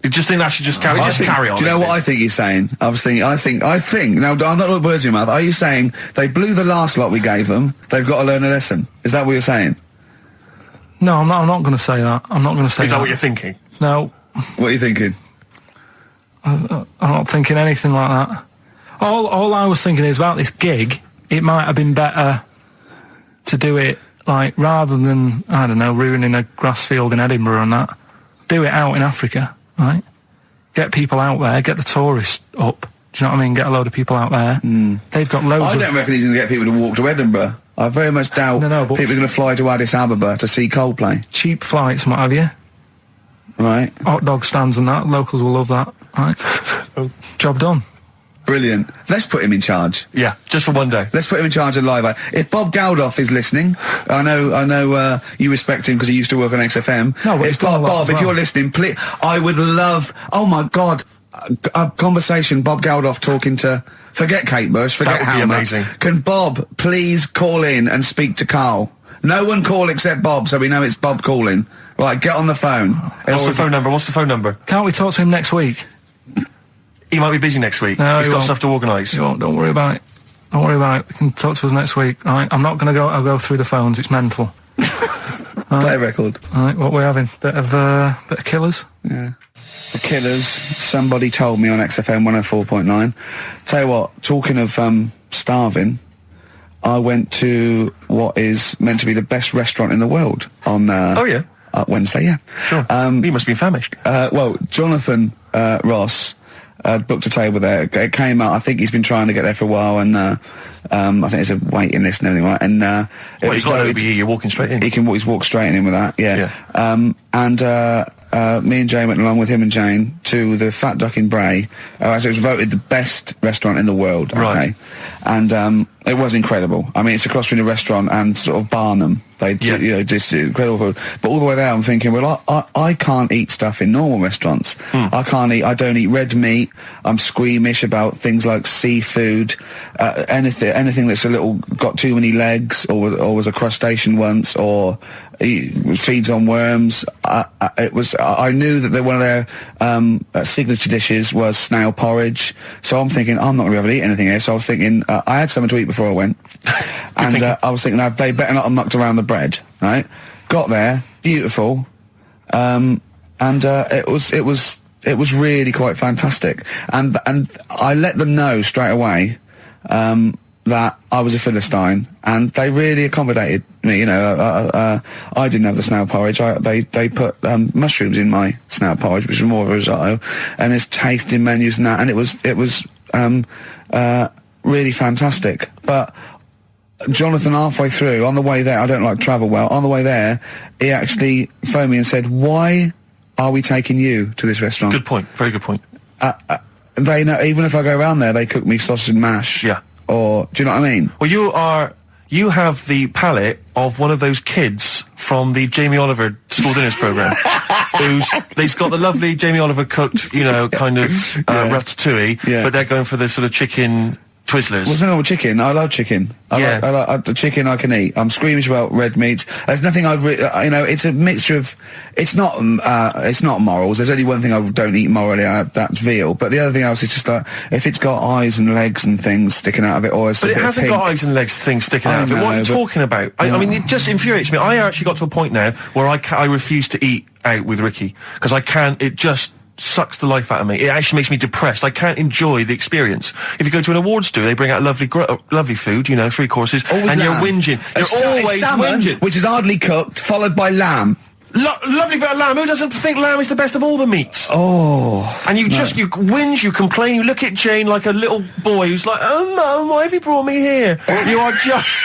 You just think that should just carry on. Do you know what I think he's saying? I think, now, I'm not putting words in your mouth. Are you saying they blew the last lot we gave them, they've got to learn a lesson? Is that what you're saying? No, I'm not going to say that. I'm not going to say that. Is that what you're thinking? No. What are you thinking? I'm not thinking anything like that. All I was thinking is about this gig, it might have been better to do it, like, rather than, I don't know, ruining a grass field in Edinburgh and that, do it out in Africa. Right, get people out there, get the tourists up. Do you know what I mean? Get a load of people out there. They've got loads. I don't reckon he's going to get people to walk to Edinburgh. I very much doubt people are going to fly to Addis Ababa to see Coldplay. Cheap flights and what have you. Right. Hot dog stands and that. Locals will love that. Right. Job done. Brilliant. Let's put him in charge. Yeah, just for one day. Let's put him in charge of Live Aid. If Bob Geldof is listening, I know you respect him because he used to work on XFM. No, but Bob, if you're listening, please, I would love, oh my God, a conversation, Bob Geldof talking to, forget Kate Bush, forget That would be Halma. amazing. Can Bob please call in and speak to Karl? No one call except Bob, so we know it's Bob calling. Right, get on the phone. What's the phone number? Can't we talk to him next week? He might be busy next week. No, He's he got won't. stuff to organise. Don't worry about it. Don't worry about it. We can talk to us next week. All right? I'm not going to go. I'll go through the phones. It's mental. Play a record. All right, what we're having? Bit of Killers. Yeah. The Killers, somebody told me on XFM 104.9. Tell you what, talking of starving, I went to what is meant to be the best restaurant in the world on Wednesday, yeah. Sure. You must be famished. Well, Jonathan Ross booked a table there. It came out, I think he's been trying to get there for a while, and I think there's a waiting list and everything, right? And He's got an OBE, you're walking straight in. He's walked straight in with that, yeah. Me and Jane went along with him and Jane to the Fat Duck in Bray. As it was voted the best restaurant in the world, Right. okay? And it was incredible. I mean, it's across from the restaurant and sort of Barnum. They do, just incredible food. But all the way there, I'm thinking, well, I can't eat stuff in normal restaurants. I don't eat red meat. I'm squeamish about things like seafood, anything that's got too many legs, or was a crustacean once, or feeds on worms. I knew that one of their signature dishes was snail porridge. So I'm thinking, I'm not going to be able to eat anything here. So I was thinking, I had something to eat before I went. And I was thinking, they better not have mucked around the bread, right? Got there, beautiful. And it was really quite fantastic. And I let them know straight away, that I was a Philistine, and they really accommodated me. You know, I didn't have the snail porridge. They put mushrooms in my snail porridge, which was more of a risotto, and there's tasting menus and that, and it was really fantastic. But Jonathan, halfway through, on the way there, I don't like travel well. On the way there, he actually phoned me and said, "Why are we taking you to this restaurant?" Good point. Very good point. They know, even if I go around there, they cook me sausage and mash. Yeah. Or, do you know what I mean? Well, you have the palate of one of those kids from the Jamie Oliver school dinners programme, they've got the lovely Jamie Oliver cooked, kind of ratatouille, but they're going for the sort of chicken Twizzlers. What's wrong with chicken? I love chicken. I like the chicken I can eat. I'm squeamish about red meats. There's nothing it's a mixture of, it's not morals. There's only one thing I don't eat morally, that's veal. But the other thing else is just like, if it's got eyes and legs and things sticking out of it, or it's But it hasn't got eyes and legs things sticking out of it. What are you talking about? I mean, it just infuriates me. I actually got to a point now where I refuse to eat out with Ricky, because I can't, it just sucks the life out of me. It actually makes me depressed. I can't enjoy the experience. If you go to an awards do, they bring out lovely food, 3 courses, always and lamb. You're whinging. You're always salmon, whinging. which is hardly cooked, followed by lamb. Lovely bit of lamb. Who doesn't think lamb is the best of all the meats? Oh. And you whinge, you complain, you look at Jane like a little boy who's like, "Oh, Mum, why have you brought me here?" You are just...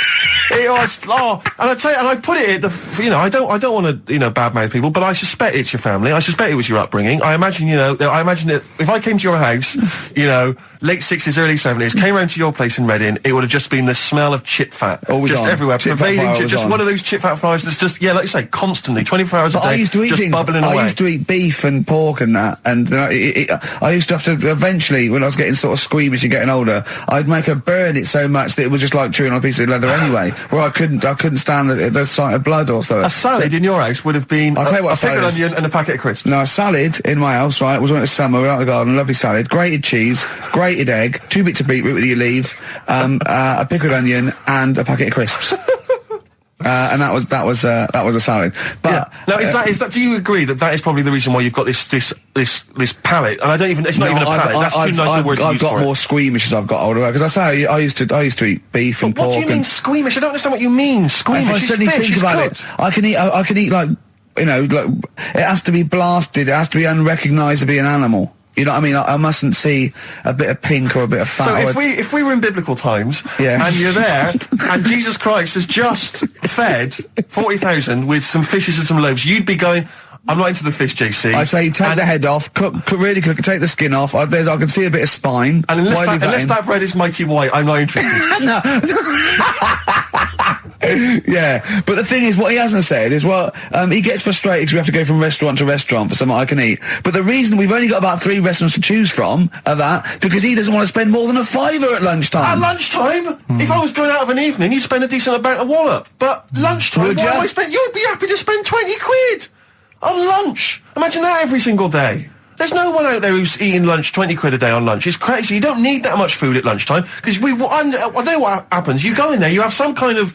and I tell you, and I put it at the, I don't want to, badmouth people, but I suspect it's your family. I suspect it was your upbringing. I imagine that if I came to your house, late 60s, early 70s, came round to your place in Reading, it would have just been the smell of chip fat. Always just on. everywhere, Chip pervading, fat fire just on. one of those chip fat fires that's just, like you say, constantly, 24 hours a day, I used to eat just things. bubbling away. I used to eat beef and pork and that, and I used to have to, eventually, when I was getting sort of squeamish and getting older, I'd make her burn it so much that it was just like chewing on a piece of leather anyway. where I couldn't stand the sight of blood or so. A salad in your house would have been I'll tell you what a pickled salad is. onion and a packet of crisps. No, a salad in my house, right, was when it was summer, we were out in the garden, lovely salad, grated cheese, grated egg, 2 bits of beetroot with your leaf, a pickled onion, and a packet of crisps. And that was a salad. But now, is that? Do you agree that is probably the reason why you've got this palate? And I don't even. It's not even a palate. That's too nice a word to use I've got for more it. squeamish as I've got older because I say I used to eat beef and pork. What do you mean squeamish? I don't understand what you mean. Squeamish. If I It's suddenly fish, think it's about cooked. it, I can eat like it has to be blasted. It has to be unrecognisably an animal. You know what I mean? I mustn't see a bit of pink or a bit of fat. So if we were in biblical times, Yeah. and you're there, and Jesus Christ has just fed 40,000 with some fishes and some loaves, you'd be going, I'm not into the fish, JC. I say take the head off, really cook it, take the skin off. I can see a bit of spine. And unless that bread is mighty white, I'm not interested. Yeah, but the thing is, what he hasn't said is, he gets frustrated because we have to go from restaurant to restaurant for something I can eat. But the reason we've only got about 3 restaurants to choose from are that because he doesn't want to spend more than a £5 at lunchtime. At lunchtime? If I was going out of an evening, you'd spend a decent amount of wallop. But lunchtime, Would what ya? do I spend? You'd be happy to spend 20 quid on lunch. Imagine that every single day. There's no one out there who's eating lunch 20 quid a day on lunch. It's crazy. You don't need that much food at lunchtime because I know what happens. You go in there, you have some kind of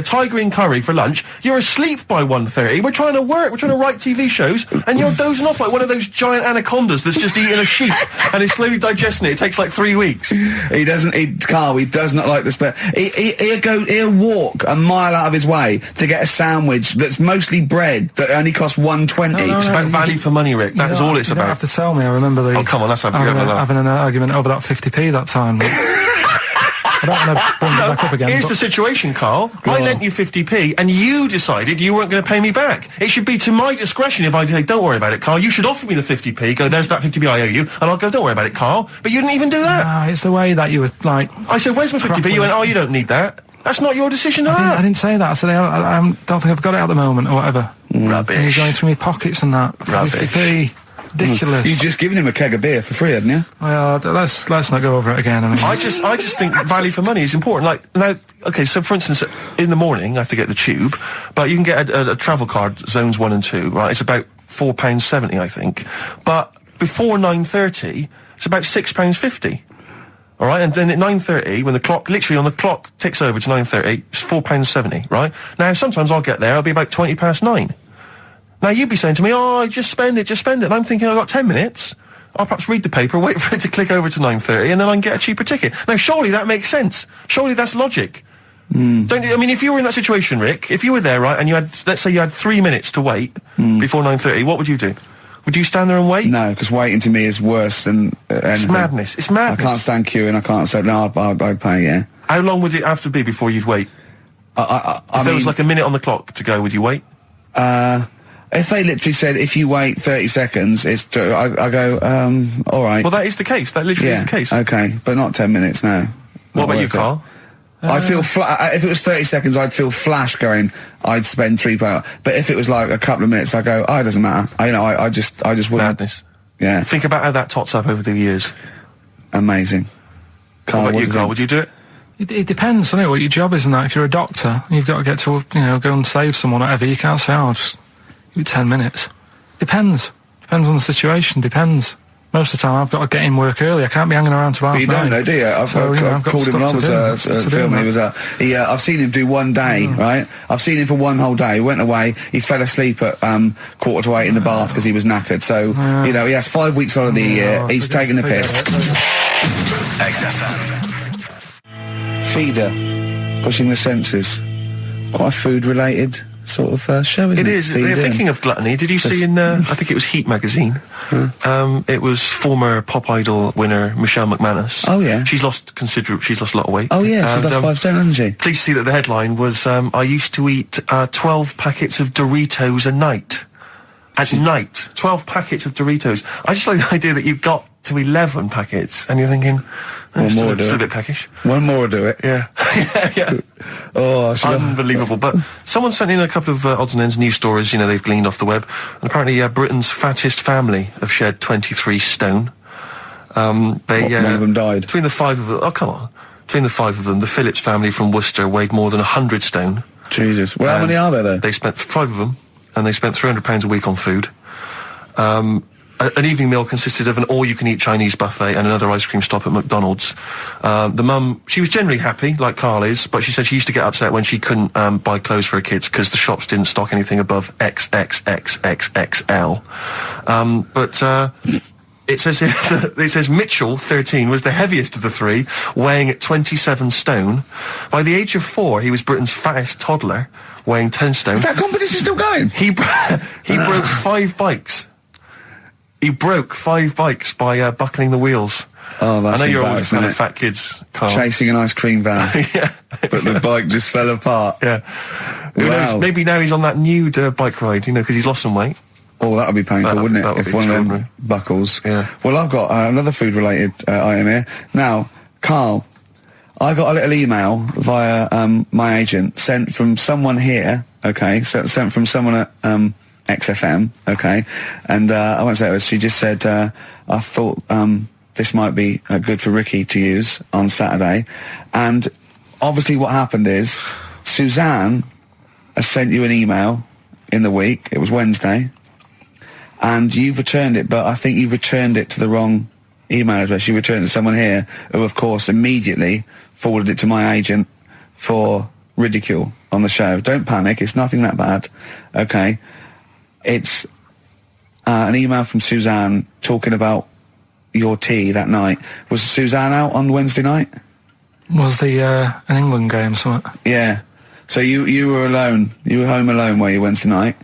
Thai green curry for lunch. You're asleep by 1:30. We're trying to work. We're trying to write TV shows, and you're dozing off like one of those giant anacondas that's just eating a sheep and is slowly digesting it. It takes like 3 weeks. He doesn't eat Carl. He does not like the spare. He'll walk a mile out of his way to get a sandwich that's mostly bread that only costs $1.20. It's about value for money, Rick. That is all it's You don't about. have to tell me. I remember Oh, come on, let's have having an argument over that 50p that time. I don't want to bring it back up again. Here's but the situation, Carl. I lent you 50p, and you decided you weren't going to pay me back. It should be to my discretion if I say, don't worry about it, Carl. You should offer me the 50p, go, there's that 50p I owe you, and I'll go, don't worry about it, Carl. But you didn't even do that. No, it's the way that you were, like... I said, where's my 50p? You went, oh, you don't need that. That's not your decision to I have. didn't say that. I said, I don't think I've got it at the moment, or whatever. Rubbish. And you're going through my pockets and that. Rubbish. 50p. Ridiculous. You've just given him a keg of beer for free, hadn't you? Well, let's not go over it again. I mean, I just think value for money is important. Like, now, okay, so for instance, in the morning, I have to get the tube, but you can get a travel card, zones 1 and 2, right? It's about £4.70, I think. But before 9:30, it's about £6.50. All right, and then at 9:30, when the clock, literally on the clock ticks over to 9:30, it's £4.70, right? Now, sometimes I'll get there, I'll be about 9:20. Now, you'd be saying to me, oh, just spend it. And I'm thinking, I've got 10 minutes. I'll perhaps read the paper, wait for it to click over to 9:30, and then I can get a cheaper ticket. Now, surely that makes sense. Surely that's logic. Don't you? I mean, if you were in that situation, Rick, if you were there, right, and you had, let's say you had 3 minutes to wait before 9:30, what would you do? Would you stand there and wait? No, because waiting to me is worse than anything. It's madness. It's madness. I can't stand queuing. I can't say, no, I'd pay, yeah. How long would it have to be before you'd wait? If there was like a minute on the clock to go, would you wait? If they literally said, if you wait 30 seconds, I go, all right. Well, that is the case. That literally is the case. Okay, but not 10 minutes, no. What about you, worth it. Carl? I'd feel if it was 30 seconds, I'd feel flash going, I'd spend £3. But if it was like a couple of minutes, I go, oh, it doesn't matter. I just wouldn't. Madness. Yeah. Think about how that tots up over the years. Amazing. Carl, What about what you, do you Carl? think? Would you do it? it depends, doesn't it, what your job is and that. If you're a doctor, you've got to get to, go and save someone or whatever. You can't say, oh, just give it 10 minutes. Depends. Depends on the situation. Depends. Most of the time, I've got to get in work early. I can't be hanging around till half But you don't know, do you? I've got called him when I was filming. He was I've seen him do one day, right? I've seen him for one whole day. He went away. He fell asleep at 7:45 in the bath because he was knackered. So he has 5 weeks holiday a year. He's taking the piss. XFM. Feeder, pushing the senses. Quite a food-related sort of show, isn't it? It is. Thinking of gluttony, did you see in, I think it was Heat magazine, it was former Pop Idol winner Michelle McManus. Oh, yeah. She's lost a lot of weight. Oh, yeah, she's lost 5 stone, hasn't she? Please see that the headline was, I used to eat 12 packets of Doritos a night. At night. 12 packets of Doritos. I just like the idea that you got to 11 packets and you're thinking, more still a bit peckish. One more will do it. Yeah. yeah. Oh, Unbelievable. But someone sent in a couple of odds and ends news stories, they've gleaned off the web. And apparently Britain's fattest family have shed 23 stone. One of them died. Between the 5 of them. Oh, come on. between the 5 of them, the Phillips family from Worcester weighed more than 100 stone. Jesus. Well, how many are there, though? They spent 5 of them, and they spent £300 a week on food. An evening meal consisted of an all-you-can-eat Chinese buffet and another ice cream stop at McDonald's. The mum, she was generally happy, like Karl is, but she said she used to get upset when she couldn't buy clothes for her kids because the shops didn't stock anything above XXXXXL. It says Mitchell, 13, was the heaviest of the 3, weighing at 27 stone. By the age of 4, he was Britain's fattest toddler, weighing 10 stone. Is that competition still going? He broke 5 bikes. He broke 5 bikes by buckling the wheels. Oh, that's I know you're always embarrassing, kind of isn't it? fat kids, Karl. Chasing an ice cream van. Yeah. But the bike just fell apart. Yeah. Who knows? Wow. Maybe now he's on that new bike ride, because he's lost some weight. Oh, that would be painful, wouldn't it? that would If be one of them extraordinary. buckles. Yeah. Well, I've got another food-related item here. Now, Karl, I got a little email via my agent, sent from someone here, okay, sent from someone at XFM, okay, and I won't say it was, she just said, I thought this might be good for Ricky to use on Saturday, and obviously what happened is, Suzanne has sent you an email in the week, it was Wednesday, and you've returned it, but I think you've returned it to the wrong email address. You returned it to someone here who, of course, immediately forwarded it to my agent for ridicule on the show. Don't panic, it's nothing that bad, okay? It's an email from Suzanne talking about your tea that night. Was Suzanne out on Wednesday night? Was the an England game or something? Yeah. So you were alone. You were home alone, were you, Wednesday night?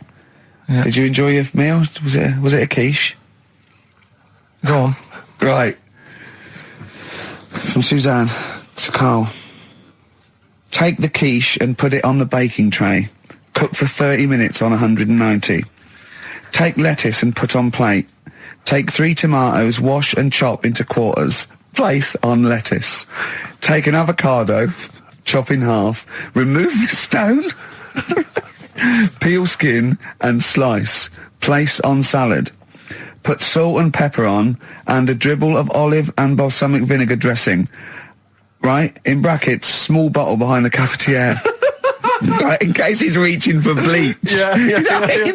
Yeah. Did you enjoy your meal? Was it a quiche? Go on. Right. From Suzanne to Karl. Take the quiche and put it on the baking tray. Cook for 30 minutes on 190. Take lettuce and put on plate. Take 3 tomatoes, wash and chop into quarters. Place on lettuce. Take an avocado, chop in half. Remove the stone. Peel skin and slice. Place on salad. Put salt and pepper on and a dribble of olive and balsamic vinegar dressing. Right? In brackets, small bottle behind the cafetiere. Right, in case he's reaching for bleach. Yeah.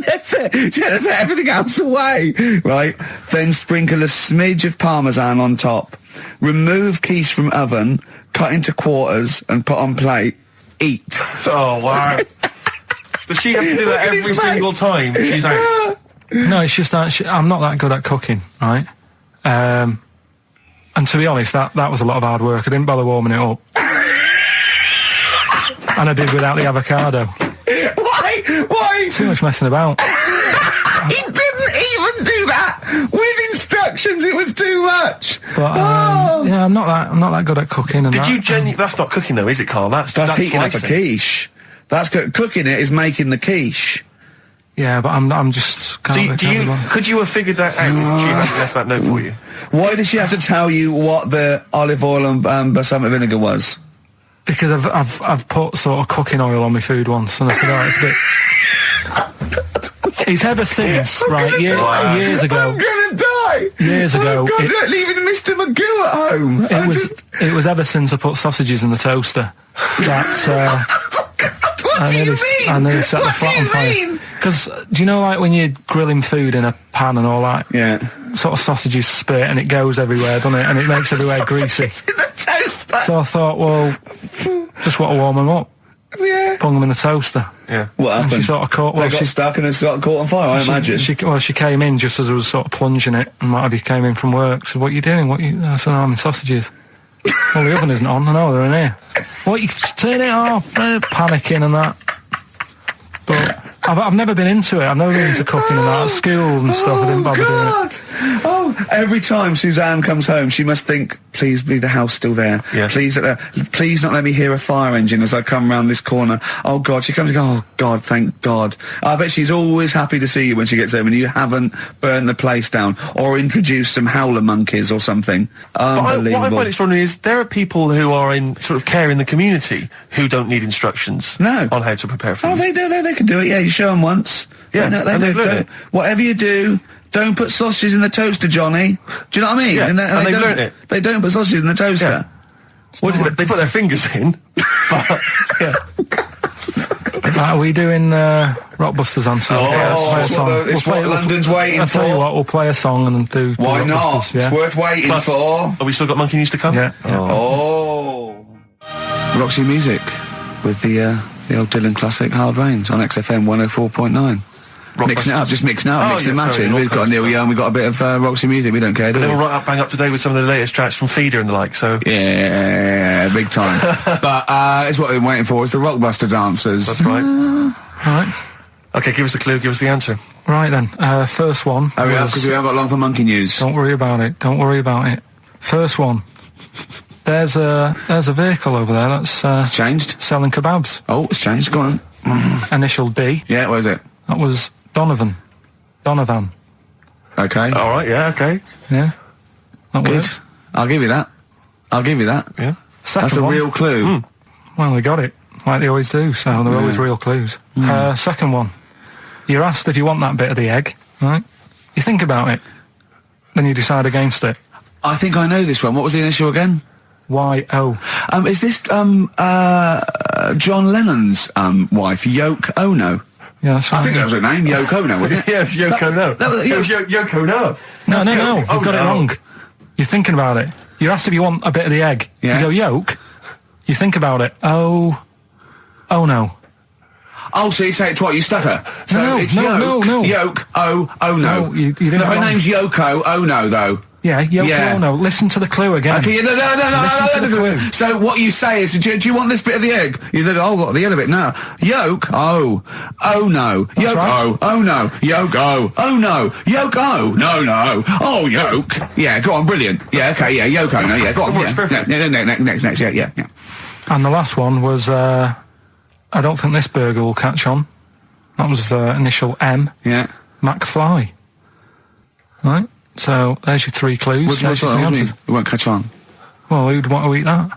That's it. Just put everything else away. Right? Then sprinkle a smidge of parmesan on top. Remove quiche from oven, cut into quarters and put on plate. Eat. Oh, wow. Does she have to do that Look at every his single face. time she's out? No, it's just that I'm not that good at cooking, right? And to be honest, that was a lot of hard work. I didn't bother warming it up. And I did without the avocado. Why? Too much messing about. He didn't even do that with instructions. It was too much. But yeah, I'm not that good at cooking. And Did that. you that's not cooking though, is it, Karl? That's heating up a slicing. quiche. That's cooking it is making the quiche. Yeah, but I'm just. Could you have figured that out if she hadn't left that note for you? Why does she have to tell you what the olive oil and balsamic vinegar was? Because I've put sort of cooking oil on my food once, and I said, oh, it's a bit. It's ever since, right? Years ago. I'm gonna die. Years ago, Oh God, leaving Mr. Magoo at home. It was ever since I put sausages in the toaster that. What do you mean? I nearly set the What flat do on you fire. mean? Because do you know, like when you're grilling food in a pan and all that, Yeah. sort of sausages spit and it goes everywhere, doesn't it? And it makes everywhere greasy. It's in the toaster. So I thought, well, just want to warm them up. Yeah. Bung them in the toaster. Yeah. What And happened? she sort of caught. They Well, got she stuck and they got caught on fire. I imagine. She came in just as I was sort of plunging it, and Matty came in from work. Said, "What are you doing? I said, I'm in sausages." Well, the oven isn't on. I know they're in here. What? You turn it off? Panicking and that. But I've never been into it. I've never been into cooking and that. At school and stuff, I didn't bother doing it. Oh, every time Suzanne comes home, she must think, please be the house still there. Yeah. Please not let me hear a fire engine as I come round this corner. Oh, God, she comes and goes, oh, God, thank God. I bet she's always happy to see you when she gets home and you haven't burned the place down or introduced some howler monkeys or something. Unbelievable. What I find extraordinary is there are people who are in sort of care in the community who don't need instructions No. on how to prepare food. Oh, they do. They can do it. Yeah, you show them once. Yeah, they and do. they've learned it. Whatever you do, don't put sausages in the toaster, Johnny. Do you know what I mean? Yeah, and they've don't- learnt it. They don't put sausages in the toaster. What did they put their fingers in? But, yeah. Are we doing Rockbusters answer? It's what London's waiting for. I'll tell you what, we'll play a song and do Why not? Rockbusters, yeah. It's worth waiting for. Have we still got Monkey News to come? Yeah. Oh. Roxy Music with the old Dylan classic Hard Rains on XFM 104.9. Mixing it up, just mixing it up, mixing and matching. We've got Neil Young, we've got a bit of Roxy Music, we don't care, do we? They were right up, bang up to date with some of the latest tracks from Feeder and the like, so... Yeah, big time. But it's what they're waiting for, it's the Rockbusters answers. That's right. Right. Okay, give us the clue, give us the answer. Right then, first one. Hurry up, because we haven't got long for Monkey News. Don't worry about it, don't worry about it. First one. There's a vehicle over there that's... It's changed. Selling kebabs. Oh, it's changed, go on. Initial D. Yeah, where's it? That was Donovan. Okay. Alright, yeah, okay. Yeah. That Good. worked. I'll give you that. Yeah. Second That's a one. real clue. Well, they got it, like they always do, so they're always real clues. Second one. You're asked if you want that bit of the egg, right? You think about it, then you decide against it. I think I know this one. What was the initial again? Y-O. Is this John Lennon's wife, Yoko Ono? Yeah, that's right. I think that was her name, Yoko Ono, wasn't it? Yeah, it's Yoko No. That was- It was Yoko No. No, you've got it no. wrong. You're thinking about it. You're asked if you want a bit of the egg. Yeah. You go, yolk. You think about it. Oh no. Oh, so you say it twice, you stutter. So No, it's no, Yoke, no. Yoke, oh no. No, you didn't No, her wrong. name's Yoko Ono, though. Yeah, Yoko Yeah. Ono. Listen to the clue again. Okay, no. Listen to the clue. So what you say is, do you want this bit of the egg? You think, oh, the end of it. No. Yolk, oh no. That's Yolk, right. oh no. Yolk, oh no. Yolk, oh no. Oh, yolk. Yeah, go on, brilliant. Yeah, okay, yeah, Yoko, no, yeah, go on. Works Yeah. perfect. Next, yeah. And the last one was, I don't think this burger will catch on. That was initial M. Yeah. McFly. Right? So, there's your three clues. What's There's your three answers. It won't catch on. Well, who'd want to eat that? You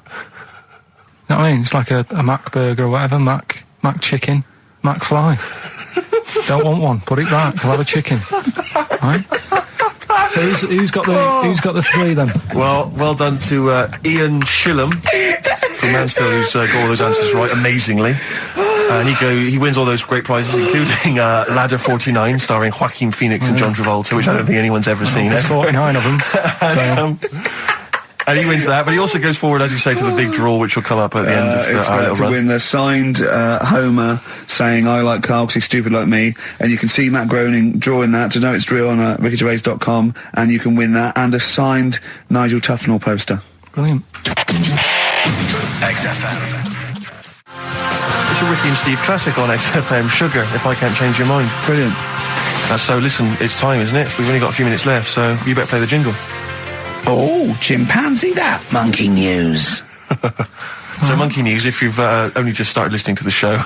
know what I mean? It's like a Mac burger or whatever. Mac chicken. McFly. Don't want one. Put it back. We'll have a chicken. Right? So who's got the three then? Well done to Ian Shillham from Mansfield, who's got all those answers right amazingly. And he wins all those great prizes, including Ladder 49, starring Joaquin Phoenix and John Travolta, which I don't think anyone's ever seen. There's 49 of them. And he wins that, but he also goes forward, as you say, to the big draw, which will come up at the end of It's our little to run. win the signed Homer saying, I like Carl because he's stupid like me. And you can see Matt Groening drawing that. To know it's real on rickygervais.com. And you can win that. And a signed Nigel Tufnell poster. Brilliant. XFM. It's a Ricky and Steve classic on XFM, Sugar, If I Can't Change Your Mind. Brilliant. So listen, it's time, isn't it? We've only got a few minutes left, so you better play the jingle. Oh, chimpanzee that. Monkey News. So Monkey News, if you've only just started listening to the show.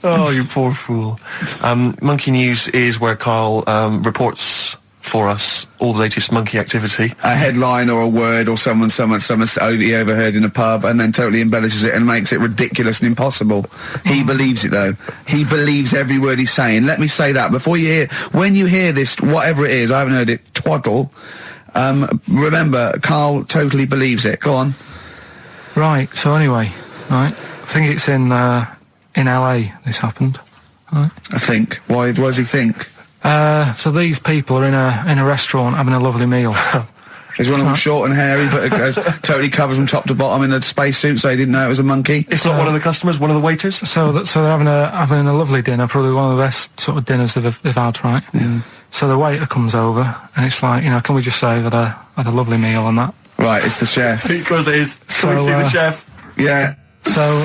Oh, you poor fool. Monkey News is where Carl reports for us all the latest monkey activity. A headline or a word or someone he overheard in a pub and then totally embellishes it and makes it ridiculous and impossible. He believes it, though. He believes every word he's saying. Let me say that. When you hear this, whatever it is, I haven't heard it, twaddle, remember, Carl totally believes it. Go on. Right, so anyway, right, I think it's in LA this happened. Right. I think. Why does he think? So these people are in a restaurant having a lovely meal. Is one of them short and hairy, but it goes, totally covers from top to bottom in a spacesuit, so he didn't know it was a monkey? It's not one of the customers, one of the waiters? So they're having a lovely dinner, probably one of the best sort of dinners they've had, right? Yeah. So the waiter comes over, and it's like, can we just say that I had a lovely meal and that? Right, it's the chef. Because it is. So, Can we see the chef? Yeah. So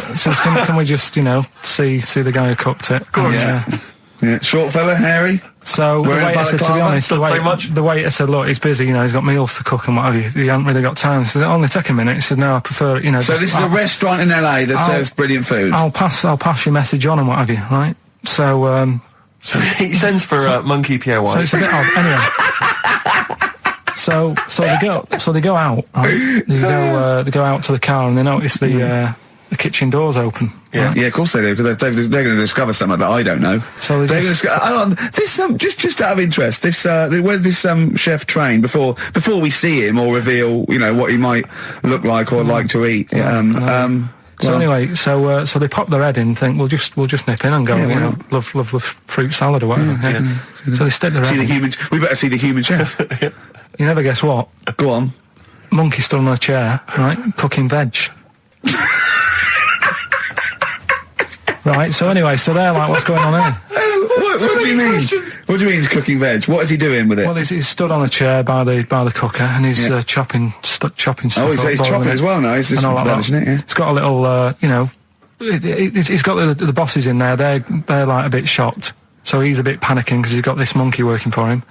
can we just, see the guy who cooked it? Of course. Yeah. Short fella, hairy. So the Wearing a waiter said, to be balaclava? honest, Doesn't say much. the waiter said, look, he's busy, he's got meals to cook and what have you. He hasn't really got time. So it'll only take a minute. He said, no, I prefer it, So this is a restaurant in LA that serves brilliant food. I'll pass your message on and what have you, right? So, So he sends for Monkey Pierre so White. it's a bit odd. Anyway. So they go out, right? They go out to the car and they notice the the kitchen doors open. Yeah. Yeah, of course they do, because they're going to discover something that I don't know. So they're going to this just out of interest. This where did this chef train before we see him or reveal what he might look like or like to eat? So anyway, so they pop their head in and think we'll just nip in and go, love fruit salad or whatever. Yeah. So they stick their head in. We better see the human chef. You never guess what? Go on. Monkey stood on a chair, right, cooking veg. Right, so anyway, so they're like, what's going on here? What do you mean? What do you mean he's cooking veg? What is he doing with it? Well, he's stood on a chair by the cooker and he's chopping stuff. Oh, he's chopping as well now. He's just isn't it? Yeah. It's got a little, he's got the bosses in there. They're like a bit shocked. So he's a bit panicking because he's got this monkey working for him.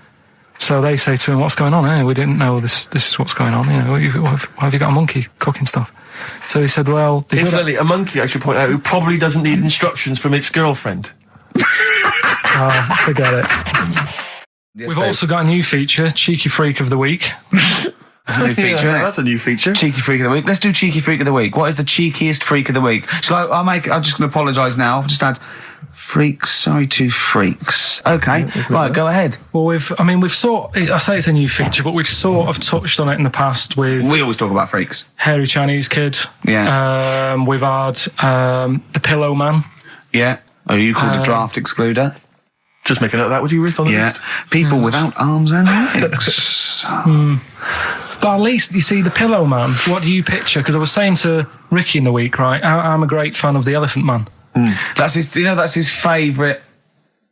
So they say to him, "What's going on here? We didn't know this is what's going on. Why have you got a monkey cooking stuff?" So he said, "Well, incidentally, a monkey, I should point out, who probably doesn't need instructions from its girlfriend." Oh, forget it. Yes, We've also got a new feature, Cheeky Freak of the Week. That's a new feature, isn't it? That's a new feature. Cheeky Freak of the Week. Let's do Cheeky Freak of the Week. What is the cheekiest freak of the week? I'm just going to apologise now. I've just had freaks, sorry to freaks. Okay, right, go ahead. Well, I say it's a new feature, but we've sort of touched on it in the past with... We always talk about freaks. Hairy Chinese Kid. Yeah. We've had the Pillow Man. Yeah. Oh, you called a draft excluder? Just make a note of that, would you, Rick, on the list? People without arms and legs. But at least, you see, the Pillow Man, what do you picture? Because I was saying to Ricky in the week, right, I'm a great fan of the Elephant Man. That's his favourite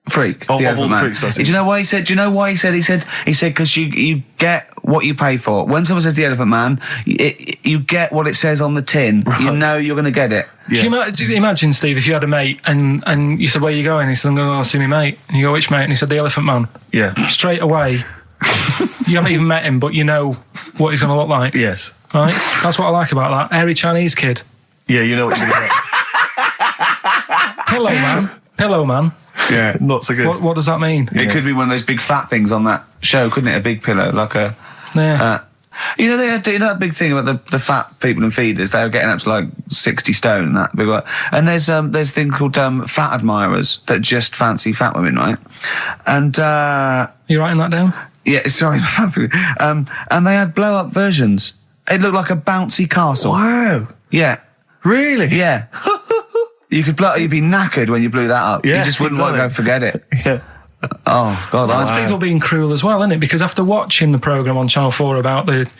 freak. Of the all the man. freaks, Do you know why he said? Do you know why he said? He said because you get what you pay for. When someone says the Elephant Man, you get what it says on the tin. Right. You know you're going to get it. Yeah. Do you imagine, Steve, if you had a mate and you said, "Where are you going?" He said, "I'm going to see my mate." And you go, "Which mate?" And he said, "The Elephant Man." Yeah. Straight away, you haven't even met him, but you know what he's going to look like. Yes. Right. That's what I like about that. Hairy Chinese Kid. Yeah, you know what you're going to get. Pillow Man. Yeah. Not so good. What does that mean? It could be one of those big fat things on that show, couldn't it? A big pillow, like a... Yeah. they had that big thing about the fat people and feeders. They were getting up to like 60 stone and that big one. And there's a thing called fat admirers that just fancy fat women, right? And You writing that down? yeah, sorry, and they had blow up versions. It looked like a bouncy castle. Wow. Yeah, Really? yeah. You'd be knackered when you blew that up. Yeah, You just wouldn't want to go forget it. Yeah. Oh God, That's people being cruel as well, isn't it? Because after watching the programme on Channel 4 about the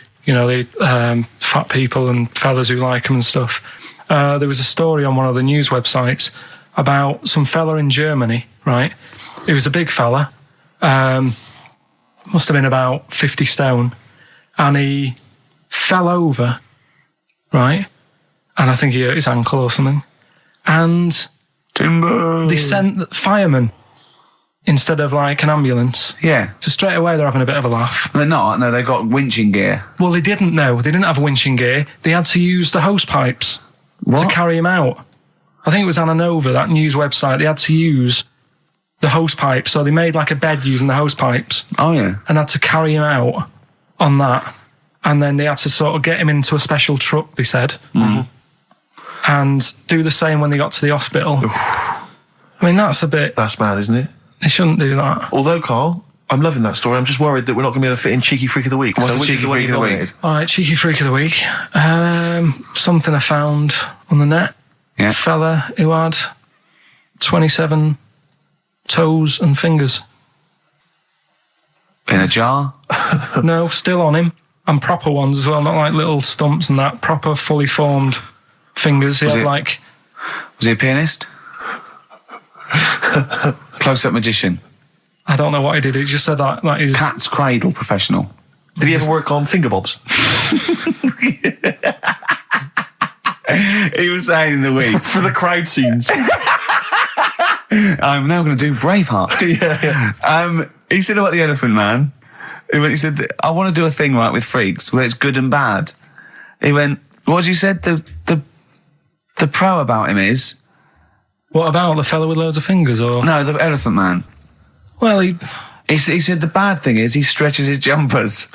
fat people and fellas who like them and stuff, there was a story on one of the news websites about some fella in Germany, right? He was a big fella, must have been about 50 stone, and he fell over, right? And I think he hurt his ankle or something. And Timber. they sent firemen instead of like an ambulance. Yeah. So straight away they're having a bit of a laugh. They're not. No, they've got winching gear. Well, they didn't know. They didn't have winching gear. They had to use the hose pipes to carry him out. I think it was Anna Nova, that news website. They had to use the hose pipes. So they made like a bed using the hose pipes. Oh yeah. And had to carry him out on that. And then they had to sort of get him into a special truck, they said. Mm-hmm. And do the same when they got to the hospital. I mean, that's mad, isn't it? They shouldn't do that. Although, Carl, I'm loving that story. I'm just worried that we're not going to be able to fit in Cheeky Freak of the Week. What's the Cheeky Freak of the Week? All right, Cheeky Freak of the Week. Something I found on the net. Yeah. A fella who had 27 toes and fingers. In a jar? No, still on him. And proper ones as well, not like little stumps and that. Proper, fully formed fingers. Was he a pianist? Close-up magician? I don't know what he did. He just said that. Like he was, Cat's cradle professional? Did he ever work on finger bobs? He was saying in the week. For the crowd scenes. I'm now going to do Braveheart. Yeah. He said about the Elephant Man. He said, I want to do a thing right with freaks where it's good and bad. He went, what did you said? The pro about him is... What about the fella with loads of fingers? Or No, the Elephant Man. Well, he said the bad thing is he stretches his jumpers.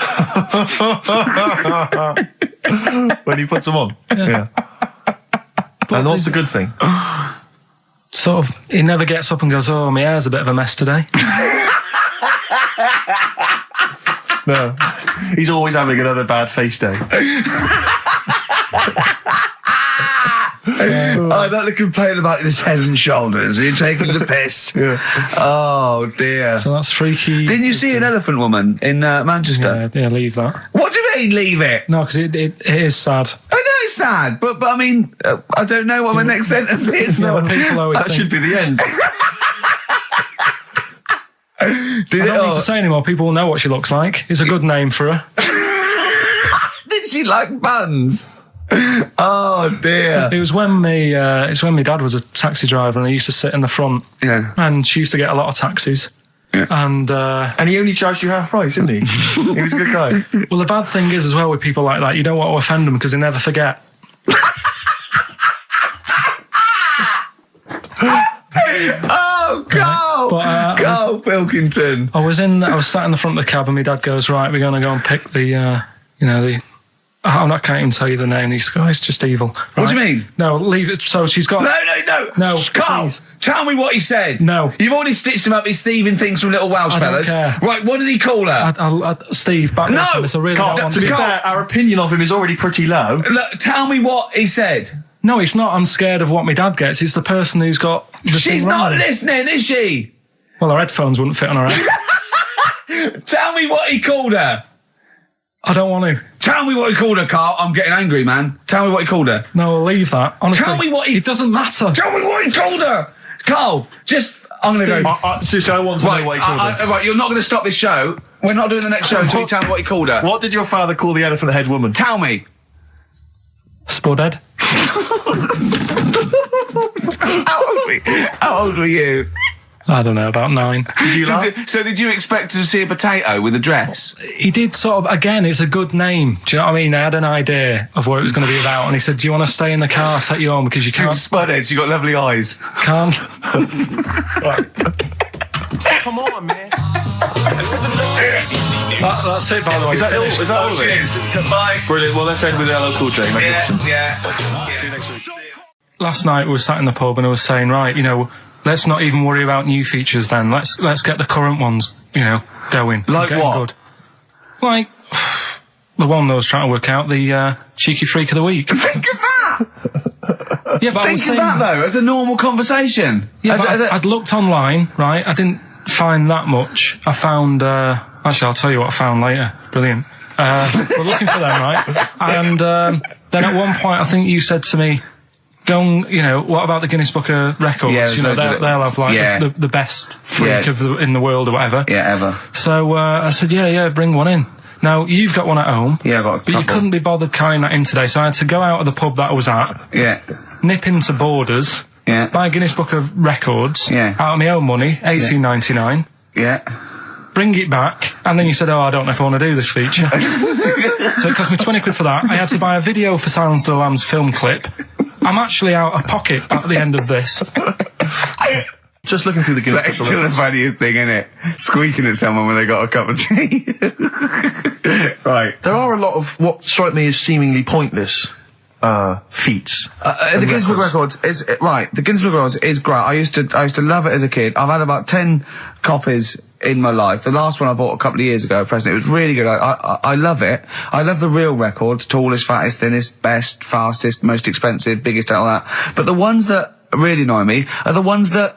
When he puts them on. Yeah. And what's the good thing? Sort of, he never gets up and goes, "Oh, my hair's a bit of a mess today." No. He's always having another bad face day. I'd like to complain about this head and shoulders. Are you taking the piss? Yeah. Oh, dear. So that's freaky. Didn't you see an elephant woman in Manchester? Yeah, leave that. What do you mean, leave it? No, because it is sad. I know it's sad, but I mean, I don't know what my next sentence is. No, people always That think, should be the end. I don't need to say anymore. People will know what she looks like. It's a good name for her. Did she like buns? Oh dear. It was when my dad was a taxi driver and he used to sit in the front. Yeah. And she used to get a lot of taxis. Yeah. And he only charged you half price, didn't he? He was a good guy. well, the bad thing is as well with people like that, you don't want to offend them because they never forget. Oh, Carl! But, Karl Pilkington. I was sat in the front of the cab and my dad goes, "Right, we're going to go and pick the I can't even tell you the name. These guys, just evil." Right? What do you mean? No, leave it. So she's got... No, Carl, please. tell me what he said. No. You've already stitched him up. He's Stephen things from Little Welsh I don't Fellas. care. Right, what did he call her? Steve, back No! up on this. I really Carl, don't want to be to... fair, our opinion of him is already pretty low. Look, tell me what he said. No, it's not. I'm scared of what my dad gets. It's the person who's got the She's thing not wrong. listening, is she? Well, her headphones wouldn't fit on her head. Tell me what he called her. I don't want to. Tell me what he called her, Carl. I'm getting angry, man. Tell me what he called her. No, I'll leave that. Honestly, Tell me what he... It doesn't matter. Tell me what he called her. Carl, just... I'm going to go... Seriously, I want to know what he called her. Right, you're not going to stop this show. We're not doing the next show until you tell me what he called her. What did your father call the elephant head woman? Tell me. Spudhead. How old were you? I don't know, about 9. Did you laugh? So did you expect to see a potato with a dress? He did sort of, again, it's a good name. Do you know what I mean? I had an idea of what it was going to be about, and he said, "Do you want to stay in the car, take you home, because you can't..." Spudheads, you got lovely eyes. Can't. Come on, man. That's it, by the way. Is that all of it? Cheers. Goodbye. Brilliant. Well, let's end with LL Cool J. Magnificent. Yeah. See you next week. Last night we were sat in the pub and I was saying, right, let's not even worry about new features then. Let's get the current ones, going. Like Getting what? Good. Like the one that I was trying to work out, the cheeky freak of the week. Think of that. Yeah, but I was Think of saying, that though as a normal conversation. Yeah, but I'd looked online, right? I didn't find that much. I found. Actually, I'll tell you what I found later. Brilliant. We're looking for them, right? And then at one point, I think you said to me, "Go and, what about the Guinness Book of Records? Yeah, they'll have like the best freak in the world or whatever." Yeah, ever. So I said, yeah, bring one in. Now you've got one at home. Yeah, I got a But you couple. couldn't be bothered carrying that in today, so I had to go out of the pub that I was at, Yeah. nip into Borders, Yeah. buy a Guinness Book of Records, Yeah. out of my own money, $18.99. Yeah. Bring it back, and then you said, "Oh, I don't know if I want to do this feature." So it cost me 20 quid for that. I had to buy a video for Silence of the Lambs film clip. I'm actually out of pocket at the end of this. Just looking through the Guinness That's Book of still the funniest thing, isn't it? Squeaking at someone when they got a cup of tea. Right. There are a lot of what strike me as seemingly pointless feats. The Guinness Book of Records is right. The Guinness Book of Records is great. I used to love it as a kid. I've had about 10 copies in my life. The last one I bought a couple of years ago, present. It was really good. I love it. I love the real records: tallest, fattest, thinnest, best, fastest, most expensive, biggest, and all that. But the ones that really annoy me are the ones that.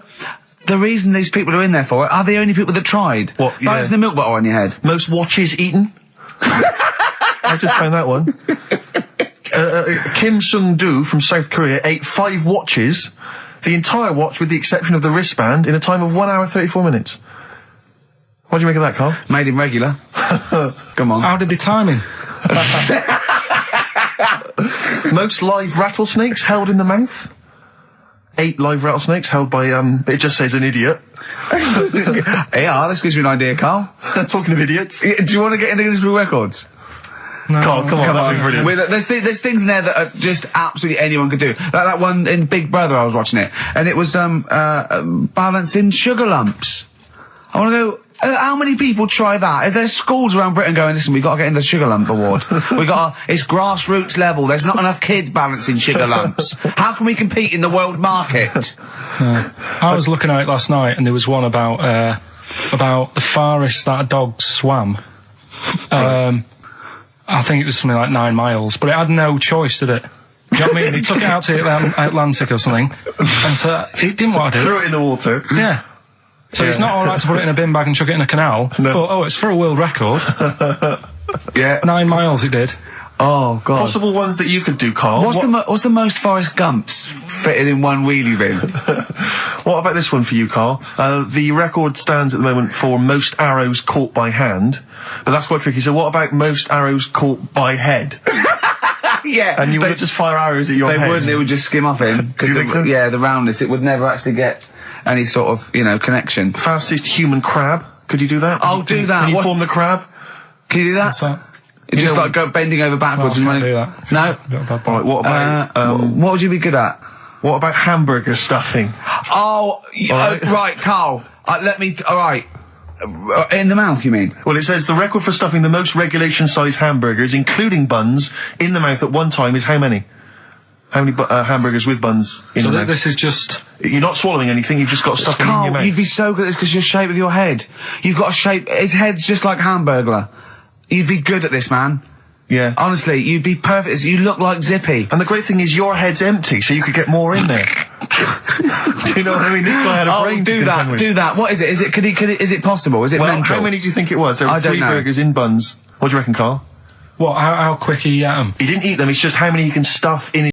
The reason these people are in there for it are the only people that tried. What, yeah. Like it's the milk bottle on your head. Most watches eaten. I just found that one. Kim Sung-do from South Korea ate 5 watches, the entire watch with the exception of the wristband, in a time of 1 hour 34 minutes. What do you make of that, Carl? Made him regular. Come on. How did they time him? Most live rattlesnakes held in the mouth. 8 live rattlesnakes held by, it just says an idiot. Yeah, this gives you an idea, Carl. Talking of idiots. Do you want to get into Guinness Book of Records? No. Carl, come on, that'd be brilliant. There's things in there that are just absolutely anyone could do. Like that one in Big Brother, I was watching it, and it was balancing sugar lumps. I want to go, How many people try that? If there's schools around Britain going, listen, we've got to get in the sugar lump award. It's grassroots level. There's not enough kids balancing sugar lumps. How can we compete in the world market? I was looking at it last night, and there was one about the farthest that a dog swam. I think it was something like 9 miles, but it had no choice, did it? You know what I mean? He took it out to the Atlantic or something, and so it didn't want to do it. Threw it in the water. Yeah. So it's not all right to put it in a bin bag and chuck it in a canal, but it's for a world record. Yeah. 9 miles it did. Oh, God. Possible ones that you could do, Carl. What's the most Forrest Gumps fitted in one wheelie bin? What about this one for you, Carl? The record stands at the moment for most arrows caught by hand, but that's quite tricky. So what about most arrows caught by head? Yeah. And you would just fire arrows at your head? They wouldn't, it would just skim off him. Do you think so? Yeah, the roundness, it would never actually get any sort of, connection. Fastest human crab? Could you do that? I'll do that. Can you form the crab? Can you do that? What's that? It's just like bending over backwards and running. Do that. No? Alright, what about, what would you be good at? what about hamburger stuffing? Oh, right, Carl. Alright. In the mouth, you mean? Well, it says the record for stuffing the most regulation-sized hamburgers, including buns, in the mouth at one time is how many? How many hamburgers with buns in the mouth? This is just... You're not swallowing anything, you've just got stuffing in your mouth. You'd be so good at this because your shape of your head. You've got a shape... His head's just like Hamburglar. You'd be good at this, man. Yeah. Honestly, you'd be perfect. You look like Zippy. And the great thing is your head's empty, so you could get more in there. Do you know what I mean? This guy had a brain to contend with. Do that. What is it? Is it possible? Is it Well, mental? how many do you think it was? There were I don't 3 know. burgers in buns. What do you reckon, Carl? What, how quick he ate 'em? He didn't eat them, it's just how many he can stuff in his